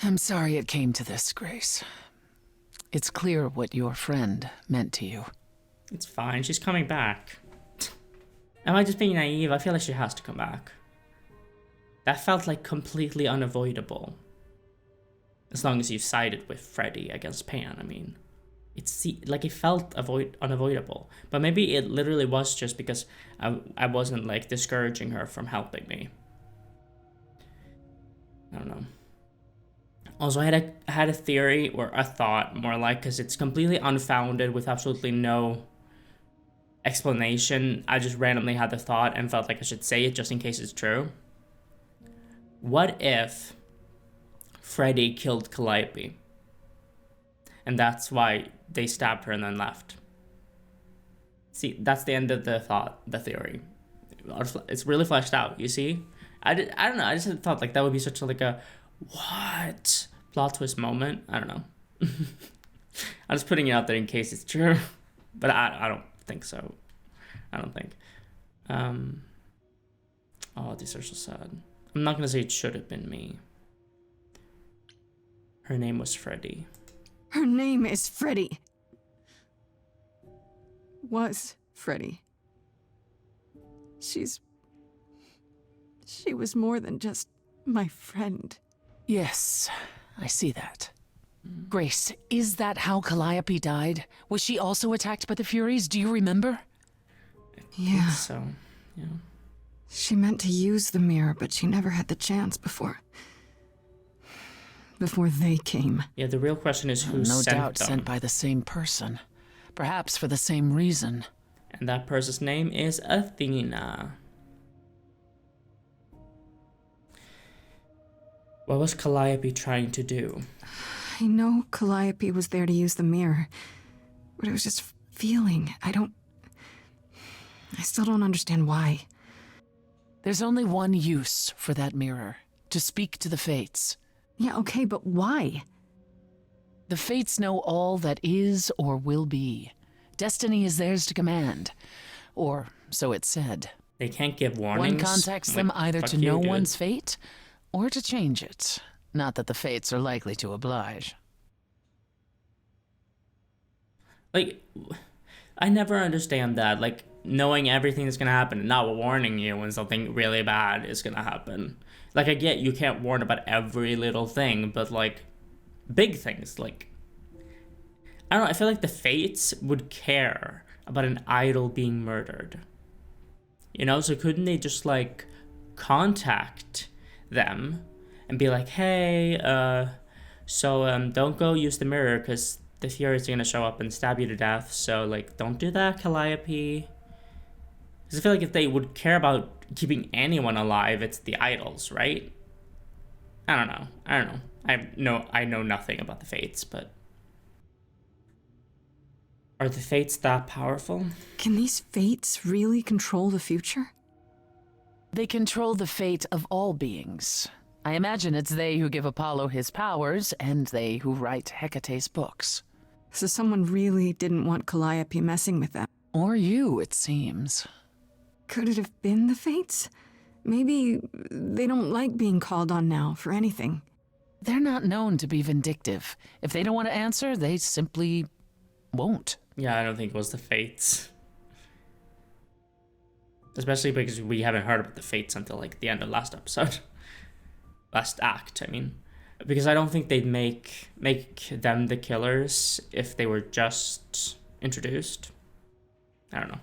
I'm sorry it came to this, Grace. It's clear what your friend meant to you. It's fine. She's coming back. Am I just being naive? I feel like she has to come back. That felt like completely unavoidable. As long as you sided with Freddie against Pan, I mean. It felt unavoidable. But maybe it literally was just because I wasn't like discouraging her from helping me. I don't know. Also, I had a theory, or a thought, more like, because it's completely unfounded with absolutely no explanation. I just randomly had the thought and felt like I should say it just in case it's true. What if Freddie killed Calliope? And that's why they stabbed her and then left. See, that's the end of the theory. It's really fleshed out, you see? I don't know, I just thought like that would be such a, like a, what? Plot twist moment? I don't know. I'm just putting it out there in case it's true. But I don't think so. I don't think. Oh, these are so sad. I'm not gonna say it should have been me. Her name was Freddie. Her name is Freddie. Was Freddie. She was more than just my friend. Yes, I see that. Grace, is that how Calliope died? Was she also attacked by the Furies? Do you remember? Yeah. So, yeah. She meant to use the mirror, but she never had the chance before they came. Yeah, the real question is who No sent doubt them. sent by the same person. Perhaps for the same reason. And that person's name is Athena. What was Calliope trying to do? I know Calliope was there to use the mirror, but it was just feeling. I still don't understand why. There's only one use for that mirror. To speak to the Fates. Yeah, okay, but why? The Fates know all that is or will be. Destiny is theirs to command. Or so it's said. They can't give warnings. One contacts them either to know one's fate or to change it. Not that the Fates are likely to oblige. Like, I never understand that. Like, knowing everything that's gonna happen and not warning you when something really bad is gonna happen. Like, I get you can't warn about every little thing, but like, big things, like, I don't know, I feel like the Fates would care about an idol being murdered. You know, so couldn't they just like contact them and be like, hey, don't go use the mirror because the Furies are gonna show up and stab you to death, so like, don't do that, Calliope. Because I feel like if they would care about keeping anyone alive, it's the idols, right? I don't know. I know nothing about the Fates, but are the Fates that powerful? Can these Fates really control the future? They control the fate of all beings. I imagine it's they who give Apollo his powers, and they who write Hecate's books. So someone really didn't want Calliope messing with them. Or you, it seems. Could it have been the Fates? Maybe they don't like being called on now for anything. They're not known to be vindictive. If they don't want to answer, they simply won't. Yeah, I don't think it was the Fates. Especially because we haven't heard about the Fates until like the end of last episode. Last act, I mean. Because I don't think they'd make them the killers if they were just introduced. I don't know.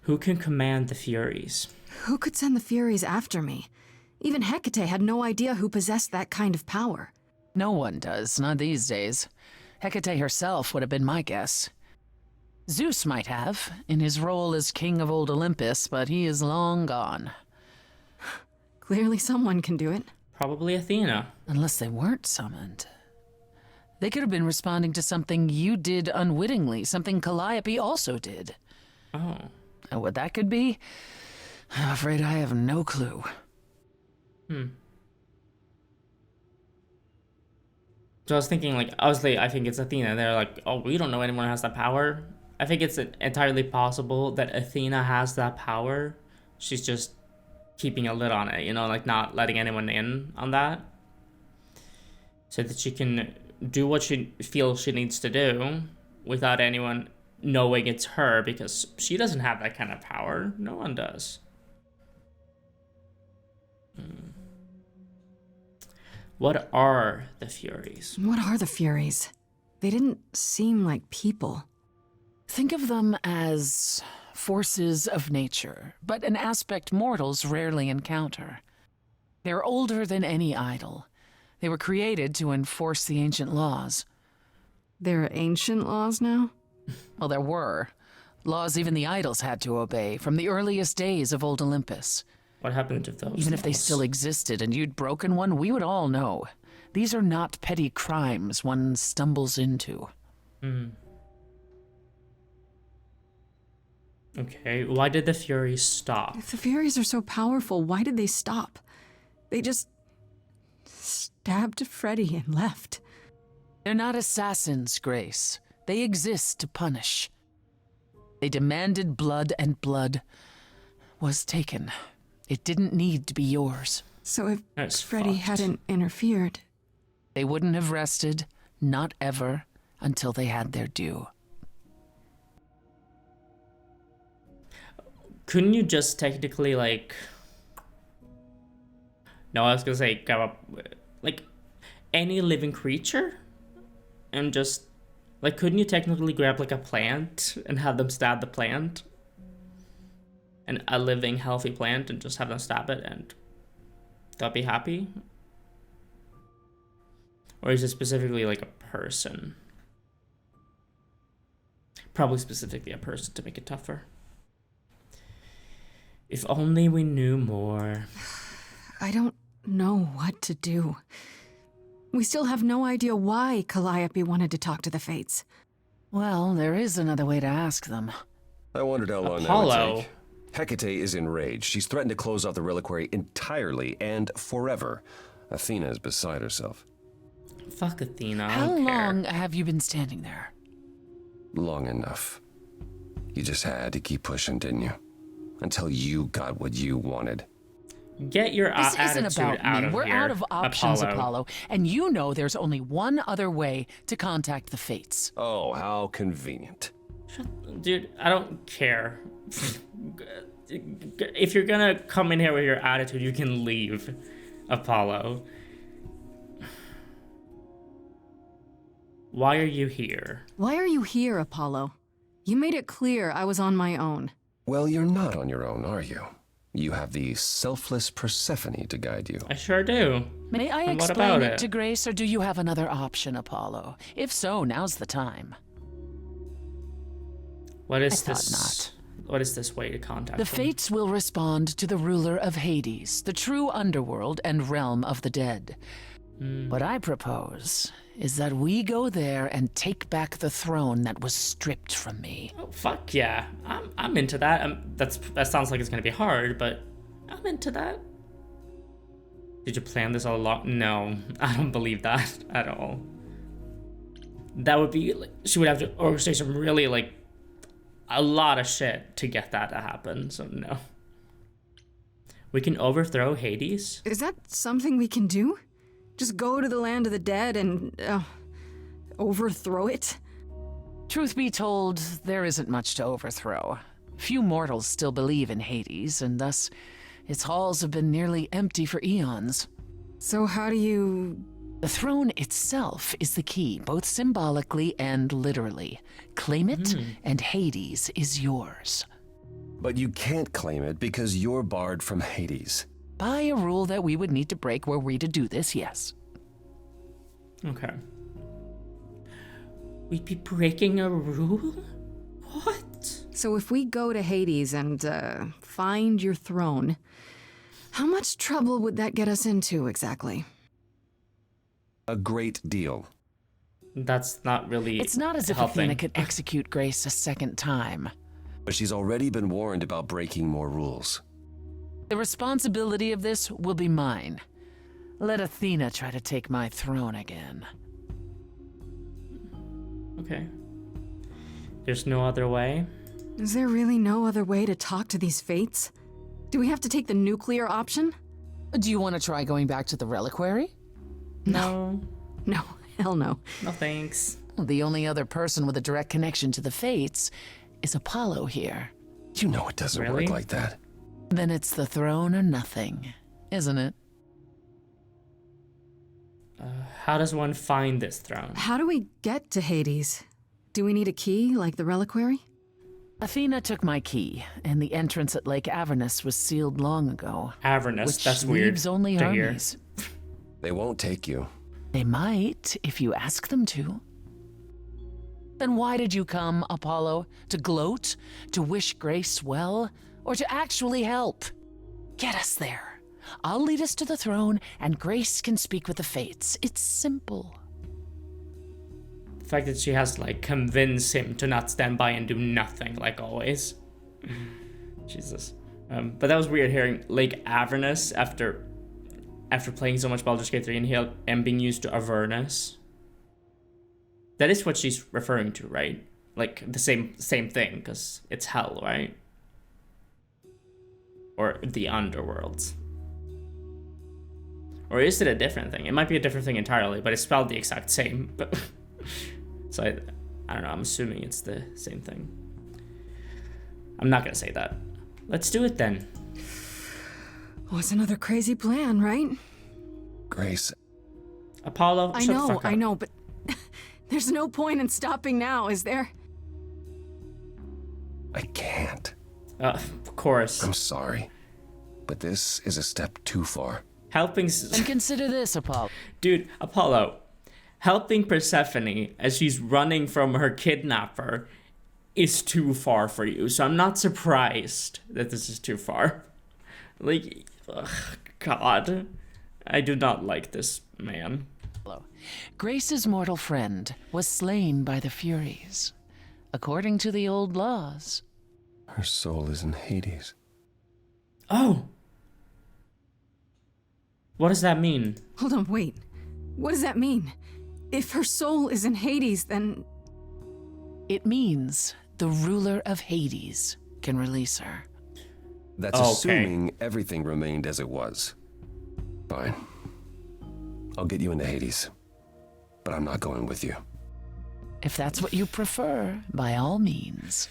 Who can command the Furies? Who could send the Furies after me? Even Hecate had no idea who possessed that kind of power. No one does, not these days. Hecate herself would have been my guess. Zeus might have, in his role as king of old Olympus, but he is long gone. Clearly someone can do it. Probably Athena. Unless they weren't summoned. They could have been responding to something you did unwittingly, something Calliope also did. Oh. And what that could be, I'm afraid I have no clue. So I was thinking, like, obviously, I think it's Athena. They're like, oh, we don't know anyone who has that power. I think it's entirely possible that Athena has that power. She's just keeping a lid on it, you know, like not letting anyone in on that. so that she can do what she feels she needs to do without anyone knowing it's her, because she doesn't have that kind of power. No one does. What are the Furies? What are the Furies? They didn't seem like people. Think of them as forces of nature, but an aspect mortals rarely encounter. They're older than any idol. They were created to enforce the ancient laws. There are ancient laws now? Well, there were. Laws even the idols had to obey from the earliest days of old Olympus. What happened to those Even if they laws? still existed and you'd broken one, we would all know. These are not petty crimes one stumbles into. Okay, why did the Furies stop? If the Furies are so powerful, why did they stop? They just stabbed Freddie and left. They're not assassins, Grace. They exist to punish. They demanded blood, and blood was taken. It didn't need to be yours. So if That's Freddie fucked. hadn't interfered, They wouldn't have rested, not ever, until they had their due. Couldn't you just technically, like... No, I was gonna say, grab up, like, any living creature? And just... Like, couldn't you technically grab, like, a plant and have them stab the plant? And a living, healthy plant, and just have them stab it, and they'll be happy? Or is it specifically, like, a person? Probably specifically a person to make it tougher. If only we knew more. I don't know what to do. We still have no idea why Calliope wanted to talk to the Fates. Well, there is another way to ask them. I wondered how long that Apollo. would take. Hecate is enraged. She's threatened to close off the reliquary entirely and forever. Athena is beside herself. Fuck Athena. I How don't care. long have you been standing there? Long enough. You just had to keep pushing, didn't you? Until you got what you wanted. Get your This isn't attitude about out me. of We're here, out of options, Apollo. And you know there's only one other way to contact the Fates. Oh, how convenient. Dude, I don't care. If you're gonna come in here with your attitude, you can leave, Apollo. Why are you here? Why are you here, Apollo? You made it clear I was on my own. Well, you're not on your own, are you? You have the selfless Persephone to guide you. I sure do. May I And what explain about it it? to Grace, or do you have another option, Apollo? If so, now's the time. What is I thought this? What is this way to contact The them? Fates will respond to the ruler of Hades, the true underworld and realm of the dead. What I propose is that we go there and take back the throne that was stripped from me. Oh, fuck yeah. I'm into that. That sounds like it's gonna be hard, but I'm into that. Did you plan this all along? No, I don't believe that at all. That would be like, she would have to orchestrate some really, like, a lot of shit to get that to happen, so no. We can overthrow Hades? Is that something we can do? Just go to the land of the dead and overthrow it? Truth be told, there isn't much to overthrow. Few mortals still believe in Hades, and thus its halls have been nearly empty for eons. So how do you... The throne itself is the key, both symbolically and literally. Claim it, and Hades is yours. But you can't claim it because you're barred from Hades. By a rule that we would need to break were we to do this, yes. Okay. We'd be breaking a rule? What? So if we go to Hades and find your throne, how much trouble would that get us into exactly? A great deal. That's not really It's not as if helping. Athena could execute Grace a second time. But she's already been warned about breaking more rules. The responsibility of this will be mine. Let Athena try to take my throne again. Okay. There's no other way? Is there really no other way to talk to these Fates? Do we have to take the nuclear option? Do you want to try going back to the reliquary? No. No, hell no. No thanks. The only other person with a direct connection to the Fates is Apollo here. You know it doesn't Really? work like that. Then it's the throne or nothing, isn't it? How does one find this throne? How do we get to Hades? Do we need a key, like the reliquary? Athena took my key, and the entrance at Lake Avernus was sealed long ago. Avernus, Which that's weird leaves only to hear. Hermes. They won't take you. They might, if you ask them to. Then why did you come, Apollo? To gloat? To wish Grace well? Or to actually help? Get us there. I'll lead us to the throne, and Grace can speak with the Fates. It's simple. The fact that she has to, like, convince him to not stand by and do nothing, like always. Jesus. But that was weird hearing Lake Avernus after playing so much Baldur's Gate 3 and being used to Avernus. That is what she's referring to, right? Like, the same thing, because it's hell, right? Or the underworld. Or is it a different thing? It might be a different thing entirely, but it's spelled the exact same. But so I don't know, I'm assuming it's the same thing. I'm not gonna say that. Let's do it then. Oh, it's another crazy plan, right? Grace, Apollo, I shut the fuck up. know, but there's no point in stopping now, is there? I can't. Of course. I'm sorry. But this is a step too far. Helping... And consider this, Apollo. Dude, Apollo. Helping Persephone as she's running from her kidnapper is too far for you. So I'm not surprised that this is too far. Like, ugh, God. I do not like this man. Grace's mortal friend was slain by the Furies. According to the old laws. Her soul is in Hades. Oh. What does that mean? Hold on, wait. What does that mean? If her soul is in Hades, then... It means the ruler of Hades can release her. That's Okay. assuming everything remained as it was. Fine. I'll get you into Hades. But I'm not going with you. If that's what you prefer, by all means.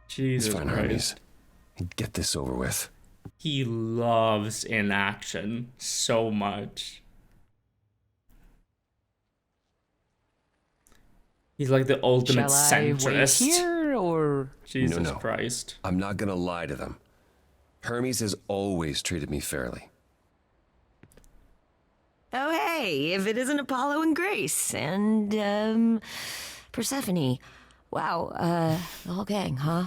Jesus It's fine, Christ. Hermes. Get this over with. He loves inaction so much. He's like the ultimate Shall I wait centrist. here, or... Jesus No. Christ. I'm not gonna lie to them. Hermes has always treated me fairly. Oh, hey, if it isn't Apollo and Grace and, Persephone. Wow, the whole gang, huh?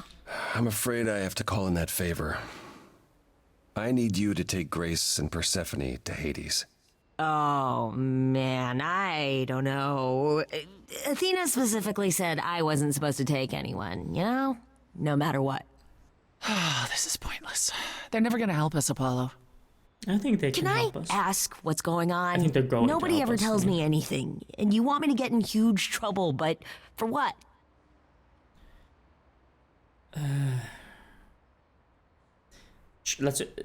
I'm afraid I have to call in that favor. I need you to take Grace and Persephone to Hades. Oh, man, I don't know. Athena specifically said I wasn't supposed to take anyone, you know? No matter what. Oh, this is pointless. They're never gonna help us, Apollo. I think they can Can I help us. ask what's going on? I think they're going to Nobody help ever us, tells yeah. me anything, and you want me to get in huge trouble, but for what?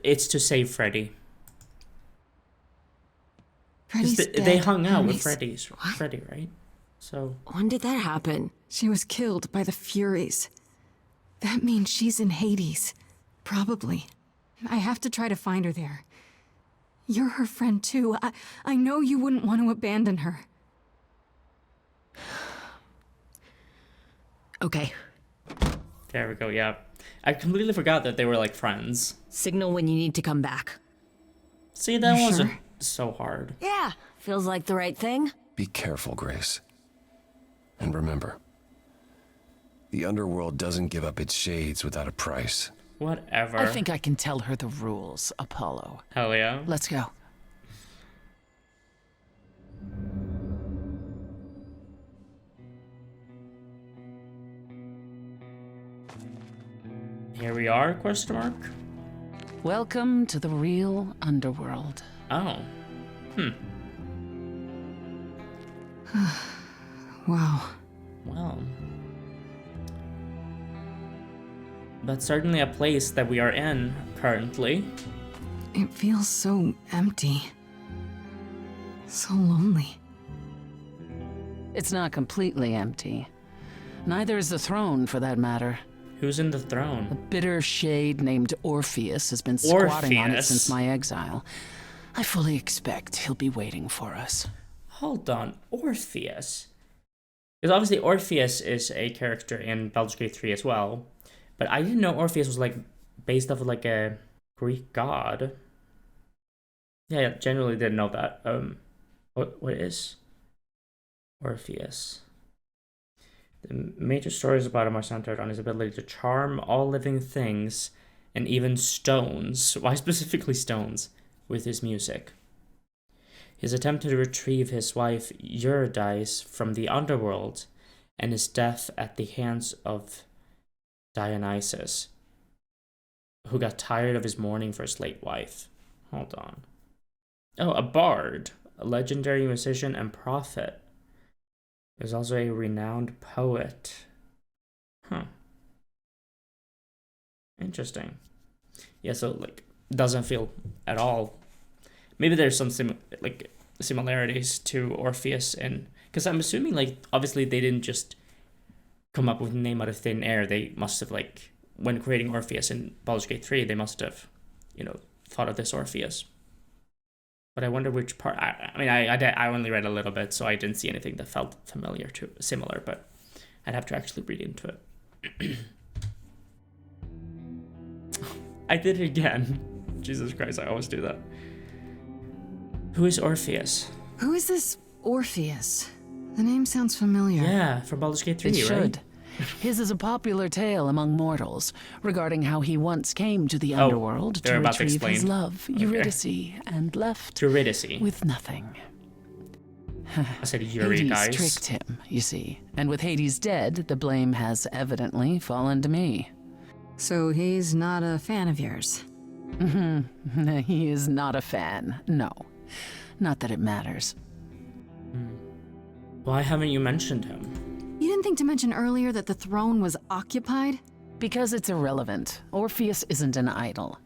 It's to save Freddie. 'Cause Freddie's they dead, hung out with Hermes. Freddie, right? So When did that happen? She was killed by the Furies. That means she's in Hades. Probably. I have to try to find her there. You're her friend too. I know you wouldn't want to abandon her. Okay. there we go. Yeah, I completely forgot that they were like friends. Signal when you need to come back. See, that You wasn't sure? so hard. Yeah, feels like the right thing. Be careful, Grace. And remember, the underworld doesn't give up its shades without a price. Whatever. I think I can tell her the rules, Apollo. Hell yeah. Let's go. Here we are? Question mark. Welcome to the real underworld. Oh. Wow. Well. But certainly a place that we are in currently. It feels so empty. So lonely. It's not completely empty. Neither is the throne, for that matter. Who's in the A throne? bitter shade named Orpheus has been squatting on it Orpheus? since my exile. I fully expect he'll be waiting for us. Hold on, Orpheus. Because obviously Orpheus is a character in Baldur's Gate 3 as well. But I didn't know Orpheus was like based off of like a Greek god. Yeah, I generally didn't know that. What is Orpheus? The major stories about him are centered on his ability to charm all living things and even stones. Why specifically stones? With his music. His attempt to retrieve his wife Eurydice from the underworld and his death at the hands of Dionysus, who got tired of his mourning for his late wife. Hold on. Oh, a bard, a legendary musician and prophet. He was also a renowned poet. Huh. Interesting. Yeah, so like doesn't feel at all. Maybe there's some similarities to Orpheus, and because I'm assuming like obviously they didn't just come up with a name out of thin air. They must have like when creating Orpheus in Baldur's Gate 3, they must have, thought of this Orpheus. But I wonder which part. I only read a little bit, so I didn't see anything that felt similar. But I'd have to actually read into it. I did it again. Jesus Christ, I always do that. Who is Orpheus? Who is this Orpheus? The name sounds familiar. Yeah, from Baldur's Gate 3, It right? should. His is a popular tale among mortals regarding how he once came to the underworld to they're about to retrieve his explain. love, Eurydice, and left Eurydice. with nothing. I said Hades Eurydice. tricked him, you see. And with Hades dead, the blame has evidently fallen to me. So he's not a fan of yours? He is not a fan, no. Not that it matters. Why haven't you mentioned him? You didn't think to mention earlier that the throne was occupied? Because it's irrelevant. Orpheus isn't an idol.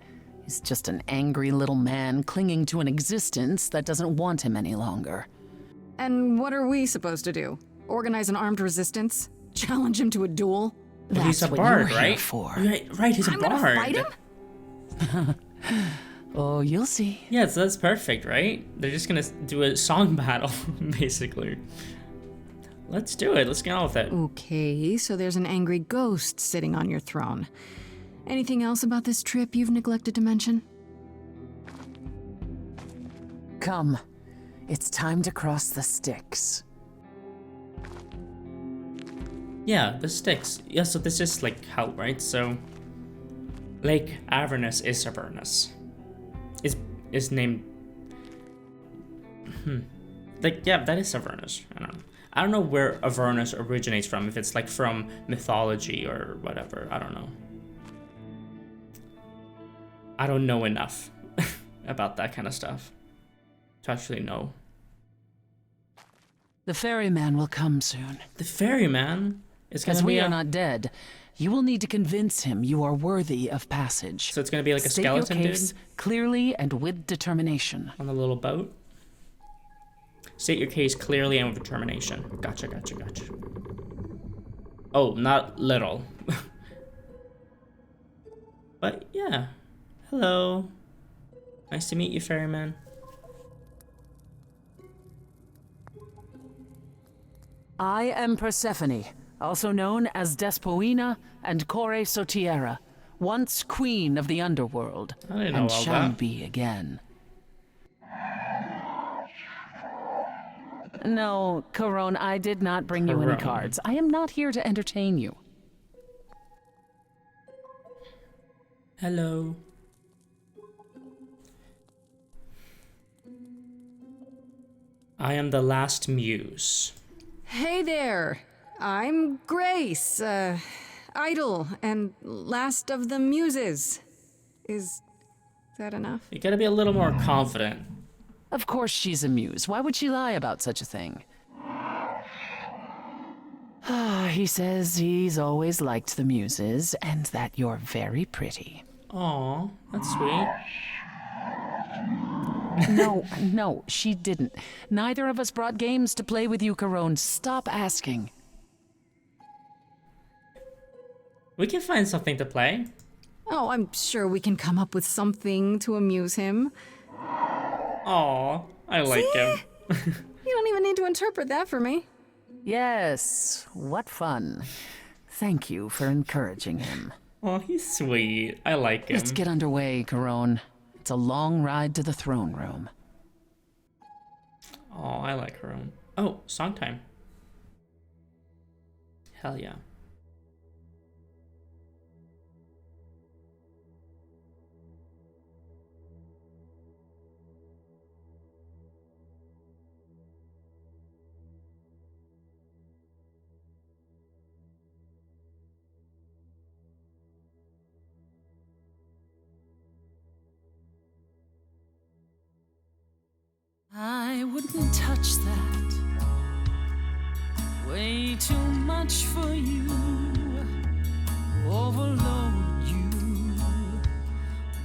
He's just an angry little man clinging to an existence that doesn't want him any longer. And what are we supposed to do? Organize an armed resistance? Challenge him to a duel? Well, he's a That's what bard, you're here right? for. Right, he's a I'm bard. gonna fight him? Oh, you'll see. Yeah, so that's perfect, right? They're just gonna do a song battle, basically. Let's do it. Let's get on with it. Okay, so there's an angry ghost sitting on your throne. Anything else about this trip you've neglected to mention? Come. It's time to cross the Styx. Yeah, the Styx. Yeah, so this is like hell, right? So Lake Avernus is Avernus. Is named like, yeah, that is Avernus. I don't know where Avernus originates from, if it's like from mythology or whatever. I don't know. I don't know enough about that kind of stuff to actually know. The ferryman will come soon. The ferryman is gonna As we be are not dead, you will need to convince him you are worthy of passage. So it's gonna be like a State skeleton your dude case clearly and with determination. on a little boat. State your case clearly and with determination. Gotcha. Oh, not little. But yeah. Hello. Nice to meet you, ferryman. I am Persephone, also known as Despoina and Kore Sotiera, once queen of the underworld, I didn't know and all shall that. be again. No, Corone, I did not bring you any Corone. cards. I am not here to entertain you. Hello. I am the last muse. Hey there! I'm Grace, idol and last of the muses. Is that enough? You gotta be a little more confident. Of course she's a muse. Why would she lie about such a thing? He says he's always liked the muses and that you're very pretty. Aw, that's sweet. No, she didn't. Neither of us brought games to play with you, Corone. Stop asking. We can find something to play. Oh, I'm sure we can come up with something to amuse him. Aw, I like him. You don't even need to interpret that for me. Yes, what fun. Thank you for encouraging him. Oh, he's sweet. I like him. Let's get underway, Corone. It's a long ride to the throne room. Oh, I like her own. Oh, song time. Hell yeah. I wouldn't touch that. Way too much for you. Overload you.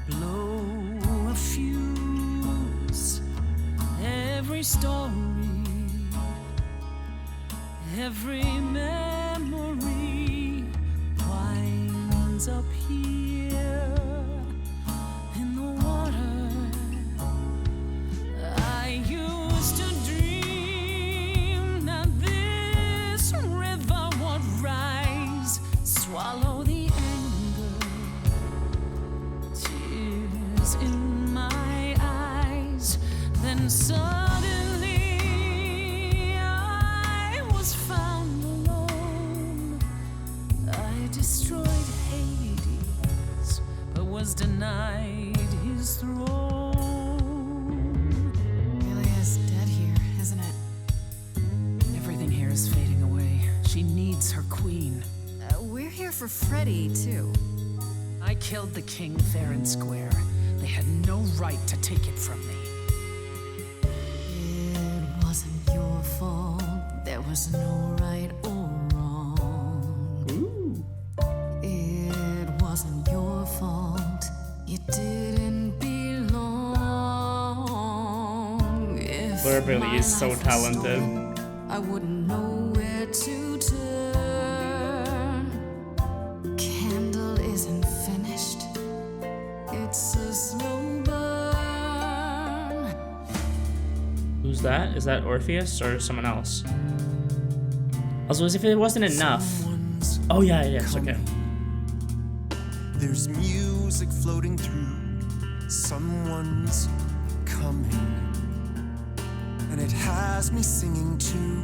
Blow a fuse. Every story. Every memory winds up here in the water. I used to dream that this river would rise, swallow the anger, tears in my eyes. Then suddenly I was found alone. I destroyed Hades, but was denied his throne. Everything here is fading away. She needs her queen. We're here for Freddie, too. I killed the king fair and square. They had no right to take it from me. It wasn't your fault. There was no right or wrong. Ooh. It wasn't your fault. You didn't belong. If Burberry my is so life was talented. stolen, I wouldn't know where to turn. Candle isn't finished. It's a slow burn. Who's that? Is that Orpheus or someone else? Also, as if it wasn't enough. Oh yeah, yes, okay. There's music floating through. Someone's coming. And it has me singing too.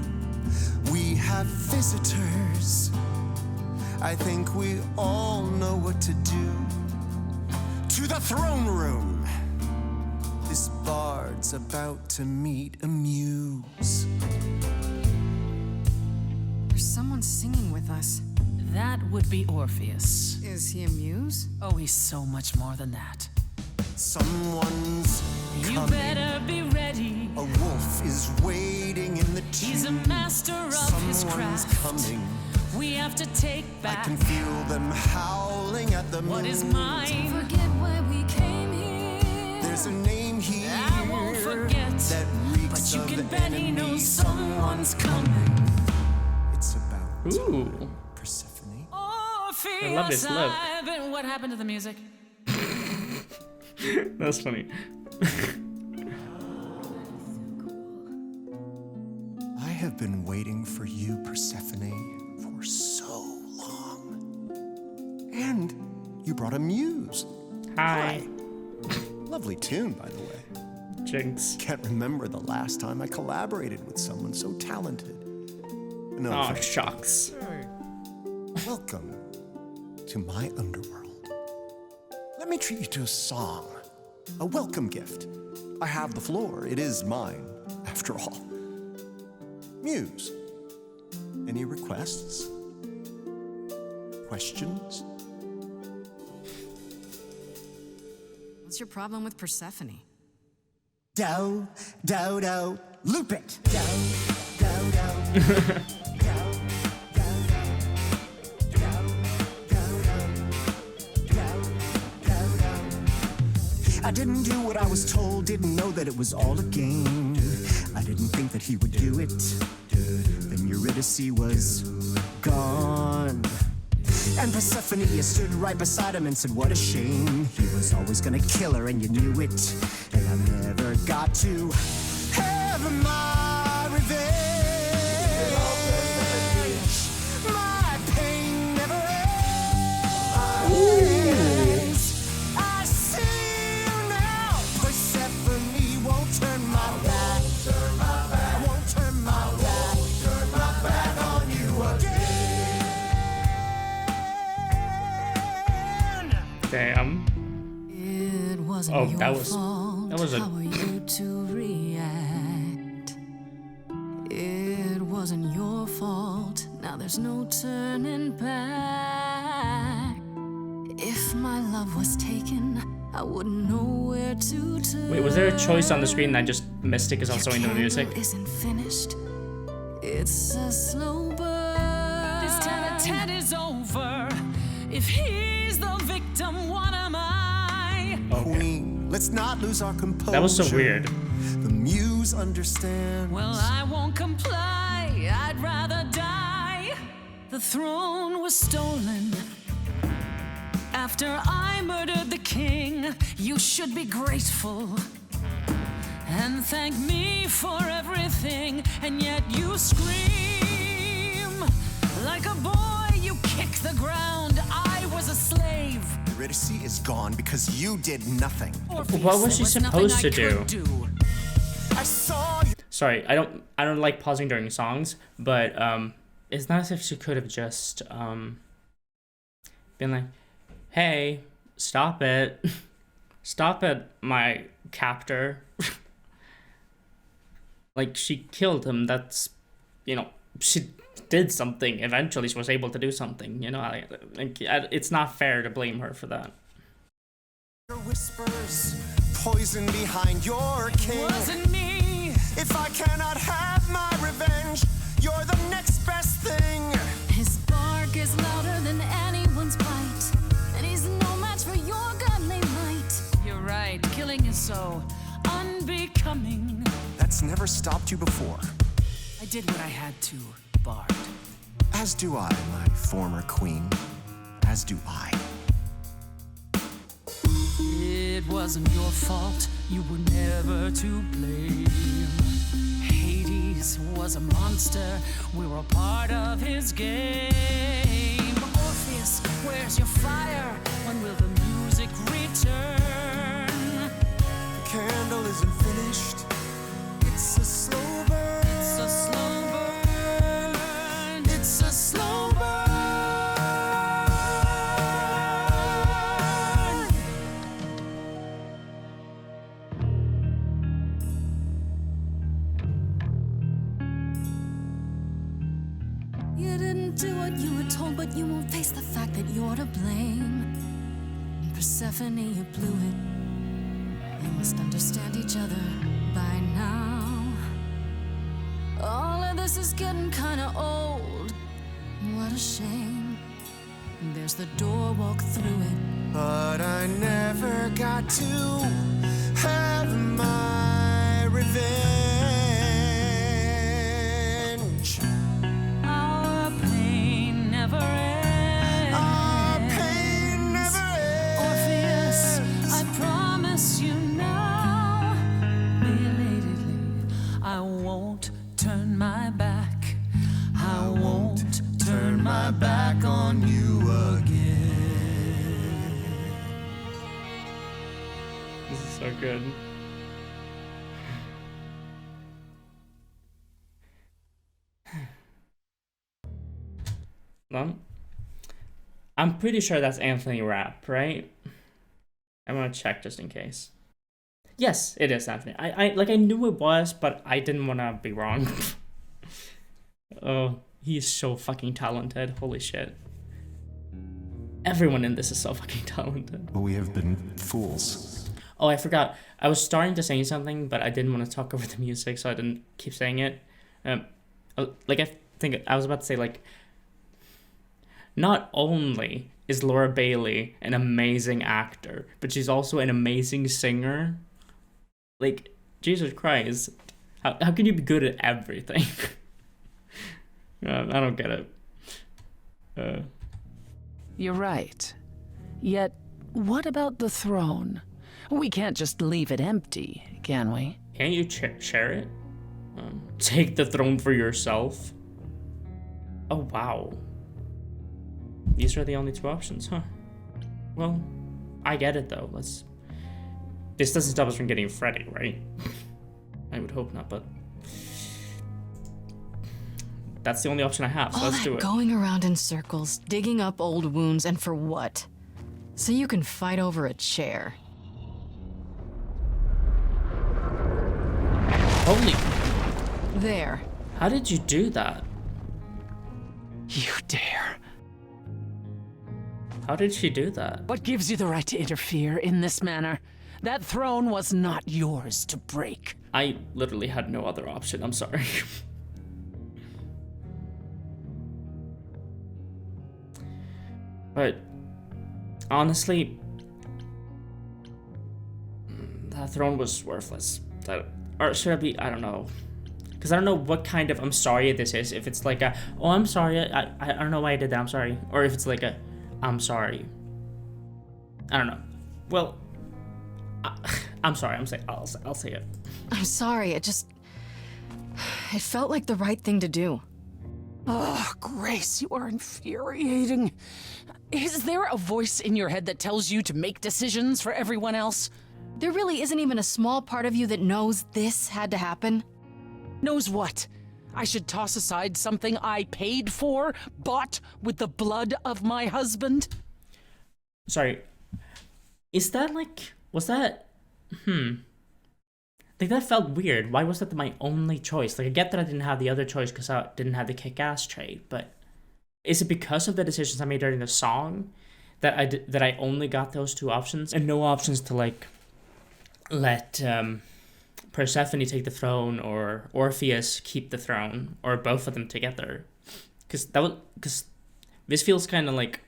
We have visitors. I think we all know what to do. To the throne room. This bard's about to meet a muse. There's someone singing with us. That would be Orpheus. Is he a muse? Oh, he's so much more than that. Someone's You coming. better be ready. A wolf is waiting in the tomb. He's a master of his Someone's craft. coming. We have to take I back can feel them howling at the what moon. is mine. Forget why we came here. There's a name here I won't forget, that reeks but you of can bet he enemy. knows someone's coming. It's about Ooh. Persephone. Orpheus, I love this look. What happened to the music? That's funny. I have been waiting for you, Persephone, for so long. And you brought a muse. Hi. Lovely tune, by the way. Jinx. Can't remember the last time I collaborated with someone so talented. No, Oh, shucks. welcome to my underworld. Let me treat you to a song, a welcome gift. I have the floor. It is mine, after all. Muse, any requests? Questions? What's your problem with Persephone? Do, loop it. Do. I didn't do what I was told, didn't know that it was all a game. I didn't think that he would do it. Then Eurydice was gone. And Persephone stood right beside him and said, what a shame. He was always gonna kill her and you knew it. And I never got to have my revenge. My pain never ends. I see you now. Persephone won't turn my back. I won't turn my back on you again. Damn. It wasn't Oh, your that was a How were you to react? It wasn't your fault. Now there's no turning back. If my love was taken, I wouldn't know where to turn. Wait, was there a choice on the screen that I just missed it because I was so into the music? Candle isn't finished. It's a slow burn. This tete-a-tete is over. If he's the victim, what am I? Queen, let's not lose our composure. That was so weird. The muse understands. Well, I won't comply. I'd rather die. The throne was stolen. After I murdered the king, you should be grateful and thank me for everything. And yet you scream like a boy. You kick the ground. I was a slave. Eurydice is gone because you did nothing. Orpheus, What was there she nothing supposed I to could do? I saw you. Sorry, I don't like pausing during songs, but it's not as if she could have just been like, hey, stop it. Stop it, my captor. Like, she killed him. That's, you know, she did something. Eventually she was able to do something, you know. It's not fair to blame her for that. Your whispers, poison behind your king. Wasn't me. If I cannot have my revenge, you're the next best thing. His bark is louder than anyone's bite, and he's no match for your godly might. You're right. Killing is so unbecoming. That's never stopped you before. I did what I had to, Bard. As do I, my former queen. As do I. It wasn't your fault. You were never to blame. Hades was a monster. We were a part of his game. Orpheus, where's your fire? When will the music return? The candle isn't finished. It's a slow burn. It's a slow burn. It's a slow burn. You didn't do what you were told, but you won't face the fact that you're to blame. Persephone, you blew it. You must understand each other by now. All of this is getting kinda old. What a shame. There's the door, walk through it. But I never got to have my revenge. Our pain never ends. Our pain never ends. Orpheus, I promise you now, belatedly, I won't turn my back. I won't turn my back on you again. This is so good. Well, I'm pretty sure that's Anthony Rapp, right? I'm gonna check just in case. Yes, it is Anthony. I knew it was, but I didn't wanna be wrong. Oh, he's so fucking talented. Holy shit. Everyone in this is so fucking talented. We have been fools. Oh, I forgot. I was starting to say something, but I didn't want to talk over the music, so I didn't keep saying it. I think I was about to say, like, not only is Laura Bailey an amazing actor, but she's also an amazing singer. Like, Jesus Christ, how can you be good at everything? I don't get it. You're right. Yet, what about the throne? We can't just leave it empty, can we? Can't you share it? Take the throne for yourself? Oh, wow. These are the only two options, huh? Well, I get it, though. This doesn't stop us from getting Freddie, right? I would hope not, but... that's the only option I have, so let's do it. Going around in circles, digging up old wounds, and for what? So you can fight over a chair. Holy... There. how did you do that? You dare. How did she do that? What gives you the right to interfere in this manner? That throne was not yours to break. I literally had no other option, I'm sorry. But honestly, that throne was worthless. Or should I be? I don't know. Because I don't know what kind of I'm sorry this is. If it's like a, oh, I'm sorry, I don't know why I did that, I'm sorry. Or if it's like a, I'm sorry. I don't know. Well, I'm sorry, I'll say it. I'm sorry, it felt like the right thing to do. Oh, Grace, you are infuriating. Is there a voice in your head that tells you to make decisions for everyone else? There really isn't even a small part of you that knows this had to happen. Knows what? I should toss aside something I paid for, bought with the blood of my husband? Sorry. Is that like, was that, like that felt weird. Why was that my only choice? Like I get that I didn't have the other choice because I didn't have the kick-ass trait, but is it because of the decisions I made during the song that I only got those two options and no options to like let Persephone take the throne or Orpheus keep the throne or both of them together? Because this feels kind of like,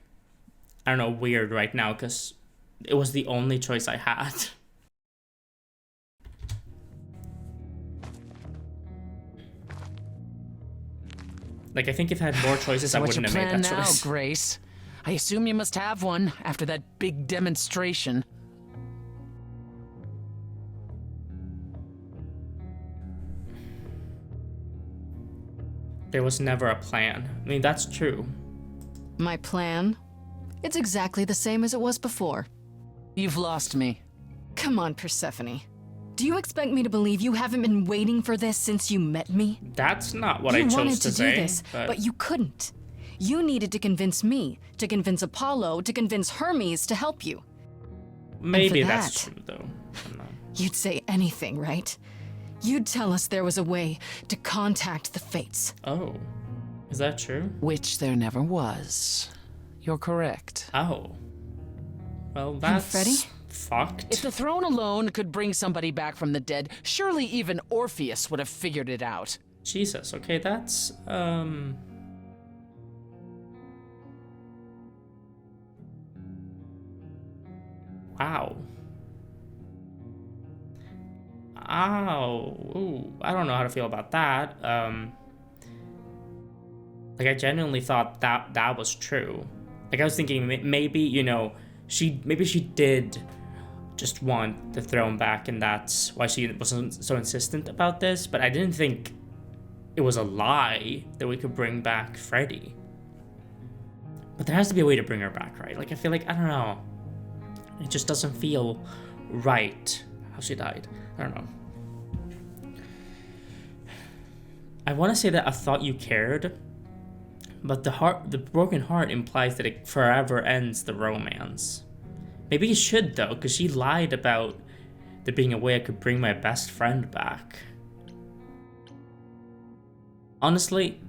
I don't know, weird right now because it was the only choice I had. Like, I think if I had more choices, I wouldn't have made that now, choice. Grace? I assume you must have one after that big demonstration. There was never a plan. I mean, that's true. My plan? It's exactly the same as it was before. You've lost me. Come on, Persephone. Do you expect me to believe you haven't been waiting for this since you met me? That's not what I chose You wanted to say, do this, but you couldn't. You needed to convince me, to convince Apollo, to convince Hermes to help you. Maybe for that's that, true, though. I don't know. You'd say anything, right? You'd tell us there was a way to contact the fates. Oh, is that true? Which there never was. You're correct. Oh. Well, that's Freddie? fucked. If the throne alone could bring somebody back from the dead, surely even Orpheus would have figured it out. Jesus, okay, that's, wow. Ow. Ooh, I don't know how to feel about that. Like, I genuinely thought that was true. Like, I was thinking maybe, you know, maybe she did just want the throne back, and that's why she wasn't so insistent about this, but I didn't think it was a lie that we could bring back Freddie. But there has to be a way to bring her back, right? Like, I feel like, I don't know. It just doesn't feel right how she died. I don't know. I want to say that I thought you cared, but the broken heart implies that it forever ends the romance. Maybe it should, though, because she lied about there being a way I could bring my best friend back. Honestly,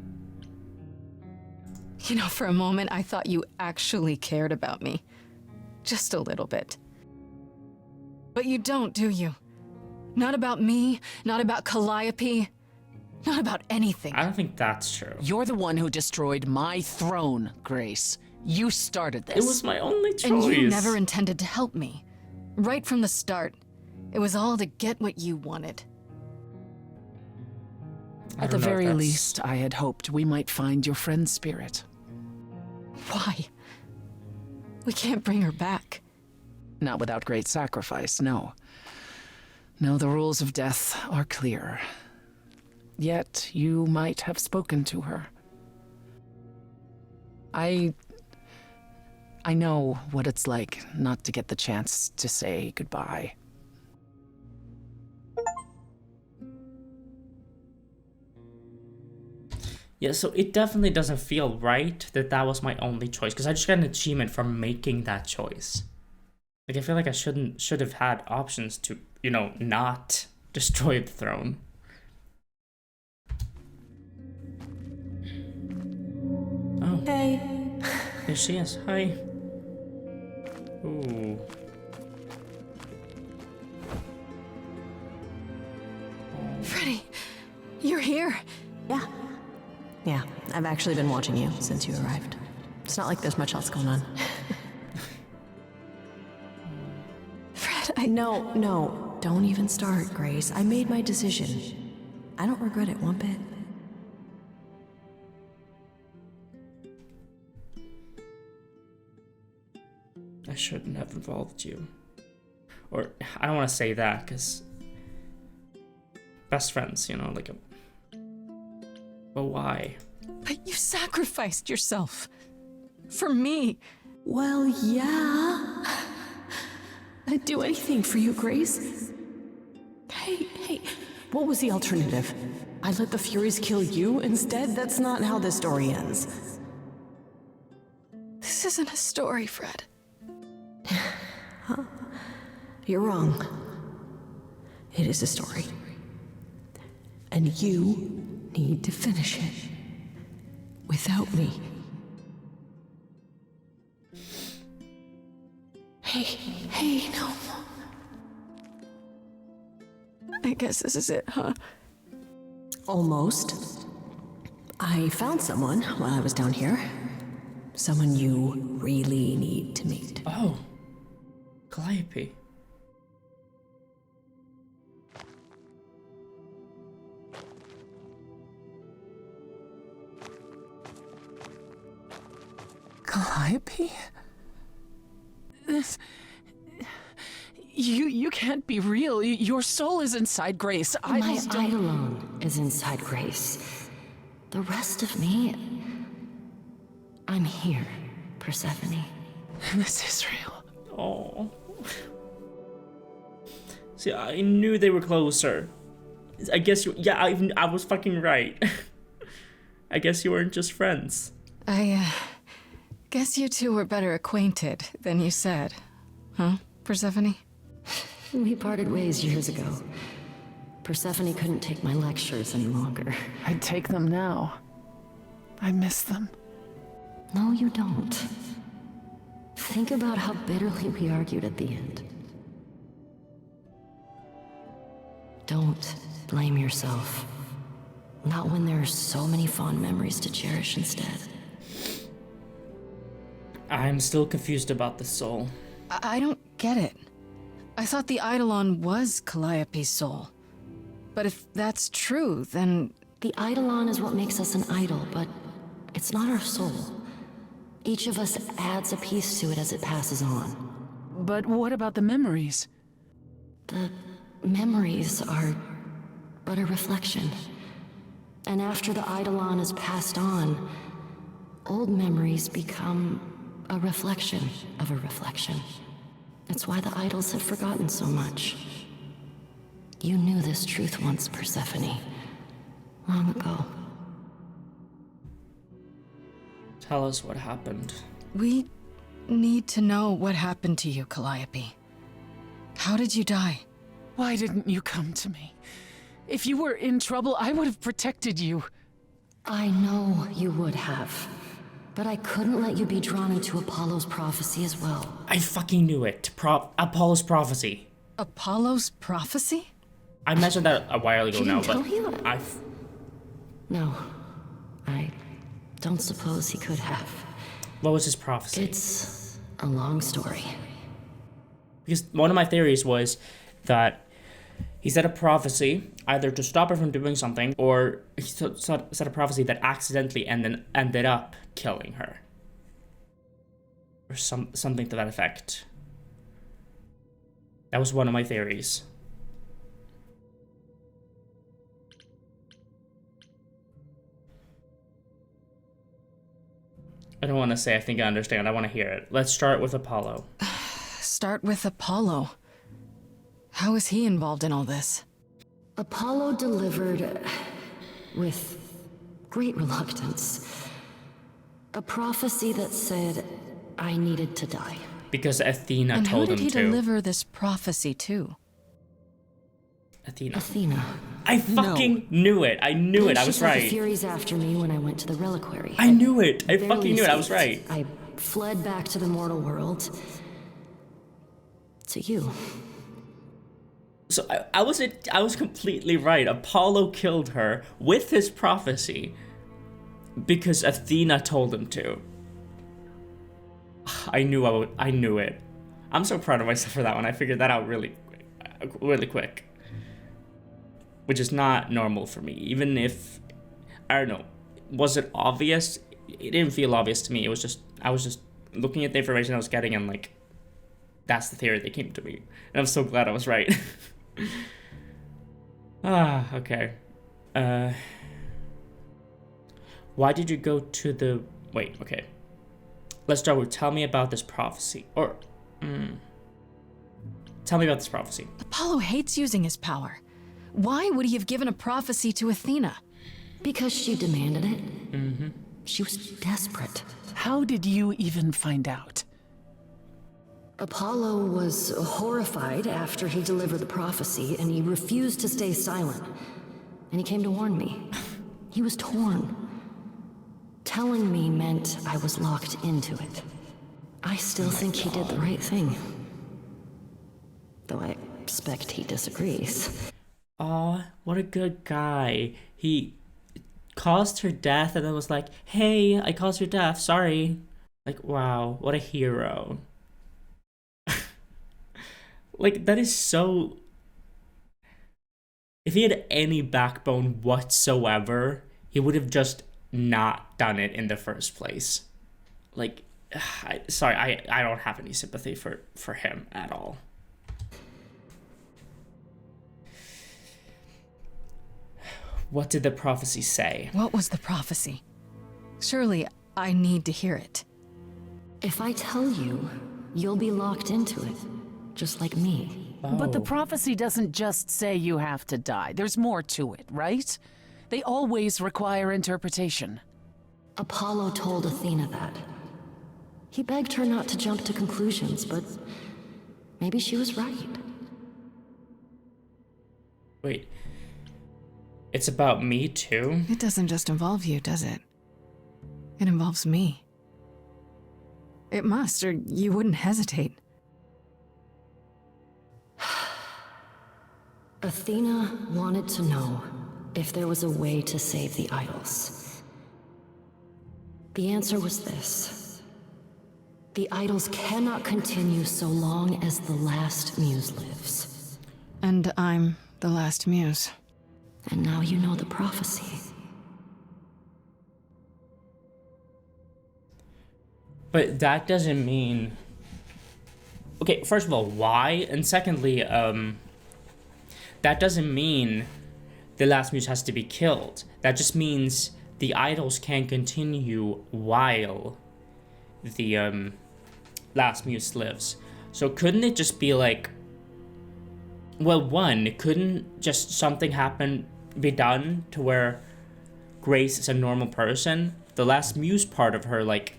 You know, for a moment, I thought you actually cared about me. Just a little bit. But you don't, do you? Not about me, not about Calliope, not about anything. I don't think that's true. You're the one who destroyed my throne, Grace. You started this. It was my only choice. And you never intended to help me. Right from the start. It was all to get what you wanted. At the very least, I had hoped we might find your friend's spirit. Why? We can't bring her back. Not without great sacrifice, no. No, the rules of death are clear. Yet, you might have spoken to her. I know what it's like not to get the chance to say goodbye. Yeah, so it definitely doesn't feel right that that was my only choice, because I just got an achievement for making that choice. Like, I feel like I should have had options to, you know, not destroy the throne. Oh. Hey. There she is. Hi. Ooh. Freddie, you're here. Yeah, I've actually been watching you since you arrived. It's not like there's much else going on. Fred, No, don't even start, Grace. I made my decision. I don't regret it one bit. I shouldn't have involved you. Or, I don't want to say that, because best friends, you know, like a... But why? But you sacrificed yourself. For me. Well, yeah. I'd do anything for you, Grace. Hey, what was the alternative? I let the Furies kill you instead? That's not how this story ends. This isn't a story, Fred. You're wrong. It is a story. And you need to finish it. Without me. Hey, no. I guess this is it, huh? Almost. I found someone while I was down here. Someone you really need to meet. Oh. Calliope. Calliope? This... You can't be real. Your soul is inside Grace. My Eidolon is inside Grace. The rest of me... I'm here, Persephone. This is real. Oh. See, I knew they were closer. I guess you... Yeah, I was fucking right. I guess you weren't just friends. I guess you two were better acquainted than you said. Huh, Persephone? We parted ways years ago. Persephone couldn't take my lectures any longer. I'd take them now. I miss them. No, you don't. Think about how bitterly we argued at the end. Don't blame yourself. Not when there are so many fond memories to cherish instead. I'm still confused about the soul. I don't get it. I thought the Eidolon was Calliope's soul. But if that's true, then... The Eidolon is what makes us an idol, but it's not our soul. Each of us adds a piece to it as it passes on. But what about the memories? The memories are but a reflection. And after the Eidolon is passed on, old memories become a reflection of a reflection. That's why the idols have forgotten so much. You knew this truth once, Persephone. Long ago. Tell us what happened. We need to know what happened to you, Calliope. How did you die? Why didn't you come to me? If you were in trouble, I would have protected you. I know you would have. But I couldn't let you be drawn into Apollo's prophecy as well. I fucking knew it. Apollo's prophecy. Apollo's prophecy? I mentioned that a while ago He now, didn't but tell you? I No. I don't suppose he could have. What was his prophecy? It's a long story. Because one of my theories was that he said a prophecy either to stop her from doing something, or he said a prophecy that accidentally ended up killing her. Or something to that effect. That was one of my theories. I don't want to say I think I understand. I want to hear it. Let's start with Apollo. Start with Apollo. How is he involved in all this? Apollo delivered, with great reluctance, a prophecy that said I needed to die. Because Athena And who told him did he to. deliver this prophecy to? Athena. Athena. I fucking knew it. I knew it. I was She sent the right. Furies after me when I went to the reliquary. I knew it. I Barely fucking knew it. I was escaped. right. I fled back to the mortal world. To you. So I was completely right. Apollo killed her with his prophecy because Athena told him to. I knew it. I'm so proud of myself for that one. I figured that out really quick. Which is not normal for me. Even if, I don't know, was it obvious? It didn't feel obvious to me. I was just looking at the information I was getting and like, that's the theory that came to me. And I'm so glad I was right. Okay. Why did you go to the... Wait, okay. Let's start with tell me about this prophecy. Or, tell me about this prophecy. Apollo hates using his power. Why would he have given a prophecy to Athena? Because she demanded it. Mm-hmm. She was desperate. How did you even find out? Apollo was horrified after he delivered the prophecy, and he refused to stay silent. And he came to warn me. He was torn. Telling me meant I was locked into it. I still think he did the right thing. Though I expect he disagrees. Aw, what a good guy. He caused her death and then was like, hey, I caused your death, sorry. Like, wow, what a hero. Like, that is so... If he had any backbone whatsoever, he would have just not done it in the first place. Like, I don't have any sympathy for him at all. What did the prophecy say? What was the prophecy? Surely I need to hear it. If I tell you, you'll be locked into it, just like me. But the Oh. prophecy doesn't just say you have to die. There's more to it, right? They always require interpretation. Apollo told Athena that. He begged her not to jump to conclusions, but maybe she was right. Wait. It's about me too? It doesn't just involve you, does it? It involves me. It must, or you wouldn't hesitate. Athena wanted to know if there was a way to save the idols. The answer was this. The idols cannot continue so long as the last muse lives. And I'm the last muse. And now you know the prophecy. But that doesn't mean... Okay, first of all, why? And secondly, that doesn't mean the last muse has to be killed. That just means the idols can continue while the last muse lives. So couldn't it just be like... Well, one, couldn't just something be done to where Grace is a normal person? The last muse part of her, like,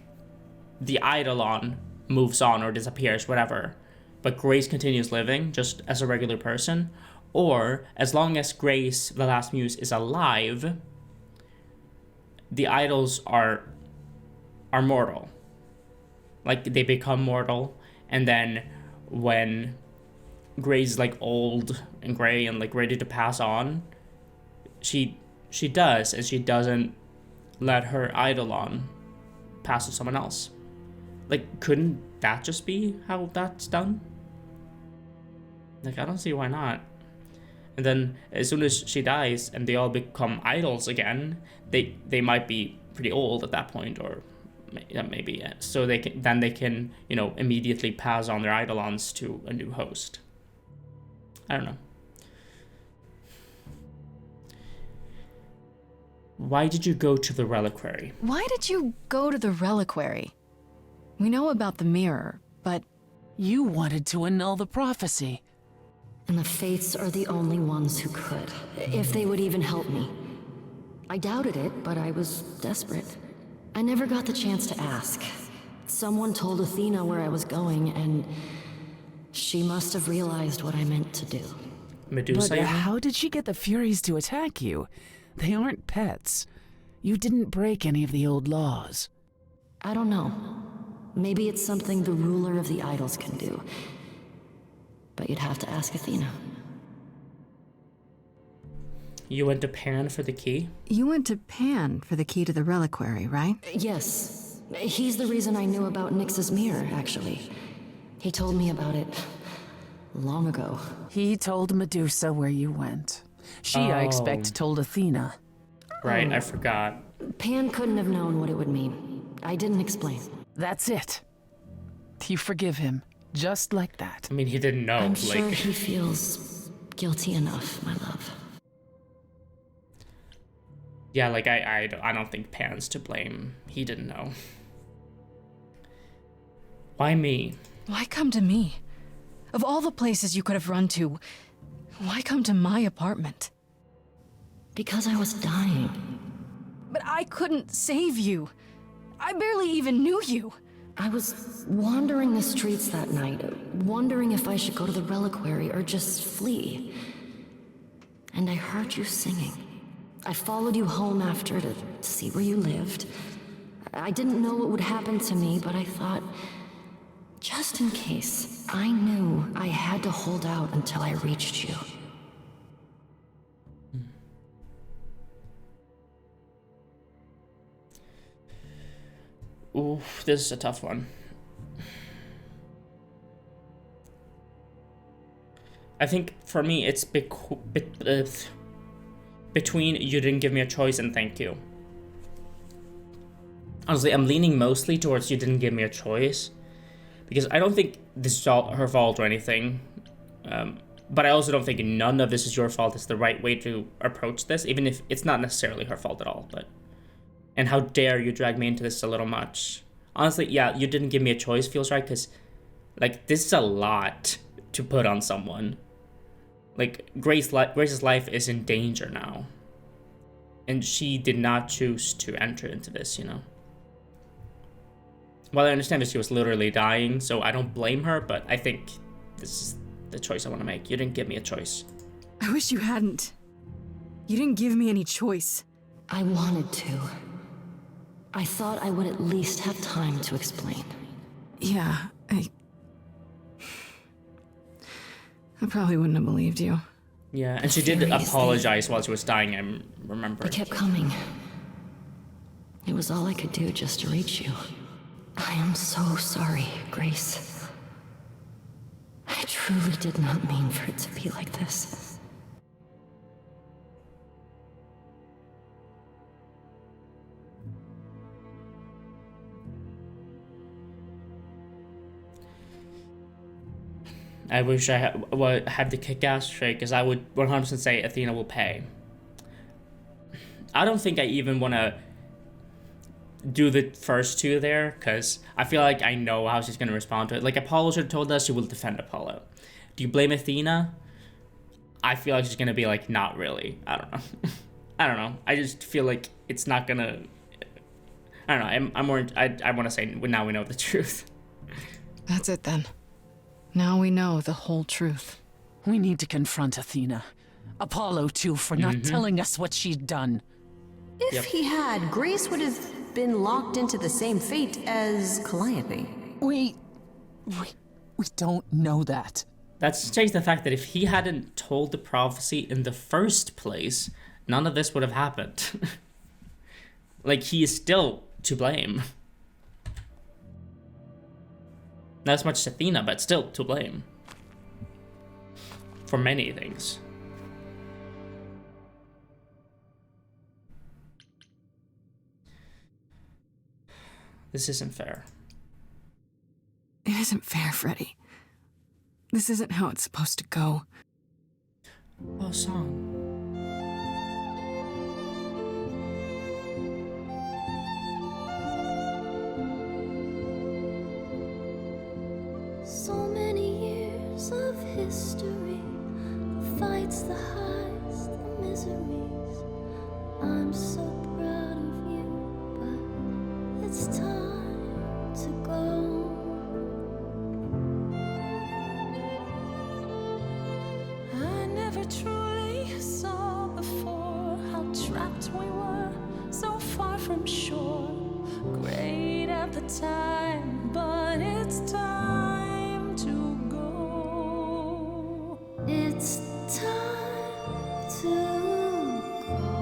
the eidolon moves on or disappears, whatever. But Grace continues living just as a regular person. Or, as long as Grace, the last muse, is alive, the idols are mortal. Like, they become mortal, and then when Grace is, like, old and gray and, like, ready to pass on, she does, and she doesn't let her eidolon pass to someone else. Like, couldn't that just be how that's done? Like, I don't see why not. And then as soon as she dies and they all become idols again, they might be pretty old at that point, or maybe so they can you know, immediately pass on their eidolons to a new host. I don't know. Why did you go to the reliquary? Why did you go to the reliquary? We know about the mirror, but... You wanted to annul the prophecy. And the Fates are the only ones who could, if they would even help me. I doubted it, but I was desperate. I never got the chance to ask. Someone told Athena where I was going, and she must have realized what I meant to do. Medusa? But how did she get the Furies to attack you? They aren't pets. You didn't break any of the old laws. I don't know. Maybe it's something the ruler of the idols can do. But you'd have to ask Athena. You went to Pan for the key? You went to Pan for the key to the reliquary, right? Yes. He's the reason I knew about Nyx's mirror, actually. He told me about it long ago. He told Medusa where you went. She, I expect, told Athena. Right, I forgot. Pan couldn't have known what it would mean. I didn't explain. That's it. You forgive him, just like that. I mean, he didn't know. I'm like... sure he feels guilty enough, my love. Yeah, like, I don't think Pan's to blame. He didn't know. Why me? Why come to me? Of all the places you could have run to, why come to my apartment? Because I was dying. But I couldn't save you. I barely even knew you. I was wandering the streets that night, wondering if I should go to the reliquary or just flee. And I heard you singing. I followed you home after to see where you lived. I didn't know what would happen to me, but I thought, just in case, I knew I had to hold out until I reached you. Ooh, this is a tough one. I think for me, it's between you didn't give me a choice and thank you. Honestly, I'm leaning mostly towards you didn't give me a choice, because I don't think this is all her fault or anything. But I also don't think none of this is your fault. It's the right way to approach this, even if it's not necessarily her fault at all. But and how dare you drag me into this a little much. Honestly, yeah, you didn't give me a choice feels right, because, like, this is a lot to put on someone. Like, Grace's life is in danger now. And she did not choose to enter into this, you know. Well, I understand that she was literally dying, so I don't blame her, but I think this is the choice I want to make. You didn't give me a choice. I wish you hadn't. You didn't give me any choice. I wanted to. I thought I would at least have time to explain. Yeah, I probably wouldn't have believed you. Yeah, and she did apologize while she was dying, I remember. It kept coming. It was all I could do just to reach you. I am so sorry, Grace. I truly did not mean for it to be like this. I wish I had the kick-ass straight, because I would 100% say Athena will pay. I don't think I even want to do the first two there, because I feel like I know how she's going to respond to it. Like, Apollo should have told us she will defend Apollo. Do you blame Athena? I feel like she's going to be like, not really. I don't know. I don't know. I just feel like it's not going to... I don't know. I want to say, now we know the truth. That's it then. Now we know the whole truth. We need to confront Athena. Apollo, too, for not telling us what she'd done. If he had, Grace would have been locked into the same fate as Calliope. We don't know that. That's changed the fact that if he hadn't told the prophecy in the first place, none of this would have happened. Like, he is still to blame. Not as much as Athena, but still to blame. For many things. This isn't fair. It isn't fair, Freddie. This isn't how it's supposed to go. Oh, song. So many years of history, the fights, the highs, the miseries. I'm so proud of you, but it's time to go. I never truly saw before how trapped we were, so far from shore. Great at the time, but it's time to go. It's time to go.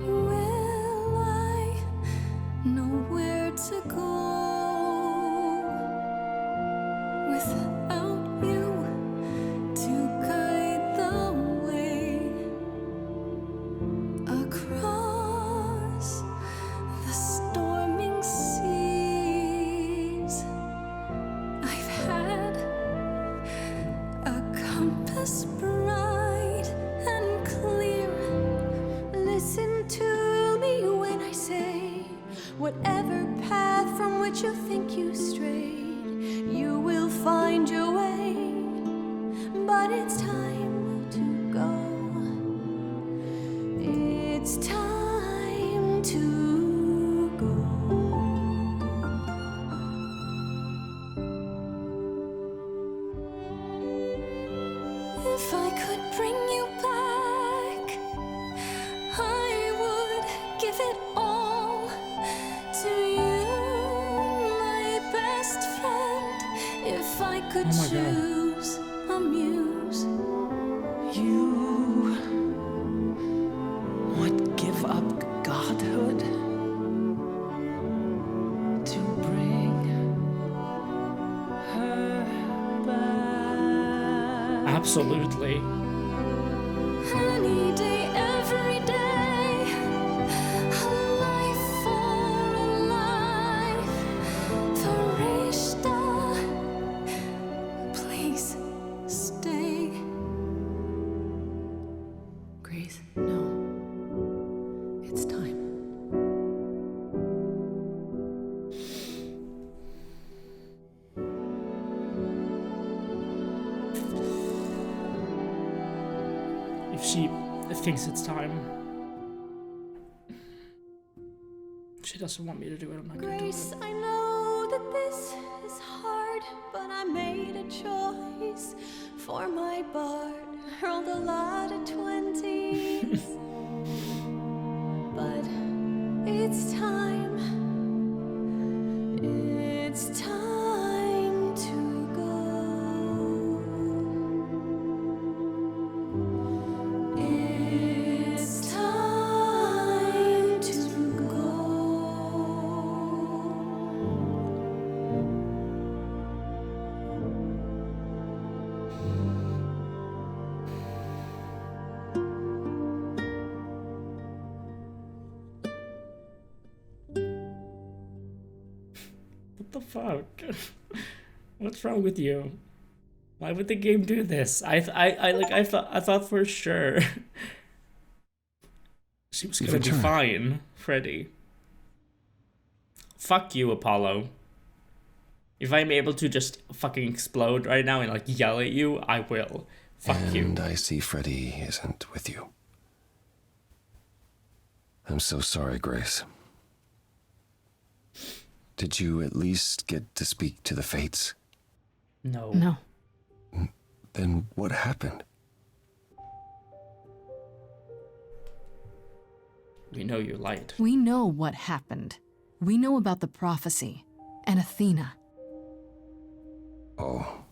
Will I know where to go without you to guide the way across the storming seas? I've had a compass bright and clear. Listen to me when I say, whatever path from which you think you strayed, you will find your way. But it's time to go. It's time to go. If I could bring you back, I would give it all to you, my best friend. If I could Oh my God. choose a muse, You would give up godhood to bring her back. Absolutely. any day, every day, a life for a life, Farishta, please stay. Grace, no. It's time. If she thinks it's time, she doesn't want me to do it, I'm not gonna do Grace, it. I know that this is hard, but I made a choice for my bard. Hurled a lot of 20s, but it's time. It's time to go. It's time to go. What the fuck? What's wrong with you? Why would the game do this? I thought for sure she was gonna be Return. fine, Freddie. Fuck you, Apollo. If I'm able to just fucking explode right now and like yell at you, I will. Fuck you. And I see Freddie isn't with you. I'm so sorry, Grace. Did you at least get to speak to the Fates? No. No. Then what happened? We know you lied. We know what happened. We know about the prophecy and Athena. Oh,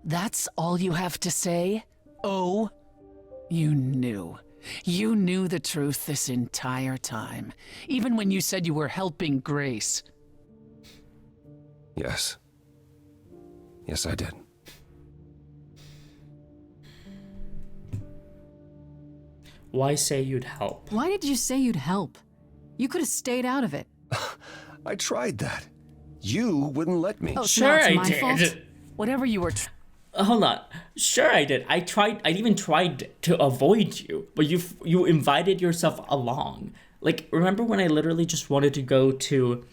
That's all you have to say? Oh, you knew. You knew the truth this entire time, even when you said you were helping Grace. Yes. Yes, I did. Why say you'd help? Why did you say you'd help? You could have stayed out of it. I tried that. You wouldn't let me. Oh, Sure, so I it's my did. fault? Whatever you were Hold on. Sure, I did. I even tried to avoid you, but you invited yourself along. Like, remember when I literally just wanted to go to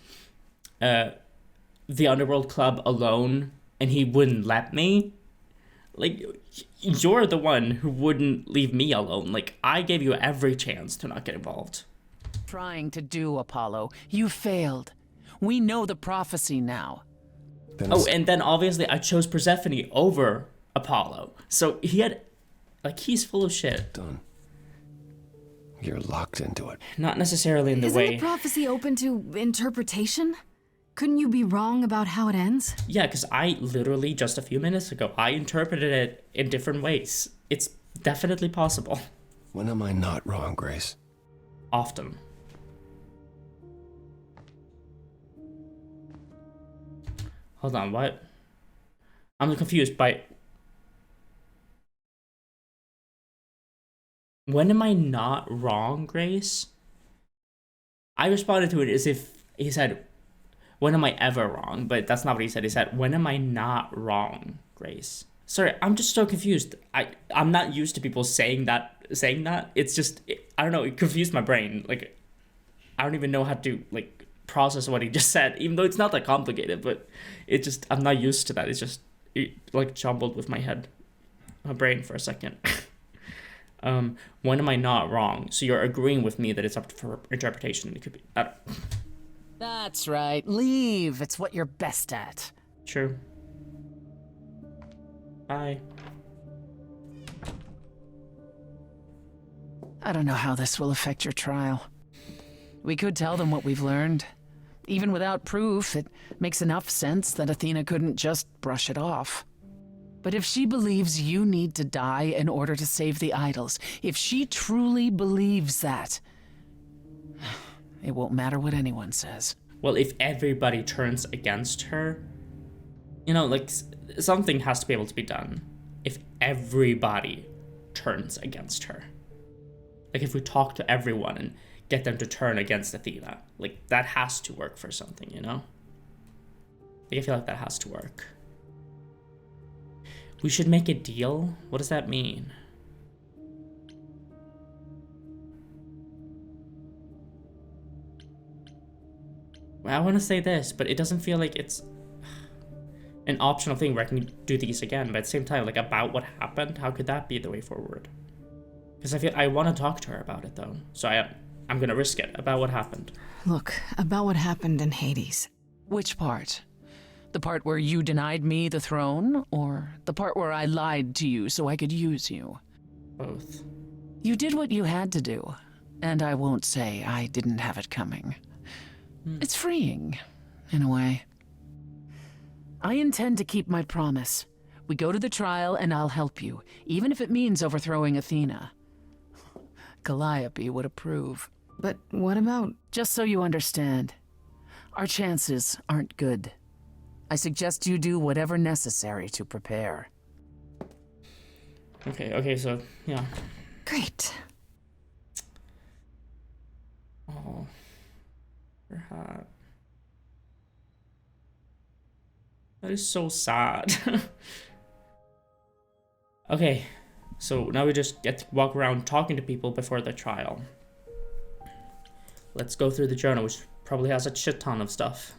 the Underworld Club alone, and he wouldn't let me? Like, you're the one who wouldn't leave me alone. Like, I gave you every chance to not get involved. trying to do, Apollo. You failed. We know the prophecy now. Oh, and then obviously I chose Persephone over Apollo. So he's full of shit. Done. You're locked into it. Not necessarily in the Isn't way. the prophecy open to interpretation? Couldn't you be wrong about how it ends? Yeah, because I literally just a few minutes ago, I interpreted it in different ways. It's definitely possible. When am I not wrong, Grace? Often. Hold on, what? I'm confused by... When am I not wrong, Grace? I responded to it as if he said, when am I ever wrong? But that's not what he said. He said, when am I not wrong, Grace? Sorry, I'm just so confused. I'm not used to people saying that. It's just, I don't know, it confused my brain. Like, I don't even know how to, like, process what he just said, even though it's not that complicated, but it just, I'm not used to that. It's just, like, jumbled with my brain for a second. When am I not wrong? So you're agreeing with me that it's up for interpretation, and it could be, That's right. Leave. It's what you're best at. True. Bye. I don't know how this will affect your trial. We could tell them what we've learned. Even without proof, it makes enough sense that Athena couldn't just brush it off. But if she believes you need to die in order to save the idols, if she truly believes that, it won't matter what anyone says. Well, if everybody turns against her, you know, like, something has to be able to be done. If everybody turns against her. Like, if we talk to everyone and get them to turn against Athena, like, that has to work for something, you know? Like, I feel like that has to work. We should make a deal? What does that mean? Well, I want to say this, but it doesn't feel like it's an optional thing where I can do these again, but at the same time, like, about what happened, how could that be the way forward? Because I want to talk to her about it, though, so I'm gonna risk it, about what happened. Look, about what happened in Hades. Which part? The part where you denied me the throne, or the part where I lied to you so I could use you? Both. You did what you had to do, and I won't say I didn't have it coming. It's freeing, in a way. I intend to keep my promise. We go to the trial and I'll help you, even if it means overthrowing Athena. Calliope would approve. But what about... Just so you understand, our chances aren't good. I suggest you do whatever necessary to prepare. Okay, so, yeah. Great. Oh. Her hat. That is so sad. Okay, so now we just get to walk around talking to people before the trial. Let's go through the journal, which probably has a shit ton of stuff.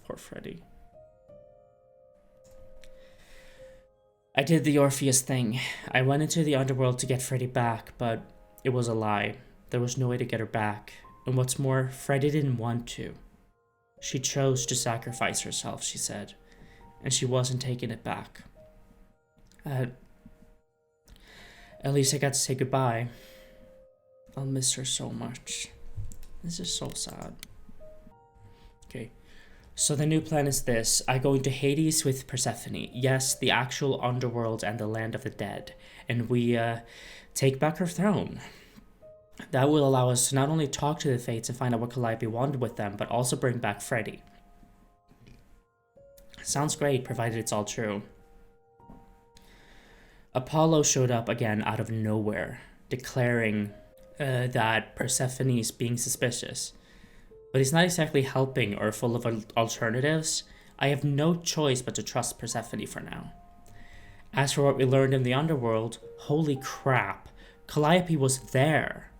Poor Freddie. I did the Orpheus thing. I went into the underworld to get Freddie back, but it was a lie. There was no way to get her back. And what's more, Freddie didn't want to. She chose to sacrifice herself, she said, and she wasn't taking it back. At least I got to say goodbye. I'll miss her so much. This is so sad. Okay. So the new plan is this. I go into Hades with Persephone. Yes, the actual underworld and the land of the dead. And we take back her throne. That will allow us to not only talk to the Fates and find out what Calliope wanted with them, but also bring back Freddie. Sounds great, provided it's all true. Apollo showed up again out of nowhere, declaring that Persephone is being suspicious. But he's not exactly helping or full of alternatives. I have no choice but to trust Persephone for now. As for what we learned in the underworld, holy crap, Calliope was there.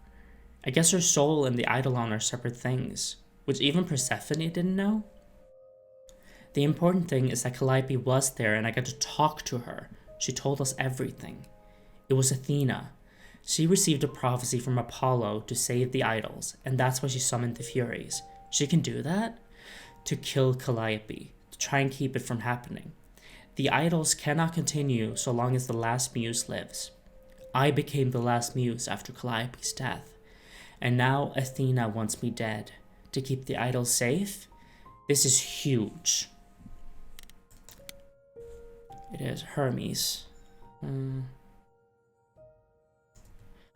I guess her soul and the Eidolon are separate things, which even Persephone didn't know. The important thing is that Calliope was there and I got to talk to her. She told us everything. It was Athena. She received a prophecy from Apollo to save the idols, and that's why she summoned the Furies. She can do that? To kill Calliope, to try and keep it from happening. The idols cannot continue so long as the last muse lives. I became the last muse after Calliope's death, and now Athena wants me dead. To keep the idols safe? This is huge. It is Hermes.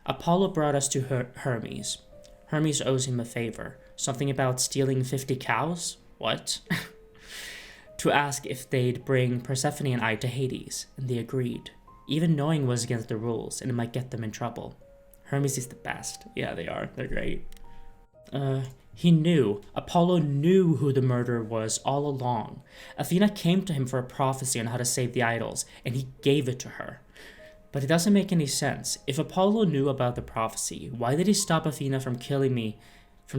Apollo brought us to Hermes. Hermes owes him a favor. Something about stealing 50 cows? What? To ask if they'd bring Persephone and I to Hades, and they agreed. Even knowing was against the rules, and it might get them in trouble. Hermes is the best. Yeah, they are. They're great. He knew. Apollo knew who the murderer was all along. Athena came to him for a prophecy on how to save the idols, and he gave it to her. But it doesn't make any sense. If Apollo knew about the prophecy, why did he stop Athena from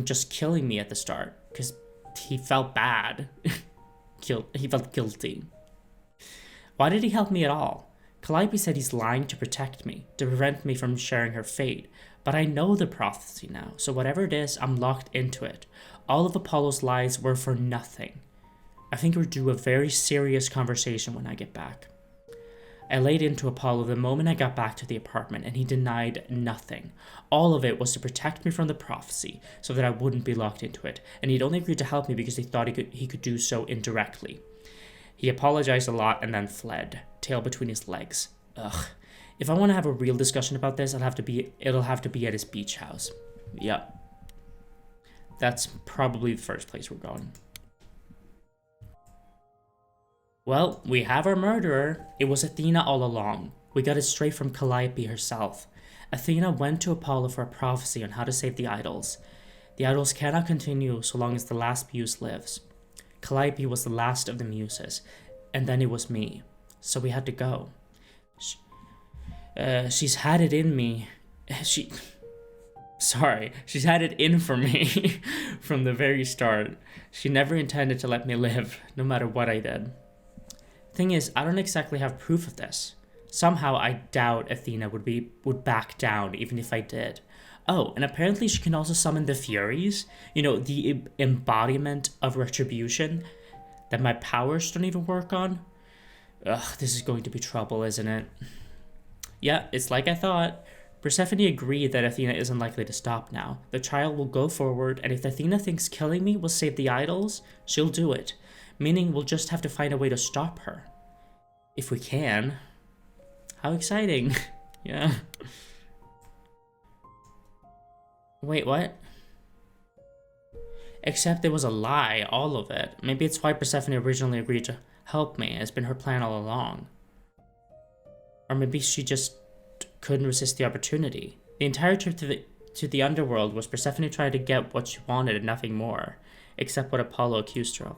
just killing me at the start? Because he felt bad. He felt guilty. Why did he help me at all? Calliope said he's lying to protect me, to prevent me from sharing her fate. But I know the prophecy now, so whatever it is, I'm locked into it. All of Apollo's lies were for nothing. I think we're due a very serious conversation when I get back. I laid into Apollo the moment I got back to the apartment, and he denied nothing. All of it was to protect me from the prophecy, so that I wouldn't be locked into it, and he'd only agreed to help me because he thought he could do so indirectly. He apologized a lot and then fled, tail between his legs. Ugh. If I want to have a real discussion about this, it'll have to be at his beach house. Yep. That's probably the first place we're going. Well, we have our murderer. It was Athena all along. We got it straight from Calliope herself. Athena went to Apollo for a prophecy on how to save the idols. The idols cannot continue so long as the last muse lives. Calliope was the last of the muses, and then it was me. So we had to go. She's had it in me. She's had it in for me from the very start. She never intended to let me live, no matter what I did. Thing is, I don't exactly have proof of this. Somehow I doubt Athena would back down even if I did. Oh, and apparently she can also summon the Furies, the embodiment of retribution that my powers don't even work on. Ugh, this is going to be trouble, isn't it? Yeah, it's like I thought. Persephone agreed that Athena isn't likely to stop now. The trial will go forward, and if Athena thinks killing me will save the idols, she'll do it. Meaning we'll just have to find a way to stop her. If we can. How exciting. Yeah. Wait, what? Except it was a lie, all of it. Maybe it's why Persephone originally agreed to help me. It's been her plan all along. Or maybe she just couldn't resist the opportunity. The entire trip to the underworld was Persephone trying to get what she wanted and nothing more. Except what Apollo accused her of.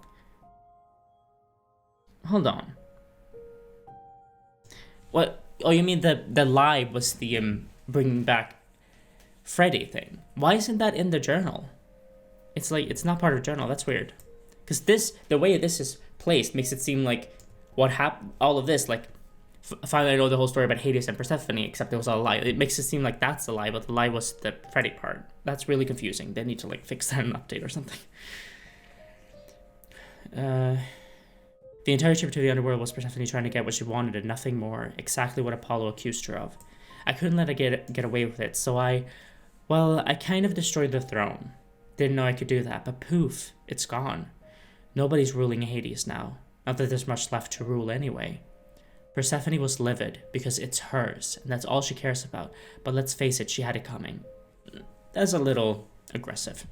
Hold on. What? Oh, you mean the lie was the bringing back Freddie thing? Why isn't that in the journal? It's like, it's not part of the journal. That's weird. Because the way this is placed makes it seem like what happened, all of this, like, finally I know the whole story about Hades and Persephone, except it was all a lie. It makes it seem like that's the lie, but the lie was the Freddie part. That's really confusing. They need to, like, fix that in an update or something. The entire trip to the underworld was Persephone trying to get what she wanted and nothing more, exactly what Apollo accused her of. I couldn't let her get away with it, so I kind of destroyed the throne. Didn't know I could do that, but poof, it's gone. Nobody's ruling Hades now. Not that there's much left to rule anyway. Persephone was livid because it's hers, and that's all she cares about. But let's face it, she had it coming. That's a little aggressive.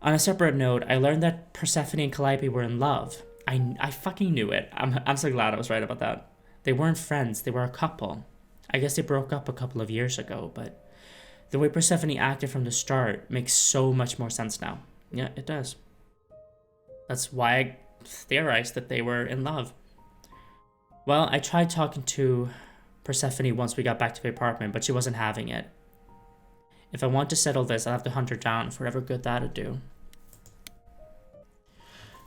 On a separate note, I learned that Persephone and Calliope were in love. I fucking knew it. I'm so glad I was right about that. They weren't friends, they were a couple. I guess they broke up a couple of years ago, but the way Persephone acted from the start makes so much more sense now. Yeah, it does. That's why I theorized that they were in love. Well, I tried talking to Persephone once we got back to the apartment, but she wasn't having it. If I want to settle this, I'll have to hunt her down for whatever good that'd do.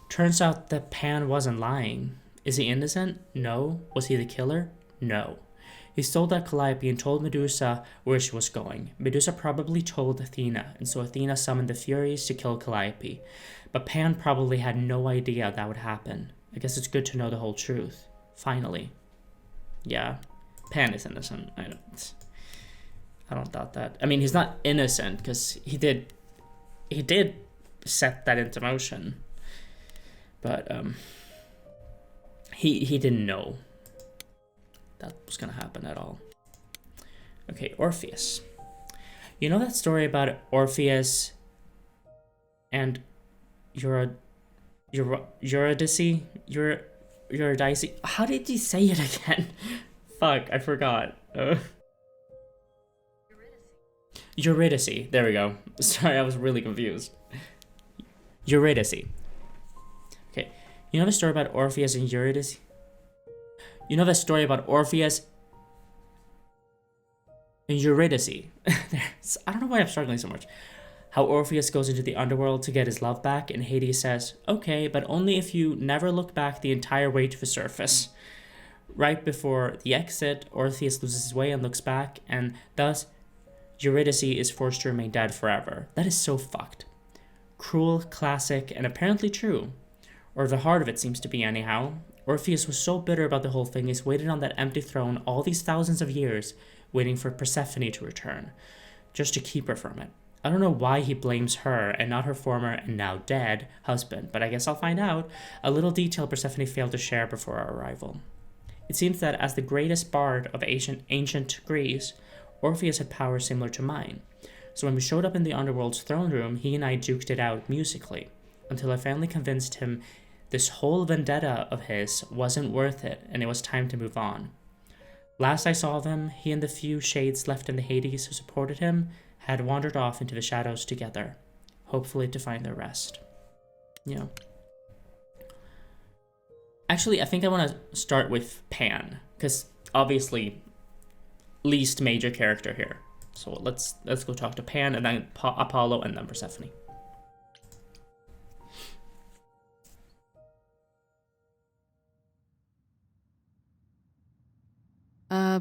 Turns out that Pan wasn't lying. Is he innocent? No. Was he the killer? No. He stole that Calliope and told Medusa where she was going. Medusa probably told Athena, and so Athena summoned the Furies to kill Calliope. But Pan probably had no idea that would happen. I guess it's good to know the whole truth. Finally. Yeah, Pan is innocent. I don't doubt that. I mean, he's not innocent because he did set that into motion. But he didn't know that was gonna happen at all. Okay, Orpheus. You know that story about Orpheus and Eurydice? Eurydice? How did you say it again? Fuck, I forgot. Eurydice. There we go. Sorry, I was really confused. Eurydice. Okay, you know the story about Orpheus and Eurydice? You know the story about Orpheus and Eurydice? I don't know why I'm struggling so much. How Orpheus goes into the underworld to get his love back, and Hades says, okay, but only if you never look back the entire way to the surface. Right before the exit, Orpheus loses his way and looks back, and thus Eurydice is forced to remain dead forever. That is so fucked. Cruel, classic, and apparently true. Or the heart of it seems to be anyhow. Orpheus was so bitter about the whole thing, he's waited on that empty throne all these thousands of years, waiting for Persephone to return, just to keep her from it. I don't know why he blames her and not her former and now dead husband, but I guess I'll find out. A little detail Persephone failed to share before our arrival. It seems that as the greatest bard of ancient Greece, Orpheus had powers similar to mine. So when we showed up in the underworld's throne room, he and I duked it out musically, until I finally convinced him this whole vendetta of his wasn't worth it, and it was time to move on. Last I saw of him, he and the few shades left in the Hades who supported him had wandered off into the shadows together, hopefully to find their rest. Yeah. Actually, I think I want to start with Pan, because obviously, least major character here. So let's go talk to Pan, and then Apollo, and then Persephone.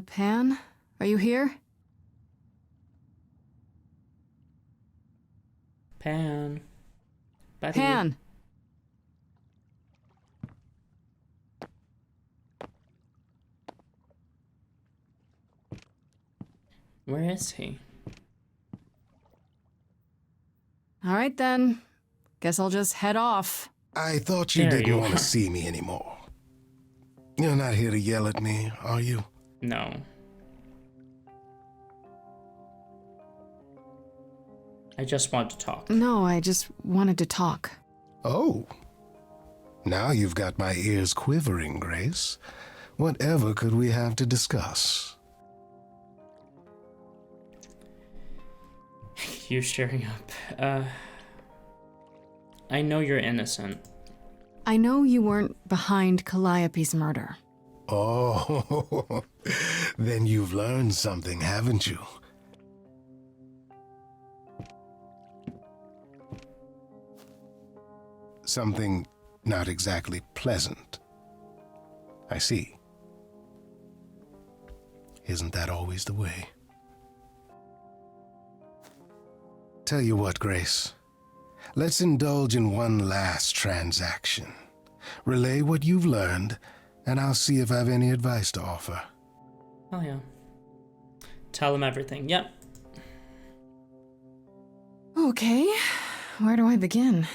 Pan? Are you here? Pan. Buddy. Pan! Where is he? All right then. Guess I'll just head off. I thought you There didn't you want to are. see me anymore. You're not here to yell at me, are you? No. I just want to talk. No, I just wanted to talk. Oh. Now you've got my ears quivering, Grace. Whatever could we have to discuss? You cheering up. I know you're innocent. I know you weren't behind Calliope's murder. Oh, then you've learned something, haven't you? Something not exactly pleasant. I see. Isn't that always the way? Tell you what, Grace. Let's indulge in one last transaction. Relay what you've learned, and I'll see if I've any advice to offer. Oh yeah. Tell him everything. Yep. Okay, where do I begin?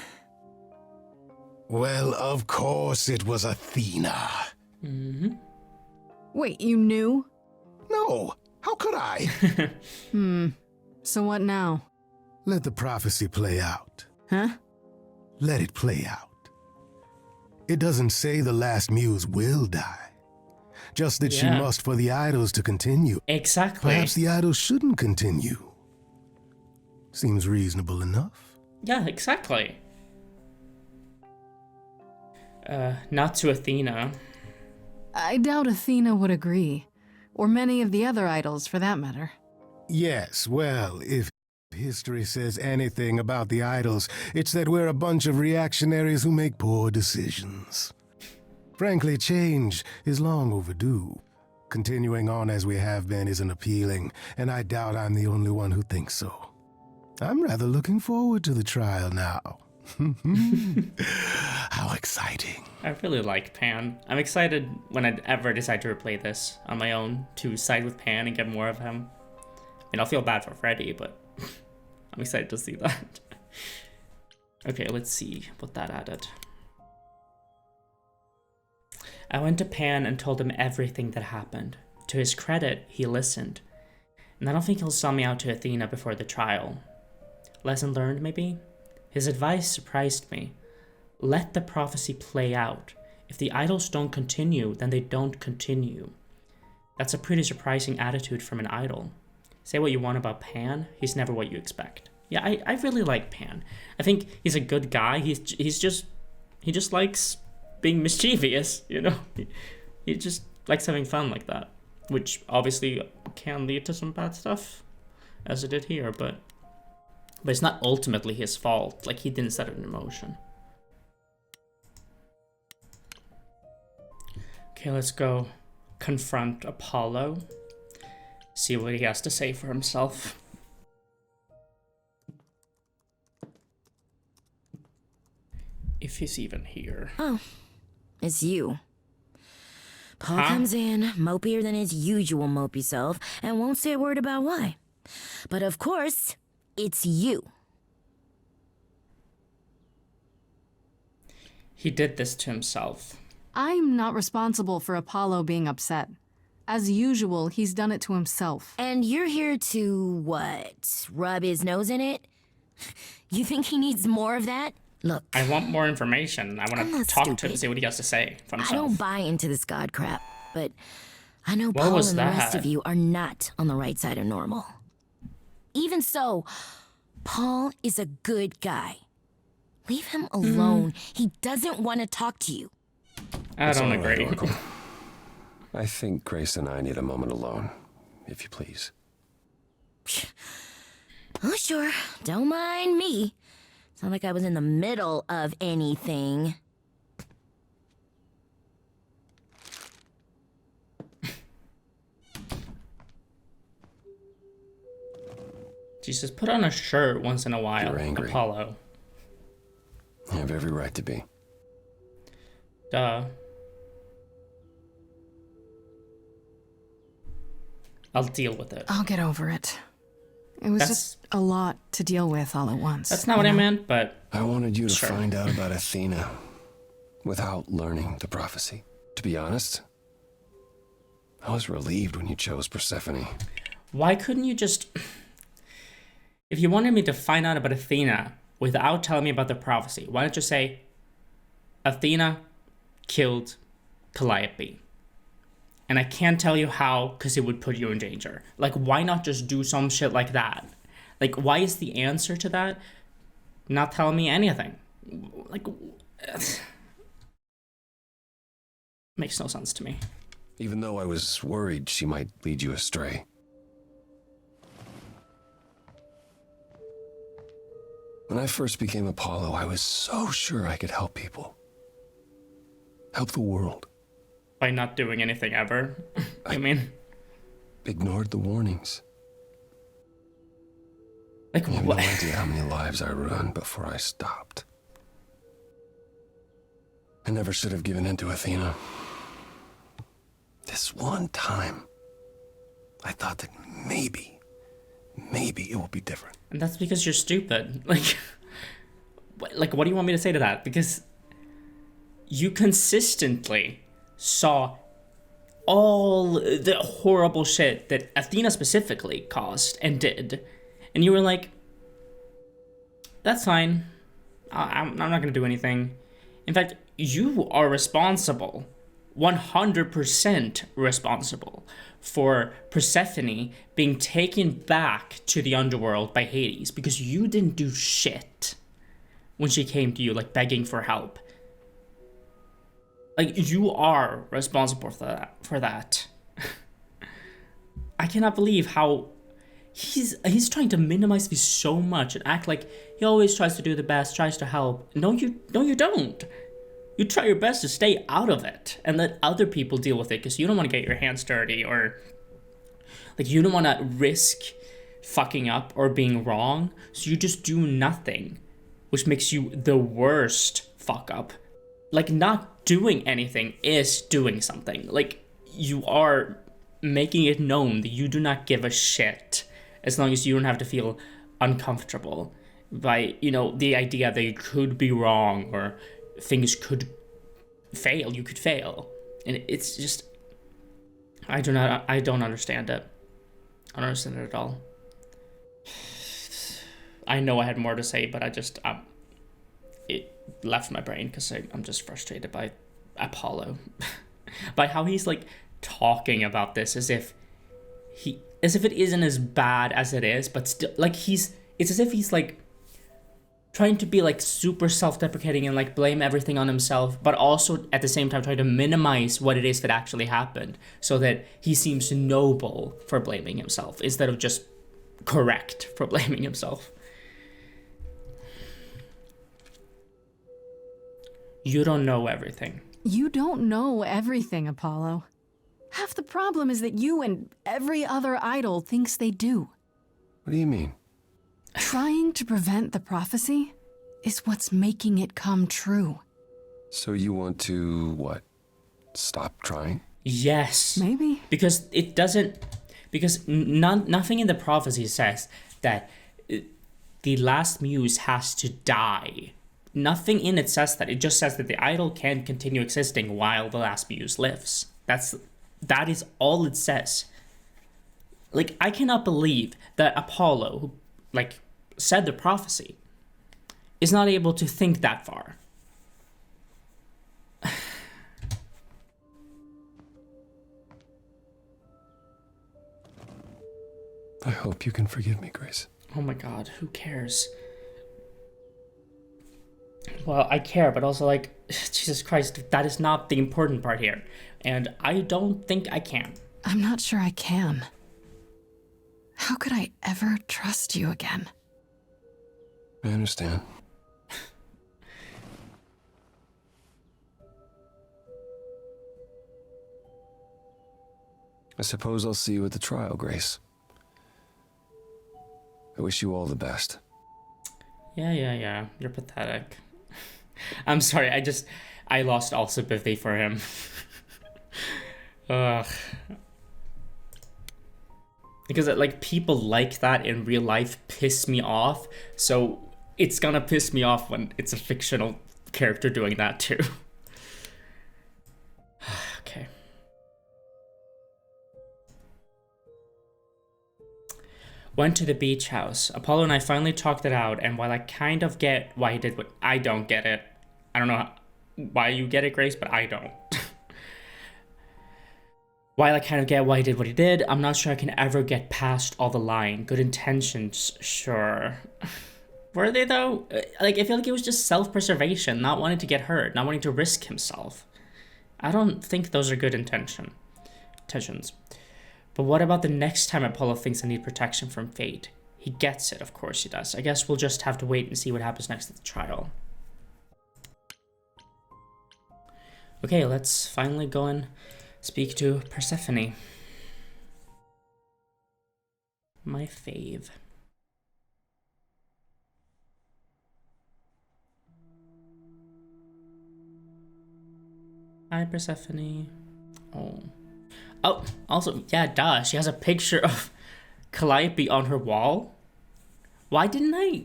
Well, of course it was Athena. Wait, you knew? No, how could I? So what now? Let the prophecy play out. Huh? Let it play out. It doesn't say the last muse will die. Just that she Yeah. must for the idols to continue. Exactly. Perhaps the idols shouldn't continue. Seems reasonable enough. Yeah, exactly. Not to Athena. I doubt Athena would agree. Or many of the other idols, for that matter. Yes, well, if history says anything about the idols, it's that we're a bunch of reactionaries who make poor decisions. Frankly, change is long overdue. Continuing on as we have been isn't appealing, and I doubt I'm the only one who thinks so. I'm rather looking forward to the trial now. How exciting. I really like Pan. I'm excited when I ever decide to replay this on my own to side with Pan and get more of him. And I'll feel bad for Freddie, but I'm excited to see that. Okay, let's see what that added. I went to Pan and told him everything that happened. To his credit, he listened. And I don't think he'll sell me out to Athena before the trial. Lesson learned, maybe? His advice surprised me. Let the prophecy play out. If the idols don't continue, then they don't continue. That's a pretty surprising attitude from an idol. Say what you want about Pan, he's never what you expect. Yeah, I really like Pan. I think he's a good guy. He just likes being mischievous, you know? He just likes having fun like that. Which obviously can lead to some bad stuff, as it did here, but it's not ultimately his fault. Like, he didn't set it in motion. Okay, let's go confront Apollo. See what he has to say for himself. If he's even here. Oh, it's you. Paul comes in, mopier than his usual mopey self, and won't say a word about why. But of course, it's you. He did this to himself. I'm not responsible for Apollo being upset. As usual, he's done it to himself. And you're here to, what, rub his nose in it? You think he needs more of that? Look, I want more information. I want to talk to him, see what he has to say for himself. I don't buy into this god crap, but I know What Paul was and the rest that? of you are not on the right side of normal. Even so, Paul is a good guy. Leave him alone. He doesn't want to talk to you. I don't All right, agree. Oracle. I think Grace and I need a moment alone, if you please. Oh, sure. Don't mind me. It's not like I was in the middle of anything. Jesus, put on a shirt once in a while, You're angry. Apollo. You have every right to be. Duh. I'll deal with it. I'll get over it. It was just a lot to deal with all at once. That's not what I meant, but I wanted you to Sure. find out about Athena without learning the prophecy. To be honest, I was relieved when you chose Persephone. why couldn't you just... If you wanted me to find out about Athena without telling me about the prophecy, why don't you say, Athena killed Calliope? And I can't tell you how, because it would put you in danger. Like, why not just do some shit like that? Like, why is the answer to that not telling me anything? Like, makes no sense to me. Even though I was worried she might lead you astray. When I first became Apollo, I was so sure I could help people. Help the world. By not doing anything ever. I mean, Ignored the warnings. like, You have what? no idea how many lives I ruined before I stopped. I never should have given in to Athena. This one time, I thought that maybe it will be different. And that's because you're stupid. Like, what do you want me to say to that? Because you consistently saw all the horrible shit that Athena specifically caused and did. And you were like, that's fine. I'm not going to do anything. In fact, you are responsible, 100% responsible, for Persephone being taken back to the underworld by Hades because you didn't do shit when she came to you, like, begging for help. Like, you are responsible for that. I cannot believe how he's trying to minimize this so much and act like he always tries to do the best, tries to help. No, you don't. You try your best to stay out of it and let other people deal with it because you don't want to get your hands dirty, or like you don't want to risk fucking up or being wrong. So you just do nothing, which makes you the worst fuck up. Like, not doing anything is doing something. Like, you are making it known that you do not give a shit as long as you don't have to feel uncomfortable by, you know, the idea that you could be wrong or things could fail. You could fail. And it's just, I don't understand it. I don't understand it at all. I know I had more to say, but I just, it left my brain because I'm just frustrated by Apollo. By how he's like talking about this as if it isn't as bad as it is, but still, like, it's as if he's like trying to be like super self-deprecating and like blame everything on himself, but also at the same time trying to minimize what it is that actually happened so that he seems noble for blaming himself instead of just correct for blaming himself. You don't know everything. You don't know everything, Apollo. Half the problem is that you and every other idol thinks they do. What do you mean? Trying to prevent the prophecy is what's making it come true. So you want to, what, stop trying? Yes. Maybe. Because it doesn't, because nothing in the prophecy says that the last muse has to die. Nothing in it says that. It just says that the idol can continue existing while the last muse lives. That is all it says. Like, I cannot believe that Apollo, who, like, said the prophecy, is not able to think that far. I hope you can forgive me, Grace. Oh my god, who cares? Well, I care, but also, like, Jesus Christ, that is not the important part here. And I don't think I can. I'm not sure I can. How could I ever trust you again? I understand. I suppose I'll see you at the trial, Grace. I wish you all the best. Yeah. You're pathetic. I'm sorry, I lost all sympathy for him. Ugh. Because, like, people like that in real life piss me off, so it's gonna piss me off when it's a fictional character doing that too. Okay. Went to the beach house. Apollo and I finally talked it out, and while I kind of get why he did what, I don't get it. I don't know why you get it, Grace, but I don't. While I kind of get why he did what he did, I'm not sure I can ever get past all the lying. Good intentions, sure. Were they, though? Like, I feel like it was just self-preservation, not wanting to get hurt, not wanting to risk himself. I don't think those are good intentions. But what about the next time Apollo thinks I need protection from fate? He gets it, of course he does. I guess we'll just have to wait and see what happens next at the trial. Okay, let's finally go and speak to Persephone. My fave. Hi, Persephone. Oh, also, yeah, duh. She has a picture of Calliope on her wall. Why didn't I?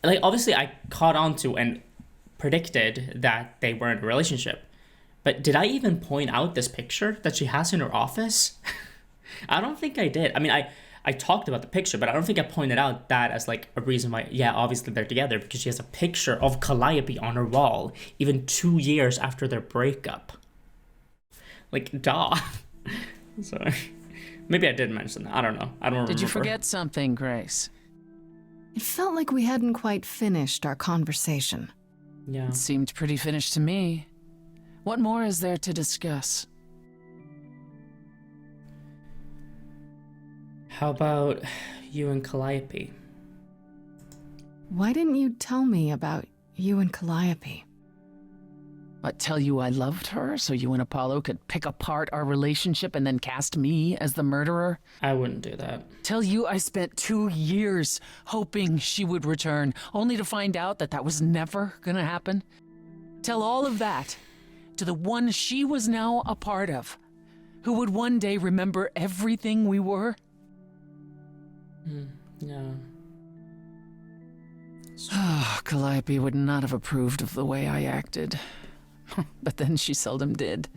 Like, obviously, I caught on to and predicted that they were in a relationship. But did I even point out this picture that she has in her office? I don't think I did. I mean, I talked about the picture, but I don't think I pointed out that as like a reason why, yeah, obviously they're together, because she has a picture of Calliope on her wall, even 2 years after their breakup. Like, duh. Sorry. Maybe I did mention that. I don't know. I don't remember. Did you forget something, Grace? It felt like we hadn't quite finished our conversation. Yeah. It seemed pretty finished to me. What more is there to discuss? How about you and Calliope? Why didn't you tell me about you and Calliope? What, tell you I loved her so you and Apollo could pick apart our relationship and then cast me as the murderer? I wouldn't do that. Tell you I spent 2 years hoping she would return, only to find out that that was never gonna happen? Tell all of that to the one she was now a part of, who would one day remember everything we were? Yeah. Calliope would not have approved of the way I acted. But then she seldom did.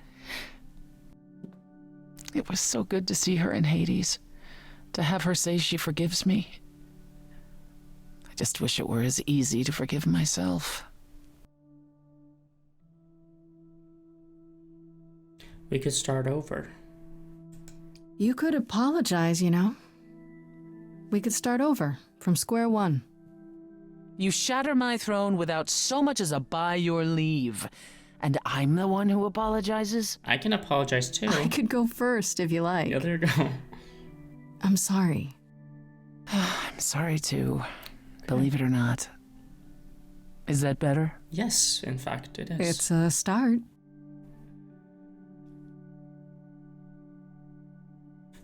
It was so good to see her in Hades, to have her say she forgives me. I just wish it were as easy to forgive myself. We could start over. You could apologize, you know. We could start over, from square one. You shatter my throne without so much as a by your leave. And I'm the one who apologizes? I can apologize too. I could go first if you like. Yeah, there you go. I'm sorry. I'm sorry too, believe it or not. Is that better? Yes, in fact, it is. It's a start.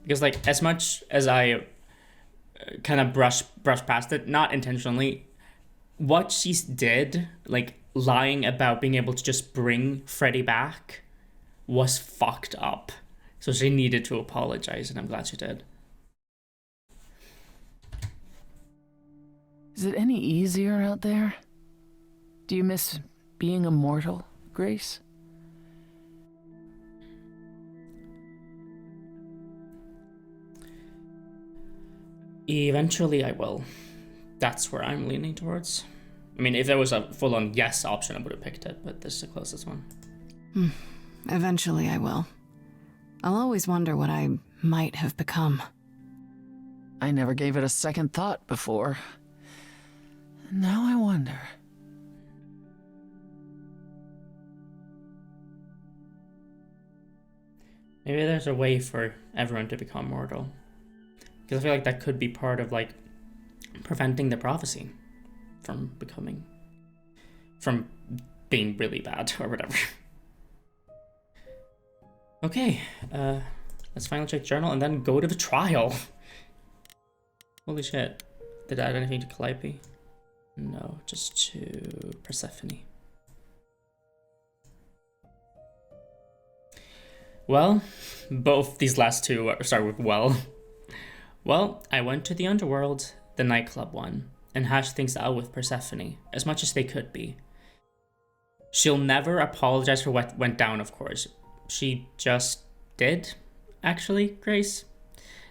Because, like, as much as I kind of brush past it, not intentionally, what she did, like, lying about being able to just bring Freddie back was fucked up. So she needed to apologize, and I'm glad she did. Is it any easier out there? Do you miss being immortal, Grace? Eventually I will. That's where I'm leaning towards. I mean, if there was a full-on yes option, I would have picked it, but this is the closest one. Eventually I will. I'll always wonder what I might have become. I never gave it a second thought before. Now I wonder. Maybe there's a way for everyone to become mortal. Because I feel like that could be part of, like, preventing the prophecy from being really bad or whatever. Okay, let's finally check journal and then go to the trial. Holy shit. Did I add anything to Calliope? No, just to Persephone. Well, both these last two start with well. Well, I went to the underworld, the nightclub one, and hashed things out with Persephone, as much as they could be. She'll never apologize for what went down, of course. She just did, actually, Grace.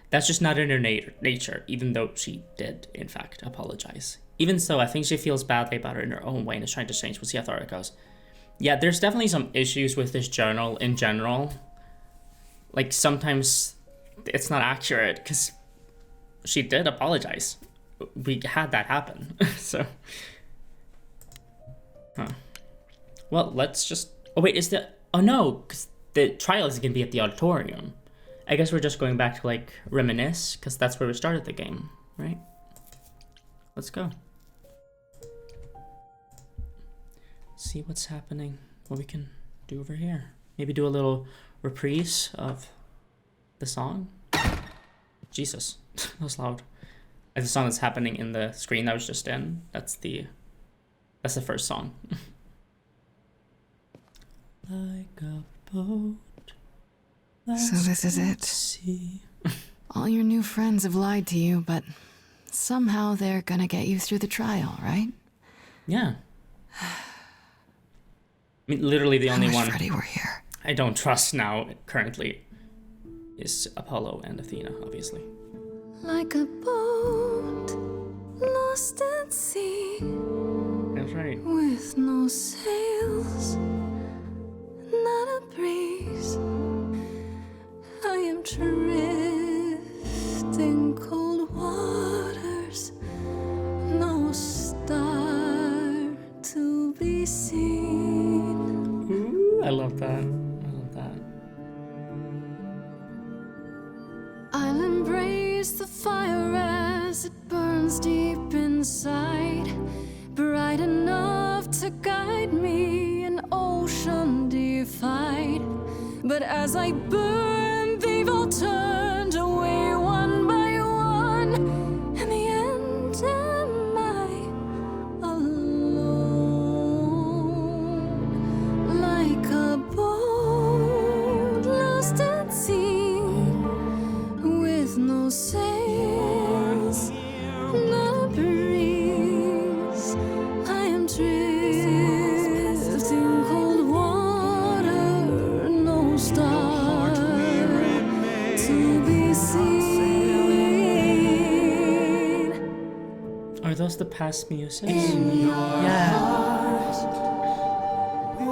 That's just not in her nature, even though she did, in fact, apologize. Even so, I think she feels badly about it in her own way and is trying to change. We'll see how far it goes. Yeah, there's definitely some issues with this journal in general. Like, sometimes it's not accurate, because she did apologize. We had that happen, so. Huh. Well, let's just... Oh, wait, is the... Oh, no, because the trial is going to be at the auditorium. I guess we're just going back to, like, reminisce, because that's where we started the game, right? Let's go. See what's happening, what we can do over here. Maybe do a little reprise of the song. Jesus, that was loud. The song that's happening in the screen that was just in, that's the first song. Like a boat. So this is it. Sea. All your new friends have lied to you, but somehow they're gonna get you through the trial, right? Yeah. mean, literally the only one Freddie were here. I don't trust now, currently, is Apollo and Athena, obviously. Like a boat lost at sea. That's right. With no sails, not a breeze. I am drifting cold waters, no star to be seen. Ooh, I love that. I love that. I'll embrace the fire as it burns deep inside, bright enough to guide me, an ocean defied. But as I burn, they've all turned away one by one. In the end, am I alone? Like a boat lost at sea, with no sails, no breeze. I am drifting cold water, no star to be seen. Are those the past muses? In your Yeah. heart, we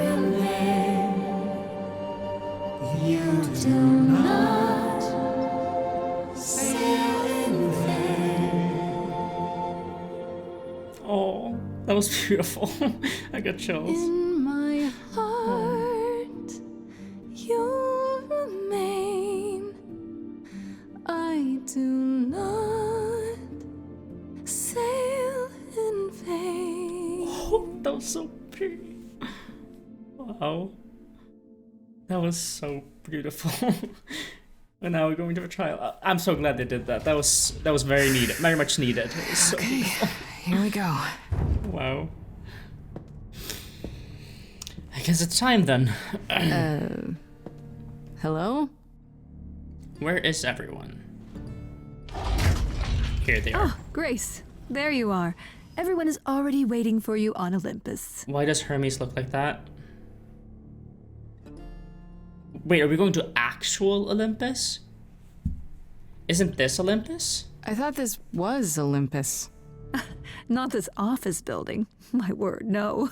remain. You do not sail in vain. Oh, that was beautiful. I got chills. In my heart, you remain. I do not sail in vain. Oh, that was so pretty. Wow. That was so beautiful. And now we're going to a trial. I'm so glad they did that. That was very needed, very much needed. It was so beautiful. Here we go. Wow. I guess it's time then. Hello? Where is everyone? Here they are. Oh, Grace, there you are. Everyone is already waiting for you on Olympus. Why does Hermes look like that? Wait, are we going to actual Olympus? Isn't this Olympus? I thought this was Olympus. Not this office building. My word, no.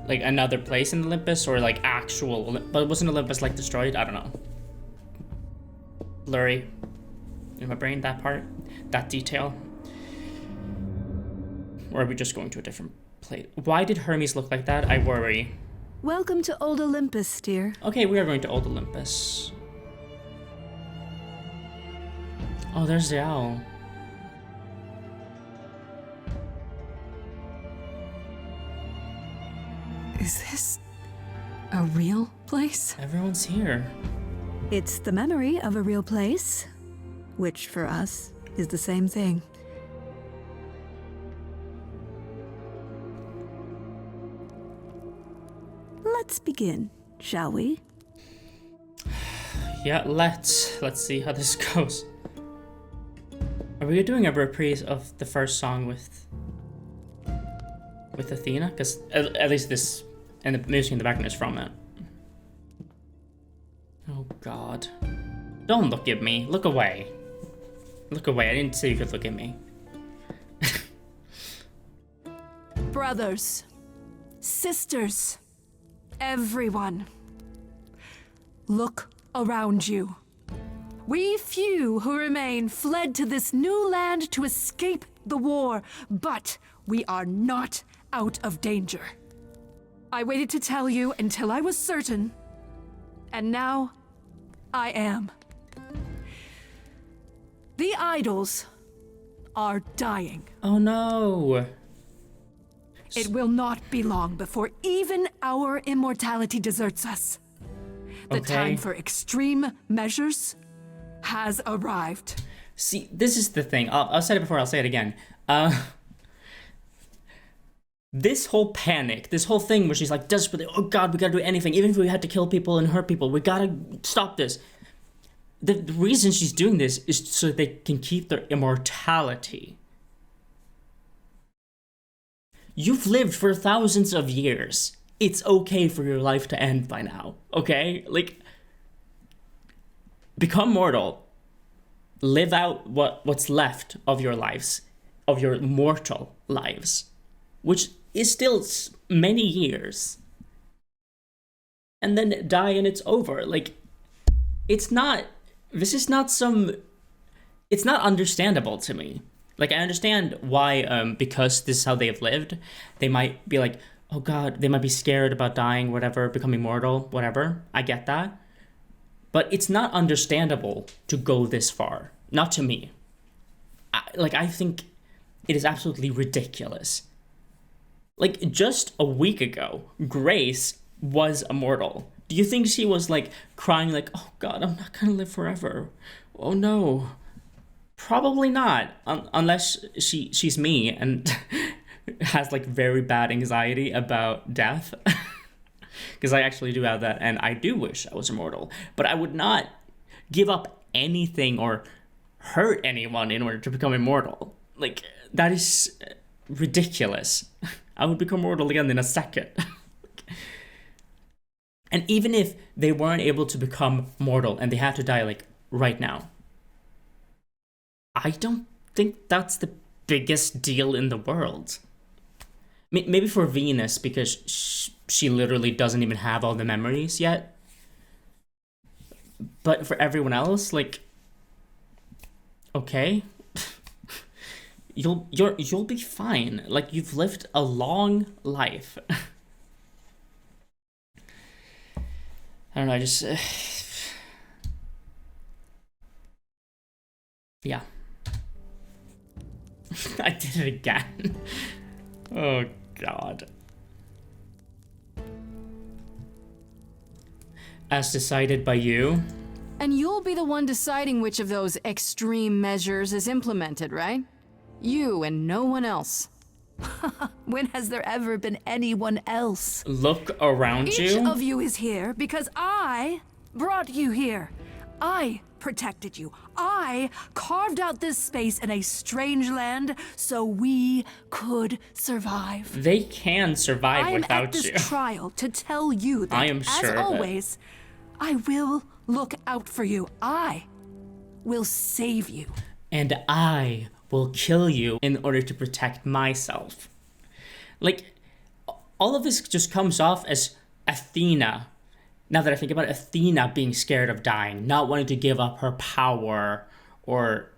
Like another place in Olympus, or like actual but wasn't Olympus like destroyed? I don't know. Blurry in my brain, that part, that detail. Or are we just going to a different place? Why did Hermes look like that? I worry. Welcome to Old Olympus, dear. Okay, we are going to Old Olympus. Oh, there's the owl. Is this a real place? Everyone's here. It's the memory of a real place, which for us is the same thing. Let's begin, shall we? Yeah, let's see how this goes. Are we doing a reprise of the first song with Athena? Because at least this and the music in the background is from it. Oh God! Don't look at me. Look away. Look away. I didn't say you could look at me. Brothers, sisters, everyone, look around you. We few who remain fled to this new land to escape the war, but we are not out of danger. I waited to tell you until I was certain, and now I am. The idols are dying. Oh no! It will not be long before even our immortality deserts us. The time for extreme measures has arrived. See, this is the thing. I'll say it before, I'll say it again. This whole panic, this whole thing where she's like desperately, oh God, we gotta do anything. Even if we had to kill people and hurt people, we gotta stop this. The reason she's doing this is so they can keep their immortality. You've lived for thousands of years. It's okay for your life to end by now, okay? Like, become mortal. Live out what's left of your lives, of your mortal lives, which is still many years. And then die and it's over. Like, it's not understandable to me. Like, I understand why, because this is how they have lived, they might be like, oh God, they might be scared about dying, whatever, becoming mortal, whatever. I get that. But it's not understandable to go this far. Not to me. I think it is absolutely ridiculous. Like, just a week ago, Grace was immortal. Do you think she was, like, crying like, oh God, I'm not gonna live forever. Oh no. Probably not. Unless she's me and has, like, very bad anxiety about death. Because I actually do have that, and I do wish I was immortal. But I would not give up anything or hurt anyone in order to become immortal. Like, that is ridiculous. I would become mortal again in a second. And even if they weren't able to become mortal and they had to die, like, right now, I don't think that's the biggest deal in the world. Maybe for Venus, because she literally doesn't even have all the memories yet. But for everyone else, like, okay, you'll be fine. Like, you've lived a long life. I don't know. I just yeah. I did it again. Oh God. As decided by you. And you'll be the one deciding which of those extreme measures is implemented, right? You and no one else. When has there ever been anyone else? Look around you. Each of you is here because I brought you here. I protected you. I carved out this space in a strange land so we could survive. They can survive without you. I am at this trial to tell you that, I am sure as always, I will look out for you. I will save you. And I will kill you in order to protect myself. Like, all of this just comes off as Athena. Now that I think about it, Athena being scared of dying, not wanting to give up her power, or,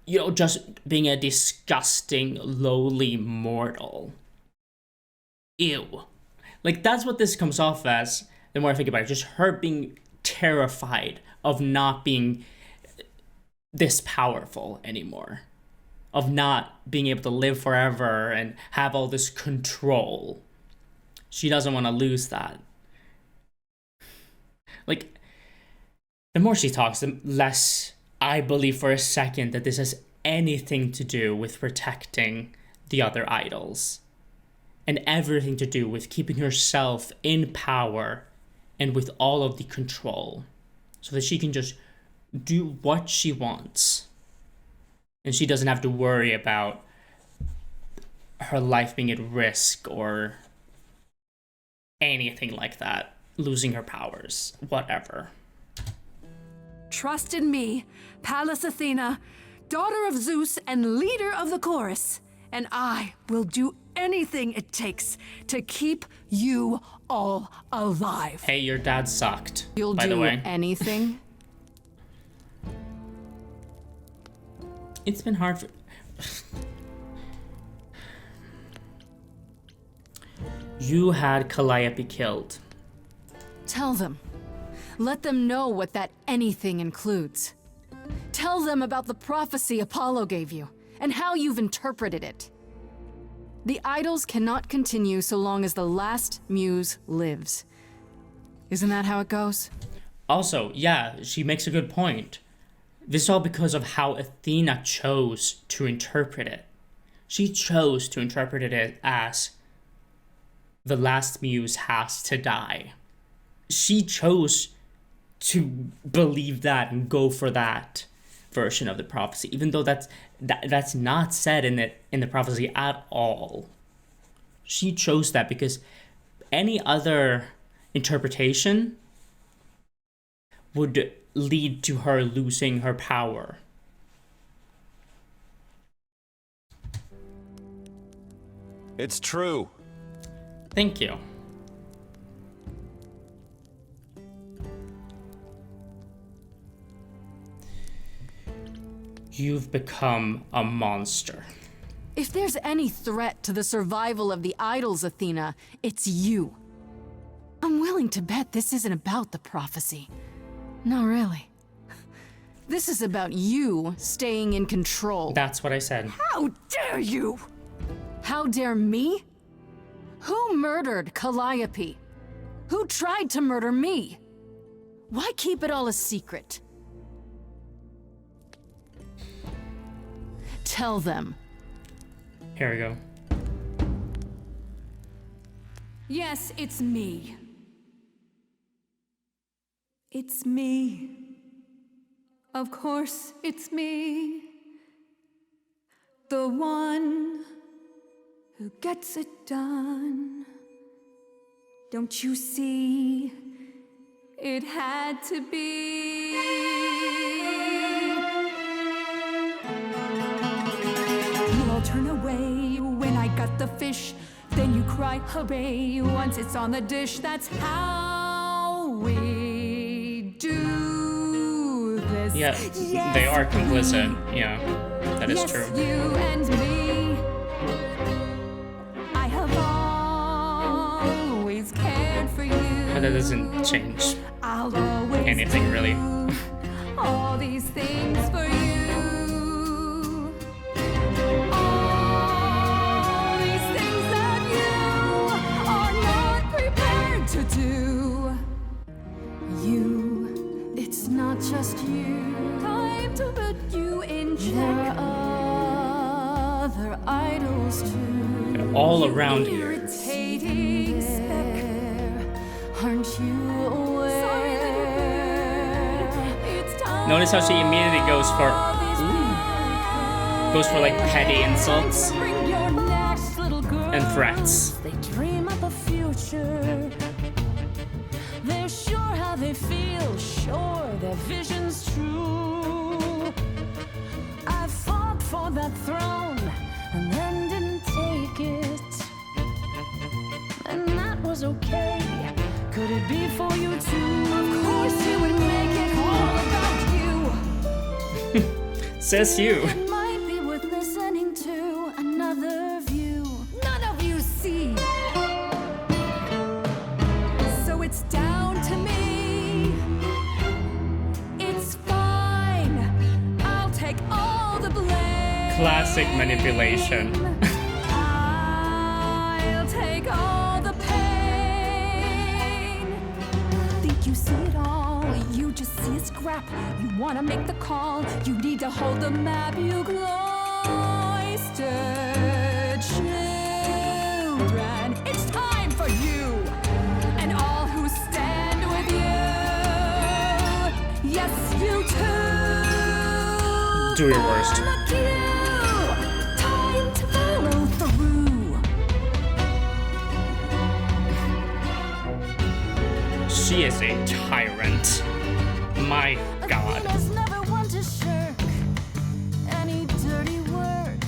you know, just being a disgusting, lowly mortal. Ew. Like, that's what this comes off as, the more I think about it. Just her being terrified of not being this powerful anymore. Of not being able to live forever and have all this control. She doesn't want to lose that. Like, the more she talks, the less I believe for a second that this has anything to do with protecting the other idols. And everything to do with keeping herself in power and with all of the control. So that she can just do what she wants. And she doesn't have to worry about her life being at risk or anything like that. Losing her powers, whatever. Trust in me, Pallas Athena, daughter of Zeus and leader of the chorus, and I will do anything it takes to keep you all alive. Hey, your dad sucked, You'll by the do way. anything? It's been hard for... You had Calliope killed. Tell them. Let them know what that anything includes. Tell them about the prophecy Apollo gave you, and how you've interpreted it. The idols cannot continue so long as the last muse lives. Isn't that how it goes? Also, yeah, she makes a good point. This is all because of how Athena chose to interpret it. She chose to interpret it as the last muse has to die. She chose to believe that and go for that version of the prophecy, even though that's not said in the prophecy at all. She chose that because any other interpretation would lead to her losing her power. It's true. Thank you. You've become a monster. If there's any threat to the survival of the idols, Athena, it's you. I'm willing to bet this isn't about the prophecy. Not really. This is about you staying in control. That's what I said. How dare you! How dare me? Who murdered Calliope? Who tried to murder me? Why keep it all a secret? Tell them. Here we go. Yes, it's me. It's me. Of course, it's me. The one who gets it done. Don't you see? It had to be. You all turn away when I got the fish. Then you cry, hooray, once it's on the dish. That's how we do this. Yeah, yes, they are complicit. Yeah, that is yes, true. You and me. I have always cared for you. But that doesn't change I'll always anything, really. do all these things for you. All these things that you are not prepared to do. You, it's not just you. Time to put you in check. There are other idols too. They're all around here. Irritating speck. Aren't you aware? Notice how she immediately goes for like petty insults and threats. They dream up a future. They're sure how they feel, sure their vision's true. I fought for that throne and then didn't take it. And that was okay. Could it be for you too? Of course you would make it all about you. Says you. It might be worth listening to another view. None of you see. So it's down to me. It's fine. I'll take all the blame. Classic manipulation. I'll take all the pain. Think you see it all. You just see a scrap. You wanna make the call. You need to hold the map. You cloistered children. It's time for you and all who stand with you. Yes, you too. Do your worst. Look you. Time to follow through. She is a tyrant. My God. Athena's never one to shirk any dirty work.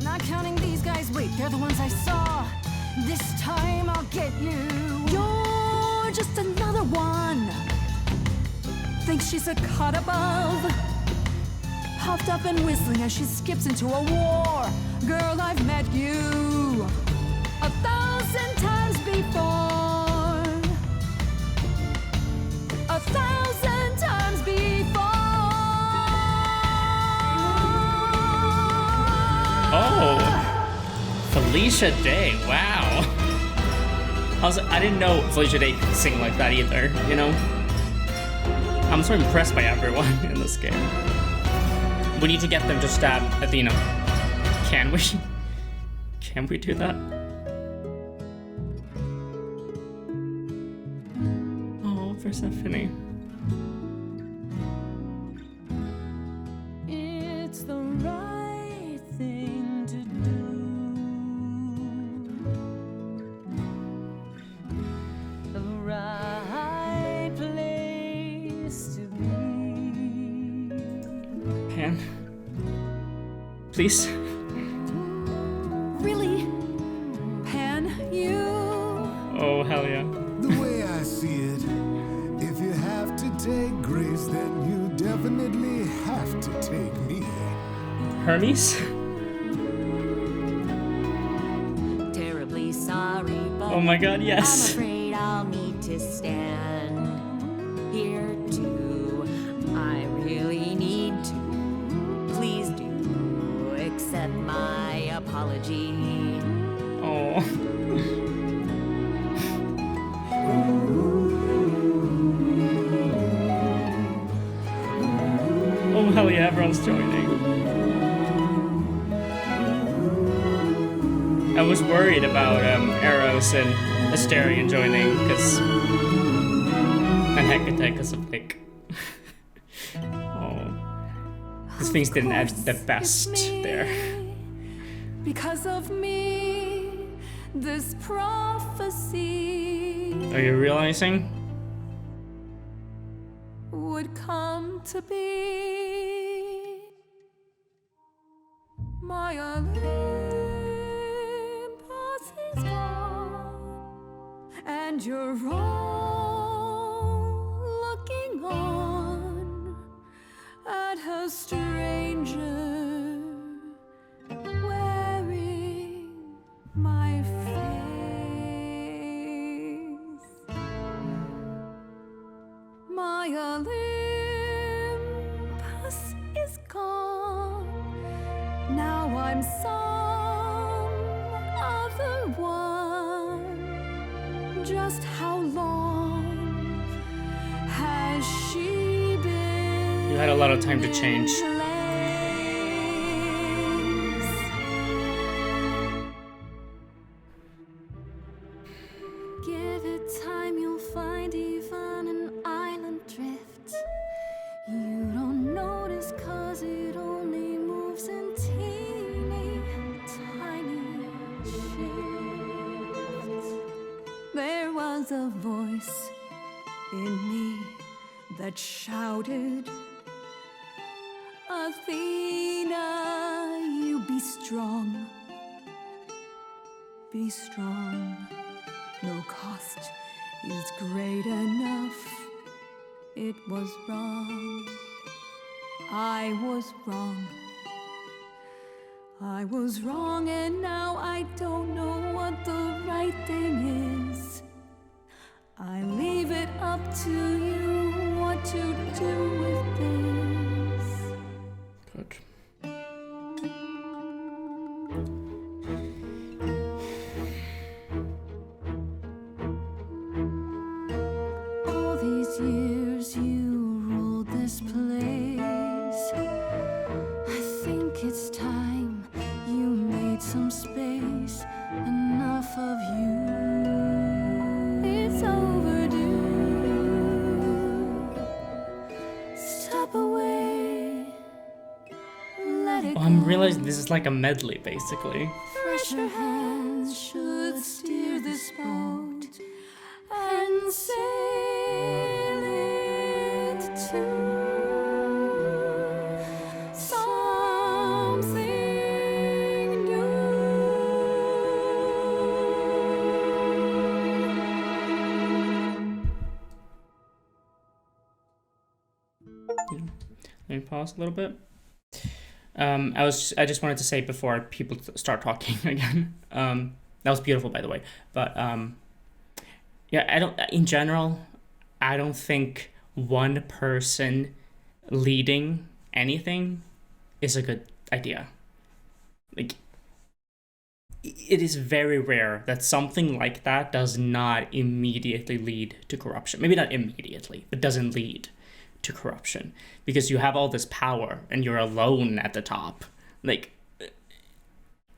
Not counting these guys. Wait, they're the ones I saw. This time I'll get you. You're just another one. Thinks she's a cut above. Puffed up and whistling as she skips into a war. Girl, I've met you 1,000 times before. 1,000 times before. Oh, Felicia Day. Wow. I didn't know Felicia Day could sing like that either, you know? I'm so impressed by everyone in this game. We need to get them to stab Athena. Can we? Can we do that? Oh, Persephone. It's the right thing to do. Please. Really? Pan, you? Oh, hell yeah. The way I see it, if you have to take Grace, then you definitely have to take me. Hermes? Terribly sorry, but Oh my god, I'm yes. afraid I'll need to stand here too. I really need to. Please do accept my apology. Oh. Oh, hell yeah, everyone's joining. I was worried about Eros and Asterion joining, because... and Hecate, because of, like... oh. These things didn't end the best there. Because of me, this prophecy Are you realizing? would come to be. My Olympus is gone, and you're all looking on at a stranger wearing my face. My Olympus is gone. Now I'm some other one. Just how long has she been? You had a lot of time to change. in place? Give it time, you'll find even an island drift. You don't notice 'cause it only moves in teeny tiny shifts. There was a voice in me that shouted, Athena, you be strong. Be strong. No cost is great enough. It was wrong. I was wrong. I was wrong, and now I don't know what the right thing is. I leave it up to you what to do with this. Good. All these years you ruled this place. I think it's time you made some space. Enough of you. It's overdue. Step away. Let it Oh, I'm go. realizing this is like a medley, basically. Fresher hands should steer this boat and sail it to something new. Let me pause a little bit. I just wanted to say before people start talking again. That was beautiful, by the way. But yeah, in general, I don't think one person leading anything is a good idea. Like, it is very rare that something like that does not immediately lead to corruption. Maybe not immediately, but doesn't lead to corruption, because you have all this power and you're alone at the top. Like,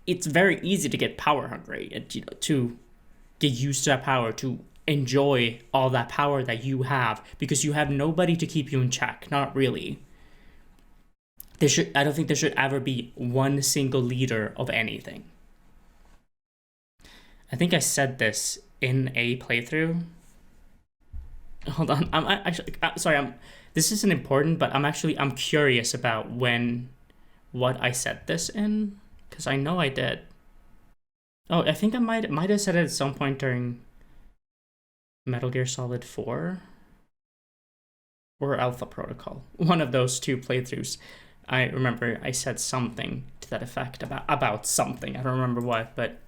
it's very easy to get power hungry and, you know, to get used to that power, to enjoy all that power that you have, because you have nobody to keep you in check. Not really. I don't think there should ever be one single leader of anything. I think I said this in a playthrough. Hold on, this isn't important, but I'm curious about when what I said this in, because I know I did. Oh, I think I might have said it at some point during Metal Gear Solid 4 or Alpha Protocol. One of those two playthroughs. I remember I said something to that effect about something. I don't remember what, but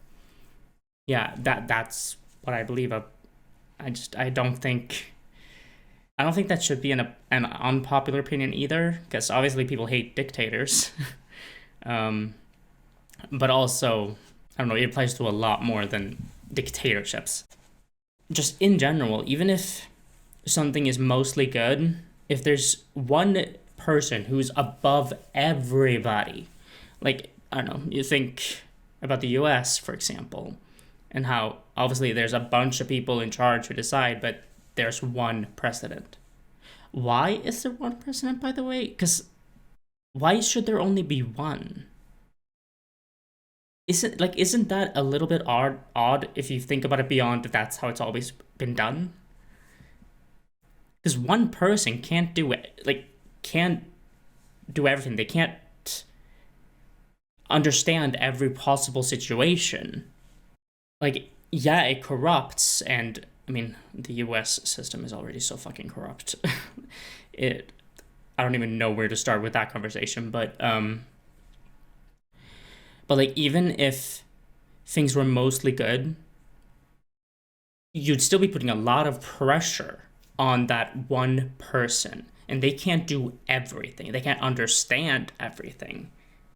yeah, that's what I believe of. I don't think that should be an unpopular opinion either, because obviously people hate dictators. But also, I don't know, it applies to a lot more than dictatorships. Just in general, even if something is mostly good, if there's one person who's above everybody, like, I don't know, you think about the US, for example, and how obviously there's a bunch of people in charge who decide, but there's one president. Why is there one president, by the way? Because why should there only be one? Isn't that a little bit odd if you think about it beyond that's how it's always been done? Because one person can't do everything. They can't understand every possible situation. Like, yeah, it corrupts, and I mean, the US system is already so fucking corrupt. I don't even know where to start with that conversation, but like, even if things were mostly good, you'd still be putting a lot of pressure on that one person, and they can't do everything. They can't understand everything.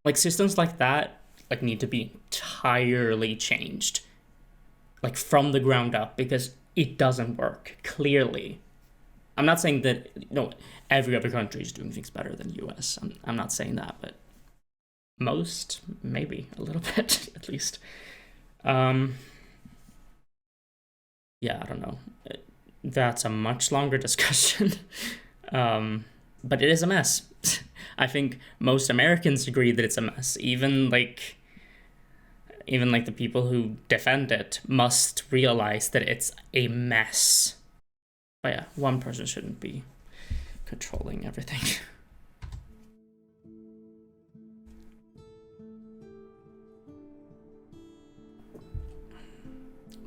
Like, systems like that, like, need to be entirely changed, like, from the ground up, because it doesn't work, clearly. I'm not saying that, every other country is doing things better than the US. I'm not saying that, but most, maybe a little bit, at least. Yeah, I don't know. That's a much longer discussion. But it is a mess. I think most Americans agree that it's a mess. Even like the people who defend it must realize that it's a mess. But yeah, one person shouldn't be controlling everything.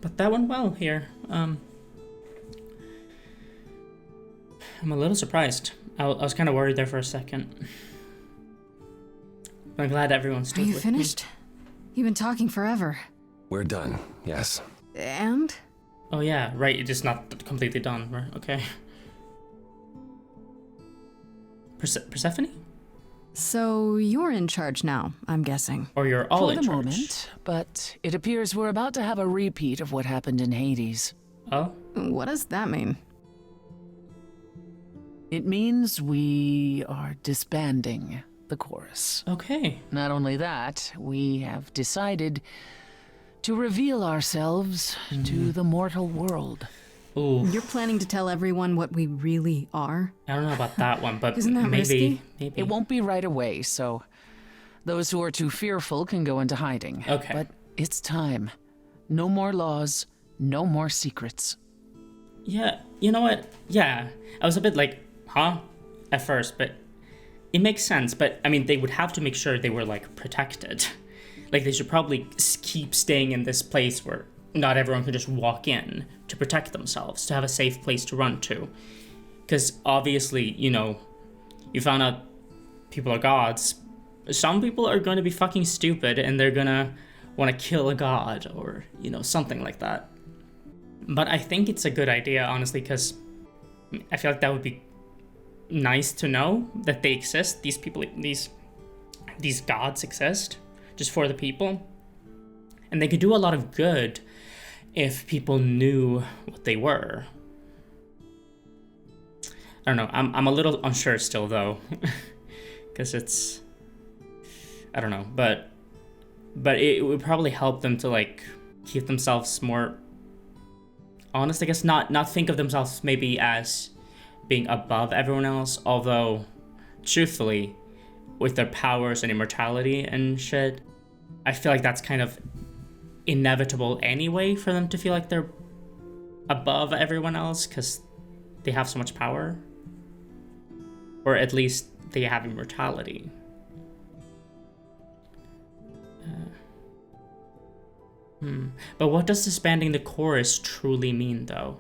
But that went well here. I'm a little surprised. I was kind of worried there for a second. I'm glad everyone stood with me. Are you finished? You've been talking forever. We're done, yes. And? Oh yeah, right, it's just not completely done, right? Okay. Persephone? So you're in charge now, I'm guessing. Or you're all in charge. For the moment, but it appears we're about to have a repeat of what happened in Hades. Oh? What does that mean? It means we are disbanding the chorus. Okay. Not only that, we have decided to reveal ourselves to the mortal world. Ooh. You're planning to tell everyone what we really are? I don't know about that one, but Isn't that risky? Maybe. It won't be right away, so those who are too fearful can go into hiding. Okay. But it's time. No more laws, no more secrets. Yeah, you know what? Yeah, I was a bit like, huh? At first, but it makes sense. But, I mean, they would have to make sure they were, like, protected. Like, they should probably keep staying in this place where not everyone can just walk in to protect themselves, to have a safe place to run to. Because, obviously, you found out people are gods. Some people are going to be fucking stupid, and they're gonna want to kill a god, or, something like that. But I think it's a good idea, honestly, because I feel like that would be nice to know that they exist. These people, these gods exist just for the people, and they could do a lot of good if people knew what they were. I don't know. I'm a little unsure still, though, because it's, I don't know, but it would probably help them to, like, keep themselves more honest, I guess. Not think of themselves maybe as being above everyone else, although truthfully, with their powers and immortality and shit, I feel like that's kind of inevitable anyway for them to feel like they're above everyone else because they have so much power, or at least they have immortality. But what does disbanding the chorus truly mean, though?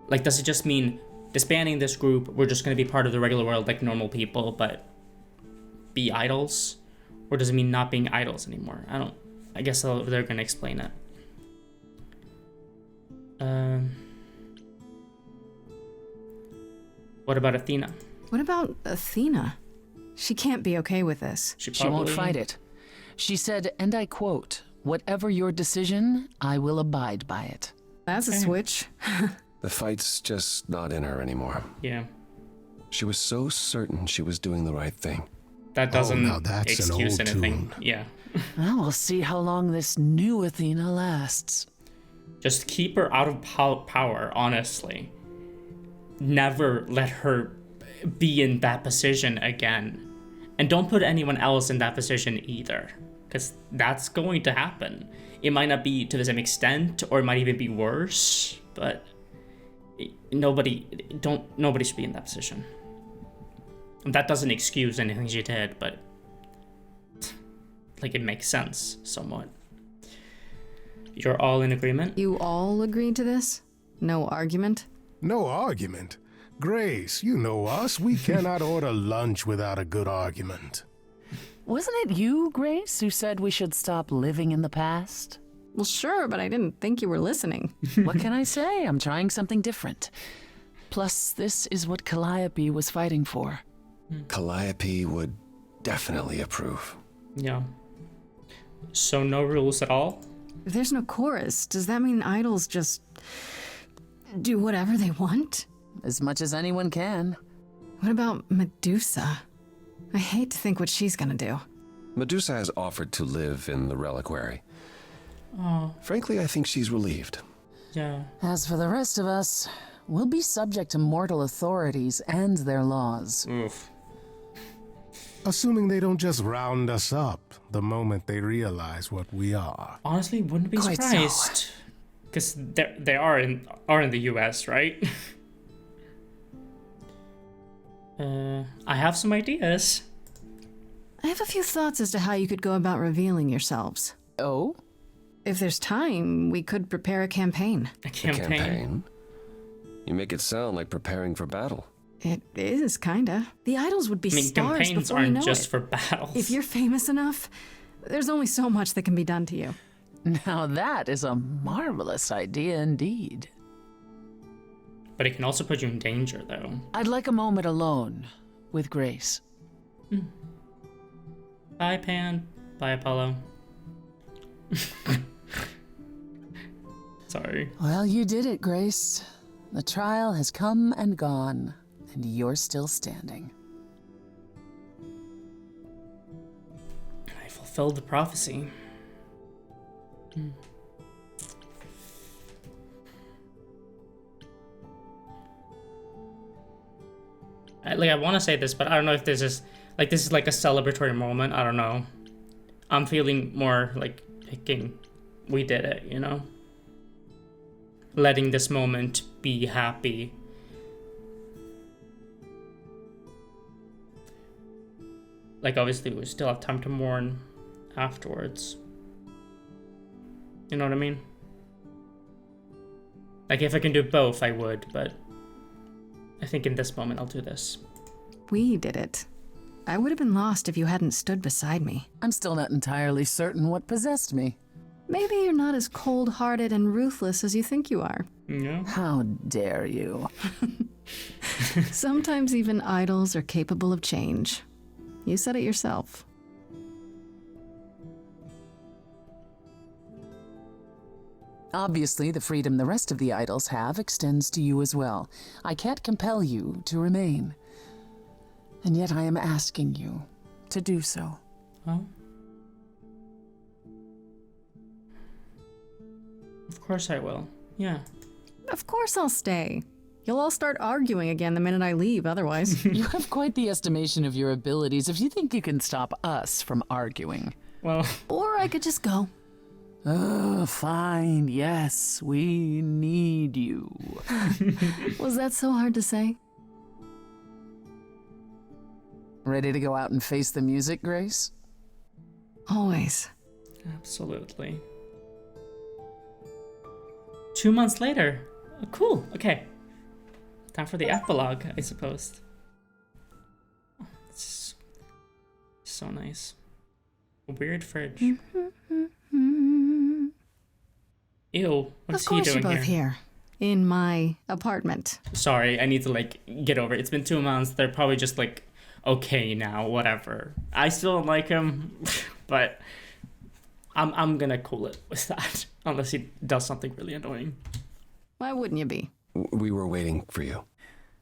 Like, does it just mean disbanding this group, we're just going to be part of the regular world like normal people, but be idols? Or does it mean not being idols anymore? I guess they're going to explain it. What about Athena? What about Athena? She can't be okay with this. She won't fight it. She said, and I quote, "Whatever your decision, I will abide by it." That's a switch. The fight's just not in her anymore. Yeah. She was so certain she was doing the right thing. That doesn't now that's excuse an old anything. tune. Yeah. Well, we'll see how long this new Athena lasts. Just keep her out of power, honestly. Never let her be in that position again. And don't put anyone else in that position either. Because that's going to happen. It might not be to the same extent, or it might even be worse, but nobody should be in that position. And that doesn't excuse anything she did, but like, it makes sense somewhat. You're all in agreement? You all agreed to this? No argument? No argument? Grace, you know us. We cannot order lunch without a good argument. Wasn't it you, Grace, who said we should stop living in the past? Well, sure, but I didn't think you were listening. What can I say? I'm trying something different. Plus, this is what Calliope was fighting for. Calliope would definitely approve. Yeah. So no rules at all? If there's no chorus, does that mean idols just do whatever they want? As much as anyone can. What about Medusa? I hate to think what she's gonna do. Medusa has offered to live in the reliquary. Oh. Frankly, I think she's relieved. Yeah. As for the rest of us, we'll be subject to mortal authorities and their laws. Oof. Assuming they don't just round us up the moment they realize what we are. Honestly, wouldn't be Quite surprised. Because they are in the US, right? I have some ideas. I have a few thoughts as to how you could go about revealing yourselves. Oh? If there's time, we could prepare a campaign. A campaign? You make it sound like preparing for battle. It is, kinda. The idols would be stars campaigns before you know aren't just it. for battles. If you're famous enough, there's only so much that can be done to you. Now that is a marvelous idea indeed. But it can also put you in danger, though. I'd like a moment alone with Grace. Bye, Pan. Bye, Apollo. Sorry. Well, you did it, Grace. The trial has come and gone, and you're still standing. I fulfilled the prophecy. I want to say this, but I don't know if this is like a celebratory moment. I don't know. I'm feeling more like thinking we did it, you know? Letting this moment be happy. Like, obviously, we still have time to mourn afterwards. You know what I mean? Like, if I can do both, I would, but I think in this moment I'll do this. We did it. I would have been lost if you hadn't stood beside me. I'm still not entirely certain what possessed me. Maybe you're not as cold-hearted and ruthless as you think you are. Yeah. How dare you? Sometimes even idols are capable of change. You said it yourself. Obviously, the freedom the rest of the idols have extends to you as well. I can't compel you to remain. And yet I am asking you to do so. Huh? Of course I will. Yeah. Of course I'll stay. You'll all start arguing again the minute I leave, otherwise. You have quite the estimation of your abilities if you think you can stop us from arguing. Well... Or I could just go. Oh, fine. Yes, we need you. Was that so hard to say? Ready to go out and face the music, Grace? Always. Absolutely. 2 months later. Oh, cool. Okay. Time for the epilogue, I suppose. Oh, it's so nice. A weird fridge. Ew. What's Of course he you're doing both here? here. In my apartment. Sorry, I need to like get over it. It's been 2 months. They're probably just like okay now, whatever. I still don't like him, but I'm gonna cool it with that. Unless he does something really annoying. Why wouldn't you be? We were waiting for you.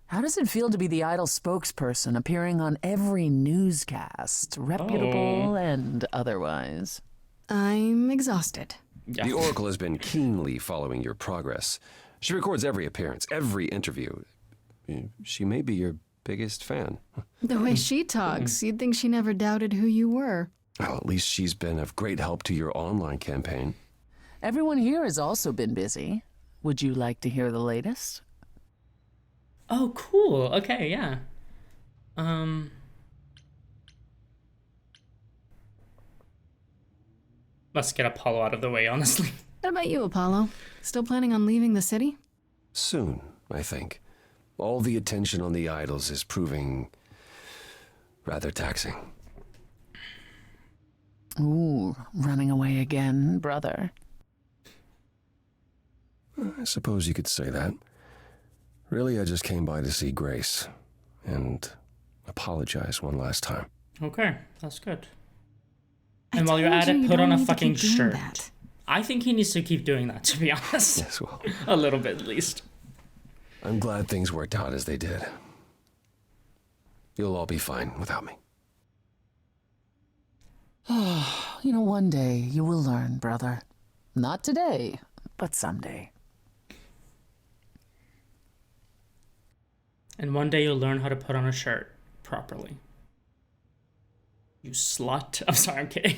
How does it feel to be the idol spokesperson appearing on every newscast, reputable and otherwise? I'm exhausted. Yeah. The Oracle has been keenly following your progress. She records every appearance, every interview. She may be your biggest fan. The way she talks, you'd think she never doubted who you were. Well, at least she's been of great help to your online campaign. Everyone here has also been busy. Would you like to hear the latest? Oh, cool. Okay, yeah. Let's get Apollo out of the way, honestly. What about you, Apollo? Still planning on leaving the city? Soon, I think. All the attention on the idols is proving rather taxing. Ooh, running away again, brother. I suppose you could say that. Really, I just came by to see Grace and apologize one last time. Okay, that's good. I And while you're told at you it, you put don't on a need to fucking keep doing shirt. that. I think he needs to keep doing that, to be honest. Yes, well, A little bit, at least. I'm glad things worked out as they did. You'll all be fine without me. You know, one day you will learn, brother. Not today, but someday. And one day you'll learn how to put on a shirt properly. You slut. I'm sorry, I'm kidding.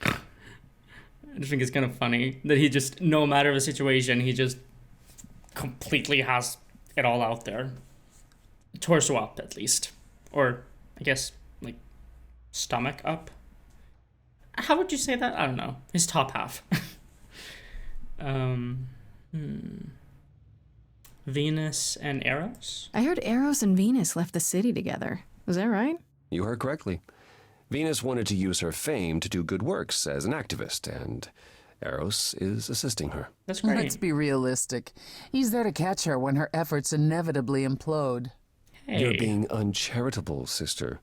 I just think it's kind of funny that he just, no matter the situation, he just completely has it all out there. Torso up, at least. Or, I guess, like, stomach up. How would you say that? I don't know. His top half. Venus and Eros? I heard Eros and Venus left the city together. Was that right? You heard correctly. Venus wanted to use her fame to do good works as an activist, and Eros is assisting her. That's great. Let's be realistic. He's there to catch her when her efforts inevitably implode. Hey. You're being uncharitable, sister.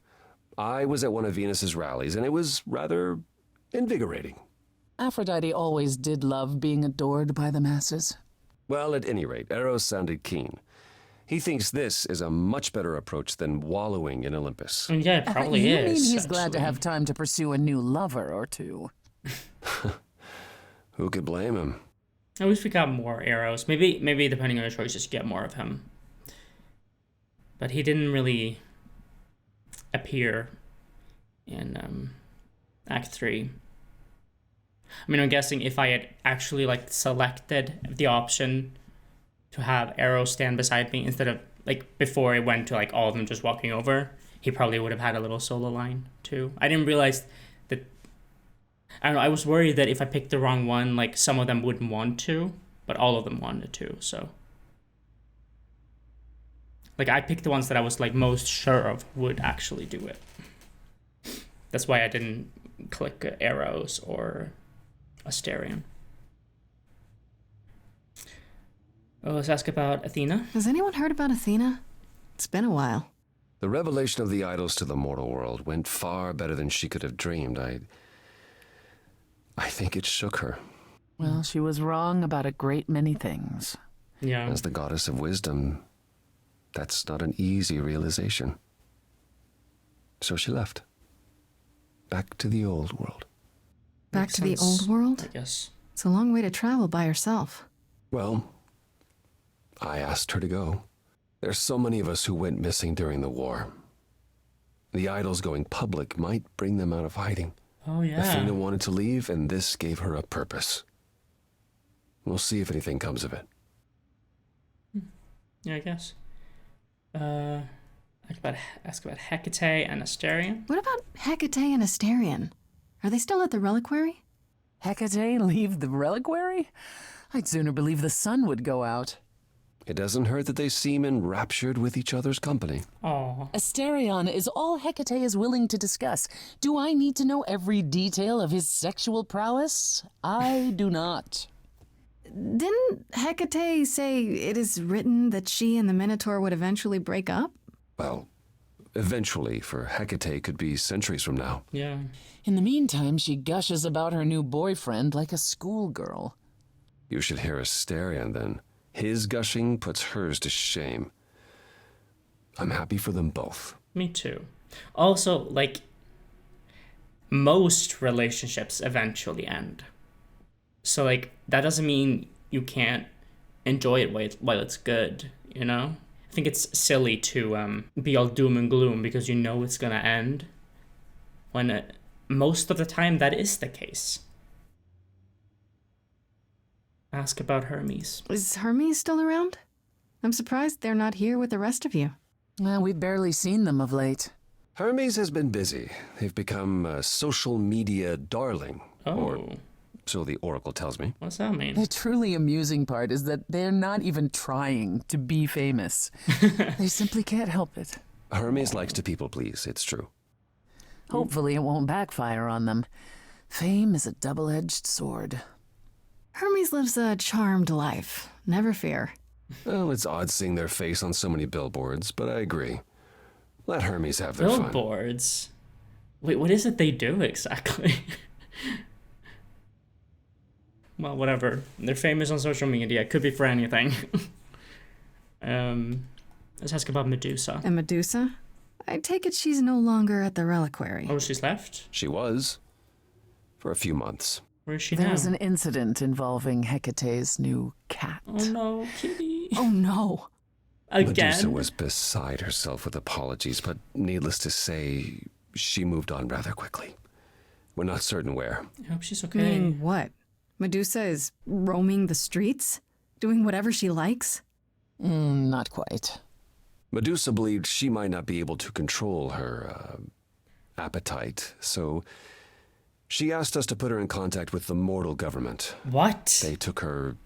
I was at one of Venus's rallies, and it was rather invigorating. Aphrodite always did love being adored by the masses. Well, at any rate, Eros sounded keen. He thinks this is a much better approach than wallowing in Olympus. And yeah, it probably you is. mean he's glad to actually. have time to pursue a new lover or two? Who could blame him? I wish we got more Eros. Maybe depending on your choices, get more of him. But he didn't really appear in Act 3. I mean, I'm guessing if I had actually like selected the option to have Eros stand beside me instead of like before it went to like all of them just walking over, he probably would have had a little solo line too. I didn't realize that. I don't know. I was worried that if I picked the wrong one, like some of them wouldn't want to, but all of them wanted to. So, like I picked the ones that I was like most sure of would actually do it. That's why I didn't click Eros or Asterion. Oh, let's ask about Athena. Has anyone heard about Athena? It's been a while. The revelation of the idols to the mortal world went far better than she could have dreamed. I think it shook her. Well, she was wrong about a great many things. Yeah. As the goddess of wisdom, that's not an easy realization. So she left. Back to the old world. Back Makes to the sense, old world? I guess. It's a long way to travel by herself. Well, I asked her to go. There's so many of us who went missing during the war. The idols going public might bring them out of hiding. Oh, yeah. Athena wanted to leave, and this gave her a purpose. We'll see if anything comes of it. Yeah, I guess. Ask about Hecate and Asterion. What about Hecate and Asterion? Are they still at the reliquary? Hecate leave the reliquary? I'd sooner believe the sun would go out. It doesn't hurt that they seem enraptured with each other's company. Oh. Asterion is all Hecate is willing to discuss. Do I need to know every detail of his sexual prowess? I do not. Didn't Hecate say it is written that she and the Minotaur would eventually break up? Well, eventually, for Hecate could be centuries from now. Yeah. In the meantime, she gushes about her new boyfriend like a schoolgirl. You should hear Asterion then. His gushing puts hers to shame. I'm happy for them both. Me too. Also, like, most relationships eventually end. So, like, that doesn't mean you can't enjoy it while it's good, you know? I think it's silly to be all doom and gloom because you know it's gonna end, when most of the time that is the case. Ask about Hermes. Is Hermes still around? I'm surprised they're not here with the rest of you. Well, we've barely seen them of late. Hermes has been busy. They've become a social media darling. Oh. Or so the Oracle tells me. What's that mean? The truly amusing part is that they're not even trying to be famous. They simply can't help it. Hermes likes to people please, it's true. Hopefully it won't backfire on them. Fame is a double-edged sword. Hermes lives a charmed life. Never fear. Well, it's odd seeing their face on so many billboards, but I agree. Let Hermes have their fun. Billboards? Wait, what is it they do exactly? Well, whatever. They're famous on social media. It could be for anything. Let's ask about Medusa. And Medusa? I take it she's no longer at the reliquary. Oh, she's left? She was. For a few months. Where is she There now? was an incident involving Hecate's new cat. Oh no, kitty. Oh no. Again? Medusa was beside herself with apologies, but needless to say, she moved on rather quickly. We're not certain where. I hope she's okay. Meaning what? Medusa is roaming the streets? Doing whatever she likes? Not quite. Medusa believed she might not be able to control her appetite, so she asked us to put her in contact with the mortal government. What? They took her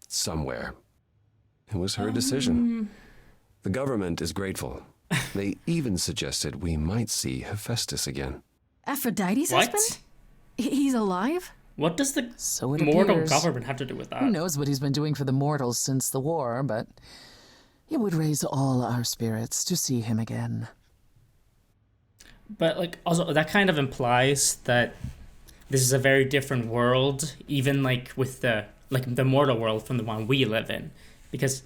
somewhere. It was her decision. The government is grateful. They even suggested we might see Hephaestus again. Aphrodite's What? husband? He's alive? What does the So it mortal appears. government have to do with that? Who knows what he's been doing for the mortals since the war, but it would raise all our spirits to see him again. But, like, also, that kind of implies that this is a very different world, even, like, with the mortal world from the one we live in. Because,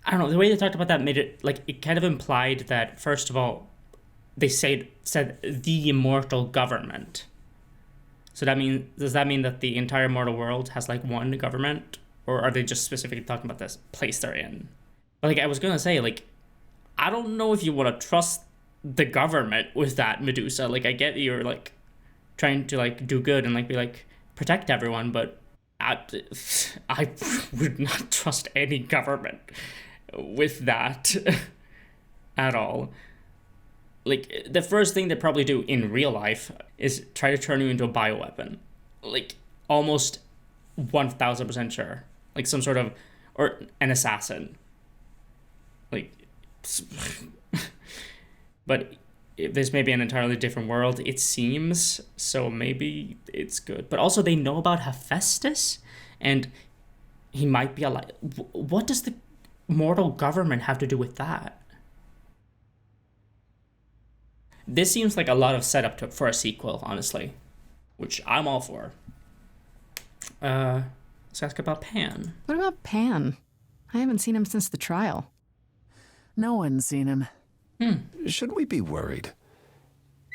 I don't know, the way they talked about that made it, like, it kind of implied that, first of all, they said the immortal government. So does that mean that the entire mortal world has, like, one government? Or are they just specifically talking about this place they're in? But, like, I was gonna say, like, I don't know if you want to trust the government with that, Medusa. Like, I get you're, like, trying to, like, do good and, like, be, like, protect everyone, but I would not trust any government with that at all. Like, the first thing they probably do in real life is try to turn you into a bioweapon. Like, almost 1000% sure. Like, some sort of, or an assassin. Like, but if this may be an entirely different world, it seems, so maybe it's good. But also, they know about Hephaestus, and he might be alive. What does the mortal government have to do with that? This seems like a lot of setup for a sequel, honestly, which I'm all for. Let's ask about Pan. What about Pan? I haven't seen him since the trial. No one's seen him. Should we be worried?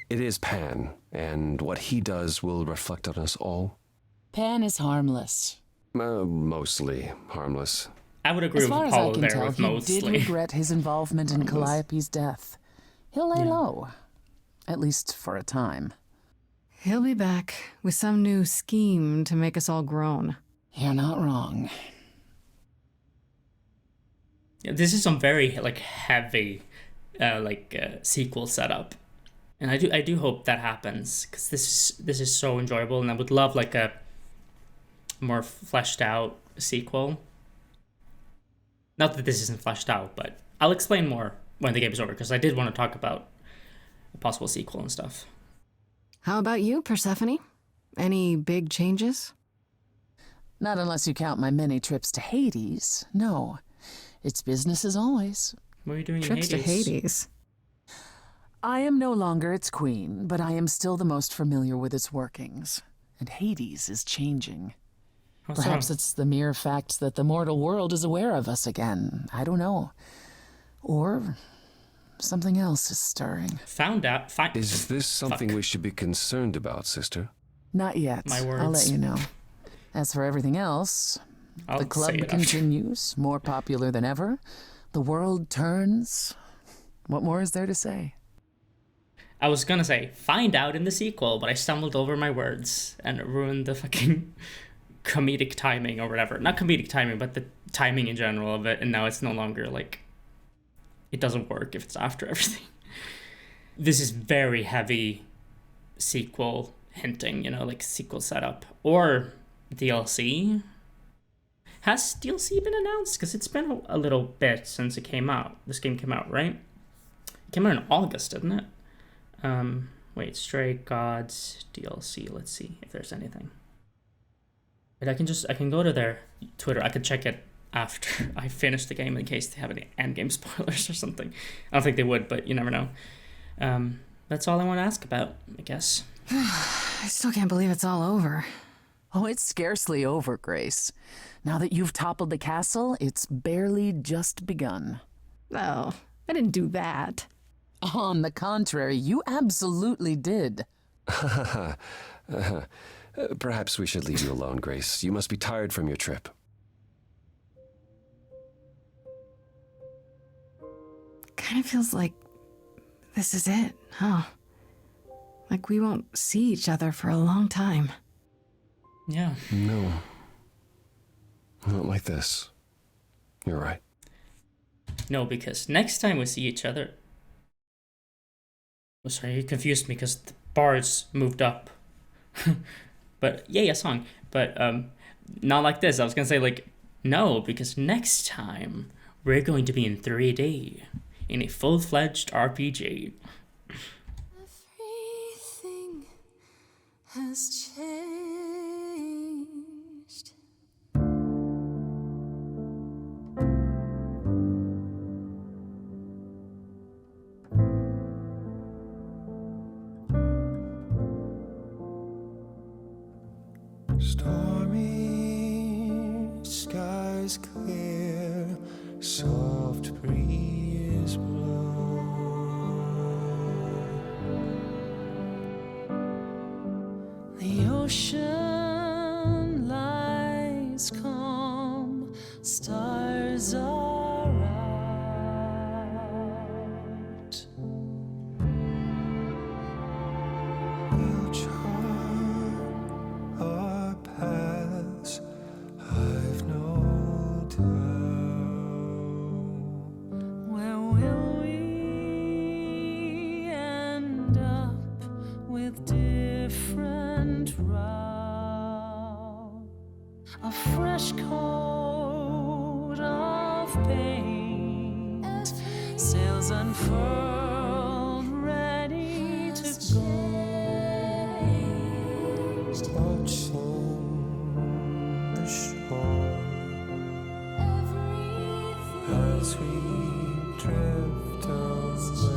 It is Pan, and what he does will reflect on us all. Pan is harmless. Mostly harmless. I would agree As far with as I Paulo can there tell, with he mostly. did regret his involvement in Calliope's death. He'll lay low. At least for a time. He'll be back with some new scheme to make us all groan. You're not wrong. Yeah, this is some very, like, heavy, sequel setup. And I do hope that happens, because this is so enjoyable, and I would love like a more fleshed out sequel. Not that this isn't fleshed out, but I'll explain more when the game is over, because I did want to talk about a possible sequel and stuff. How about you, Persephone? Any big changes? Not unless you count my many trips to Hades. No. It's business as always. What are you doing Trips in Hades? to Hades. I am no longer its queen, but I am still the most familiar with its workings. And Hades is changing. How Perhaps so? it's the mere fact that the mortal world is aware of us again. I don't know. Or something else is stirring. Found out. Is this something Fuck. we should be concerned about, sister? Not yet. My words. I'll let you know. As for everything else, I'll the say club it after. continues, more popular than ever. The world turns. What more is there to say? I was gonna say, find out in the sequel, but I stumbled over my words and it ruined the fucking comedic timing or whatever. Not comedic timing, but the timing in general of it, and now it's no longer like, it doesn't work if it's after everything. This is very heavy sequel hinting, like sequel setup. Or DLC. Has DLC been announced? Because it's been a little bit since it came out. This game came out, right? It came out in August, didn't it? Wait, Stray Gods DLC. Let's see if there's anything. But I can go to their Twitter. I could check it after I finish the game in case they have any endgame spoilers or something. I don't think they would, but you never know. That's all I want to ask about, I guess. I still can't believe it's all over. Oh, it's scarcely over, Grace. Now that you've toppled the castle, it's barely just begun. Oh, I didn't do that. On the contrary, you absolutely did. Perhaps we should leave you alone, Grace. You must be tired from your trip. Kind of feels like this is it, huh? Like we won't see each other for a long time. Yeah. No. Not like this. You're right. No, because next time we see each other... Oh, sorry, you confused me because the bars moved up. But, yay, a song. But, not like this. I was gonna say, like, no, because next time we're going to be in 3D. In a full-fledged RPG. Everything has changed. Stormy skies clear, soft breeze blow. The ocean lies calm, stars are out. We'll chart our paths, I've no doubt. Where will we end up with different routes? A fresh coat of paint, sails unfurled, ready to go. Watching the shore as we drift away.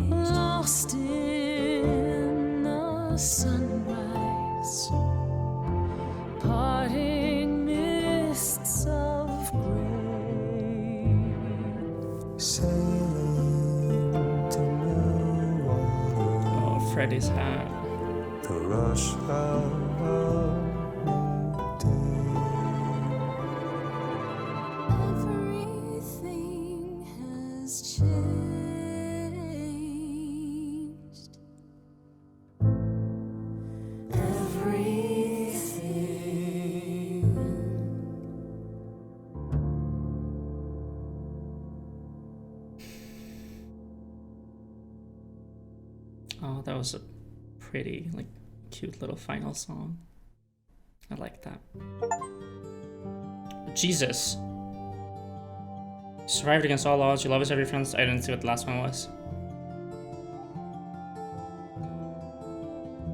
Lost in the sunrise, parting mists of gray. Sailing to new water, Oh, Freddie's hat. the rush of a new Everything has changed. Everything. was a pretty, like, cute little final song. I like that. Jesus. Survived against all odds. Your love is every friend. I didn't see what the last one was.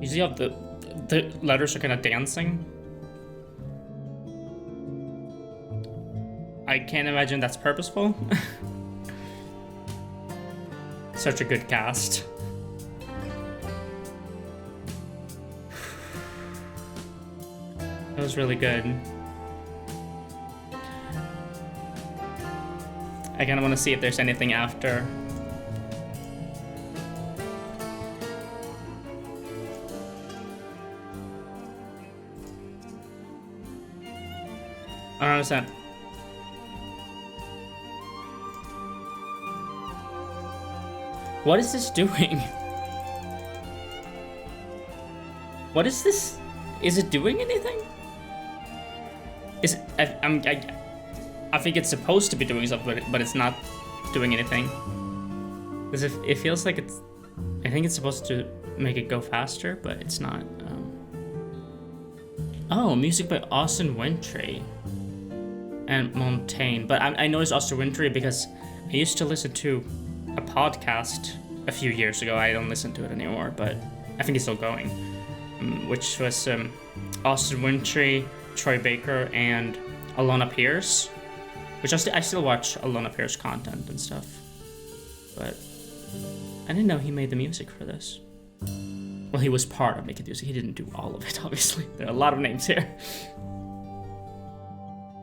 You see how the letters are kind of dancing? I can't imagine that's purposeful. Such a good cast. That was really good. I kind of want to see if there's anything after. I don't understand. What is this doing? What is this? Is it doing anything? Is it, I think it's supposed to be doing something, but it's not doing anything. Because it feels like it's... I think it's supposed to make it go faster, but it's not. Oh, music by Austin Wintry and Montaigne. But I know it's Austin Wintry because I used to listen to a podcast a few years ago. I don't listen to it anymore, but I think it's still going. Which was Austin Wintry, Troy Baker, and Alana Pierce. Which I still watch Alana Pierce content and stuff. But I didn't know he made the music for this. Well, he was part of making the music. He didn't do all of it, obviously. There are a lot of names here.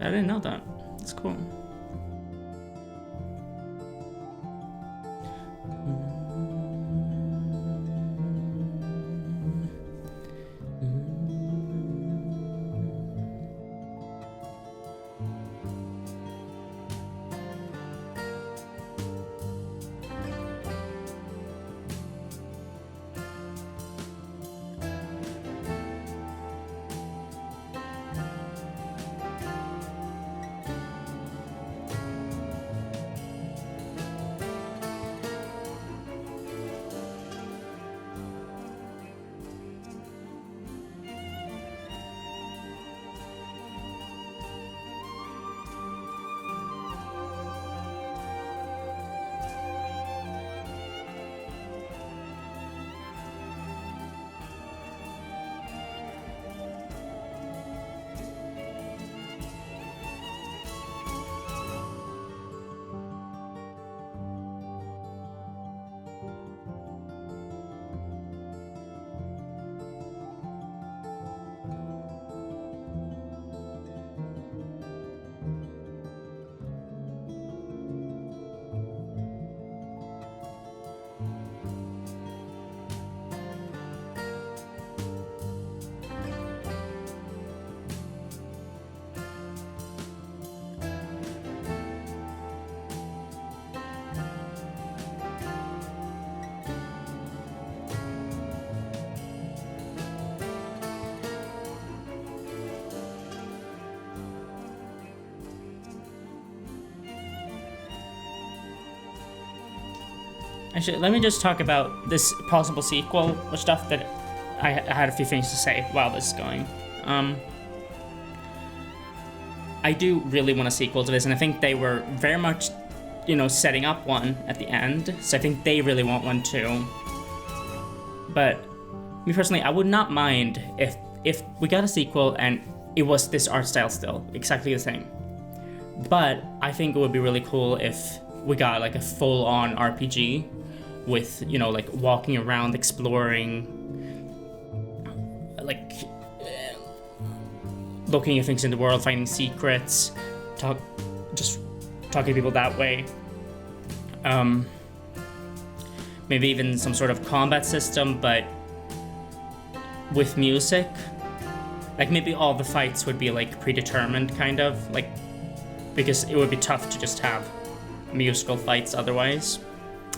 I didn't know that. That's cool. Actually, let me just talk about this possible sequel or stuff that I had a few things to say while this is going. I do really want a sequel to this, and I think they were very much, setting up one at the end, so I think they really want one too. But me personally, I would not mind if we got a sequel and it was this art style still, exactly the same. But I think it would be really cool if we got like a full-on RPG with, like walking around, exploring, like looking at things in the world, finding secrets, just talking to people that way. Maybe even some sort of combat system, but with music. Like maybe all the fights would be like predetermined, kind of, like, because it would be tough to just have musical fights otherwise.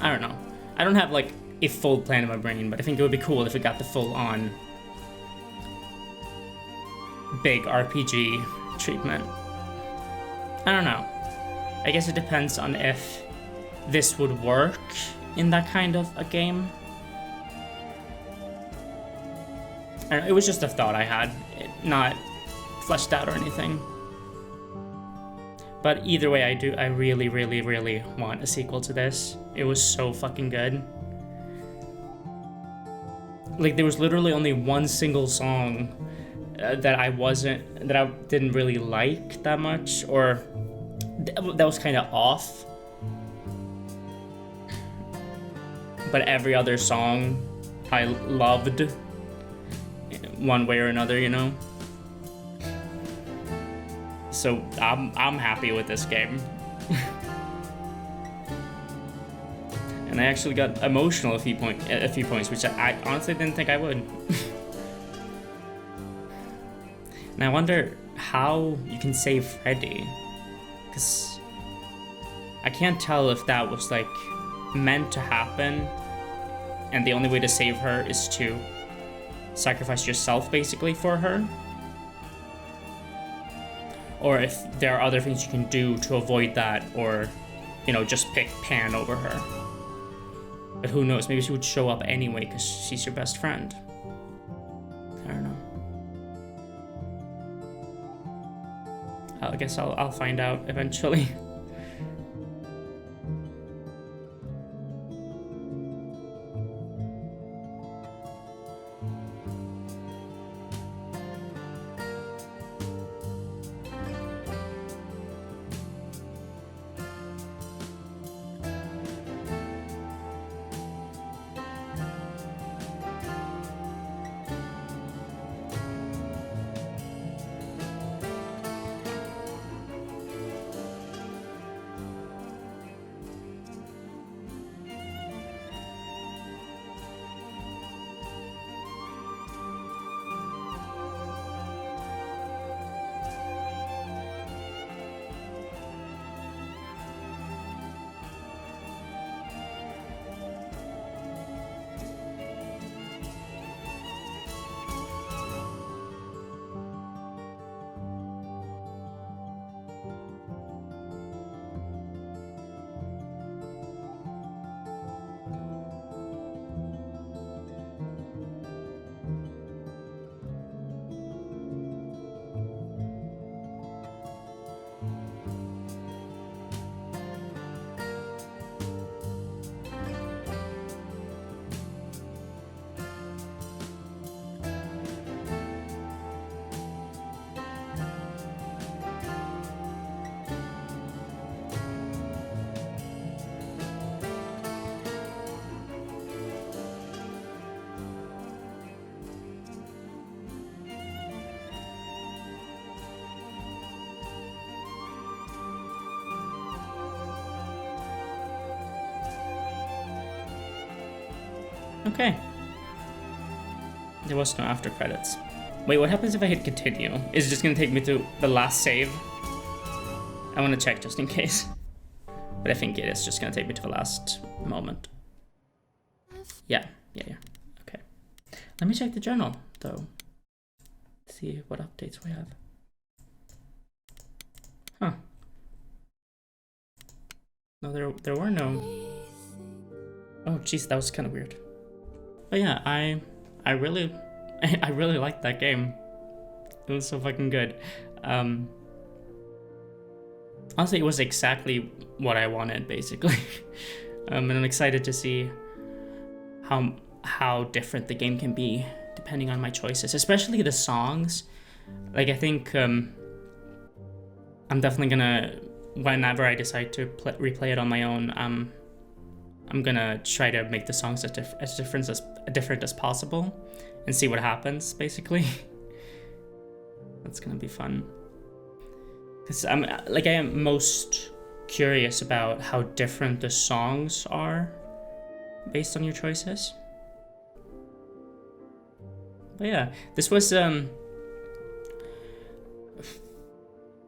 I don't know. I don't have like a full plan in my brain, but I think it would be cool if we got the full-on big RPG treatment. I don't know. I guess it depends on if this would work in that kind of a game. I don't know, it was just a thought I had, not fleshed out or anything. But either way, I really, really, really want a sequel to this. It was so fucking good. Like, there was literally only one single song that I didn't really like that much, or that was kind of off. But every other song I loved one way or another, you know? So I'm happy with this game. And I actually got emotional a few points, which I honestly didn't think I would. And I wonder how you can save Freddie, because I can't tell if that was like meant to happen, and the only way to save her is to sacrifice yourself basically for her, or if there are other things you can do to avoid that, or, you know, just pick Pan over her. But who knows, maybe she would show up anyway because she's your best friend. I don't know. I guess I'll find out eventually. Okay. There was no after credits. Wait, what happens if I hit continue? Is it just gonna take me to the last save? I wanna check just in case. But I think it is just gonna take me to the last moment. Yeah. Okay. Let me check the journal, though. See what updates we have. Huh. No, there were no... Oh, jeez, that was kind of weird. But yeah, I really liked that game. It was so fucking good. Honestly, it was exactly what I wanted, basically. And I'm excited to see how different the game can be depending on my choices, especially the songs. Like, I think I'm definitely gonna, whenever I decide to replay it on my own, I'm gonna try to make the songs as different as possible and see what happens, basically. That's gonna be fun. Because I am most curious about how different the songs are based on your choices. But yeah, this was I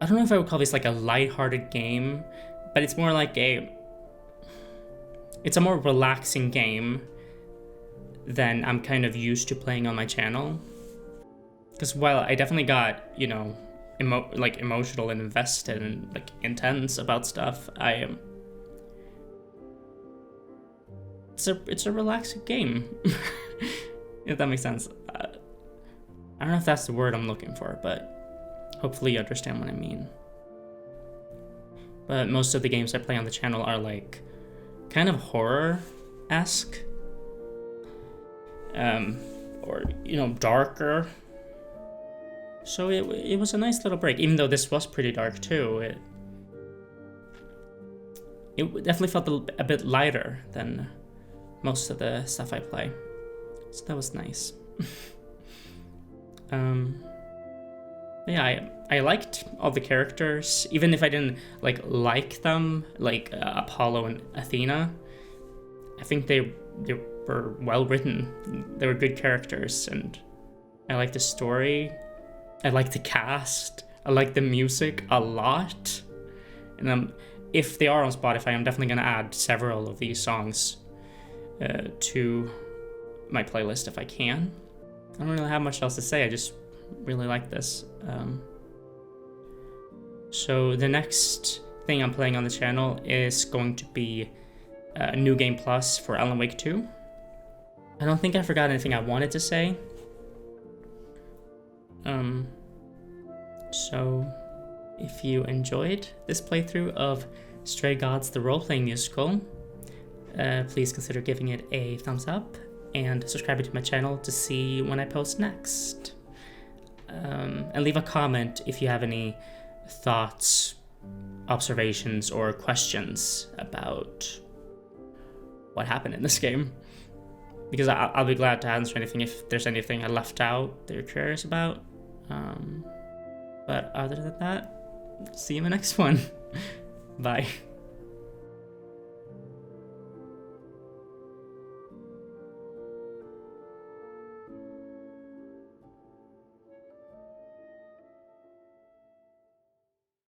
don't know if I would call this like a lighthearted game, but it's more like it's a more relaxing game than I'm kind of used to playing on my channel. Because while I definitely got, you know, emotional and invested and like intense about stuff, it's a relaxing game. If that makes sense. I don't know if that's the word I'm looking for, but hopefully you understand what I mean. But most of the games I play on the channel are like kind of horror-esque. Or, you know, darker. So it was a nice little break, even though this was pretty dark too. It definitely felt a bit lighter than most of the stuff I play. So that was nice. Yeah, I liked all the characters, even if I didn't like them, like Apollo and Athena. I think they were well written. They were good characters, and I liked the story. I liked the cast. I liked the music a lot. And if they are on Spotify, I'm definitely gonna add several of these songs to my playlist if I can. I don't really have much else to say. I just really like this. So the next thing I'm playing on the channel is going to be a New Game Plus for Alan Wake 2. I don't think I forgot anything I wanted to say. So if you enjoyed this playthrough of Stray Gods the Roleplaying Musical, please consider giving it a thumbs up and subscribing to my channel to see when I post next. And leave a comment if you have any thoughts, observations, or questions about what happened in this game. Because I'll be glad to answer anything if there's anything I left out that you're curious about. But other than that, see you in the next one. Bye.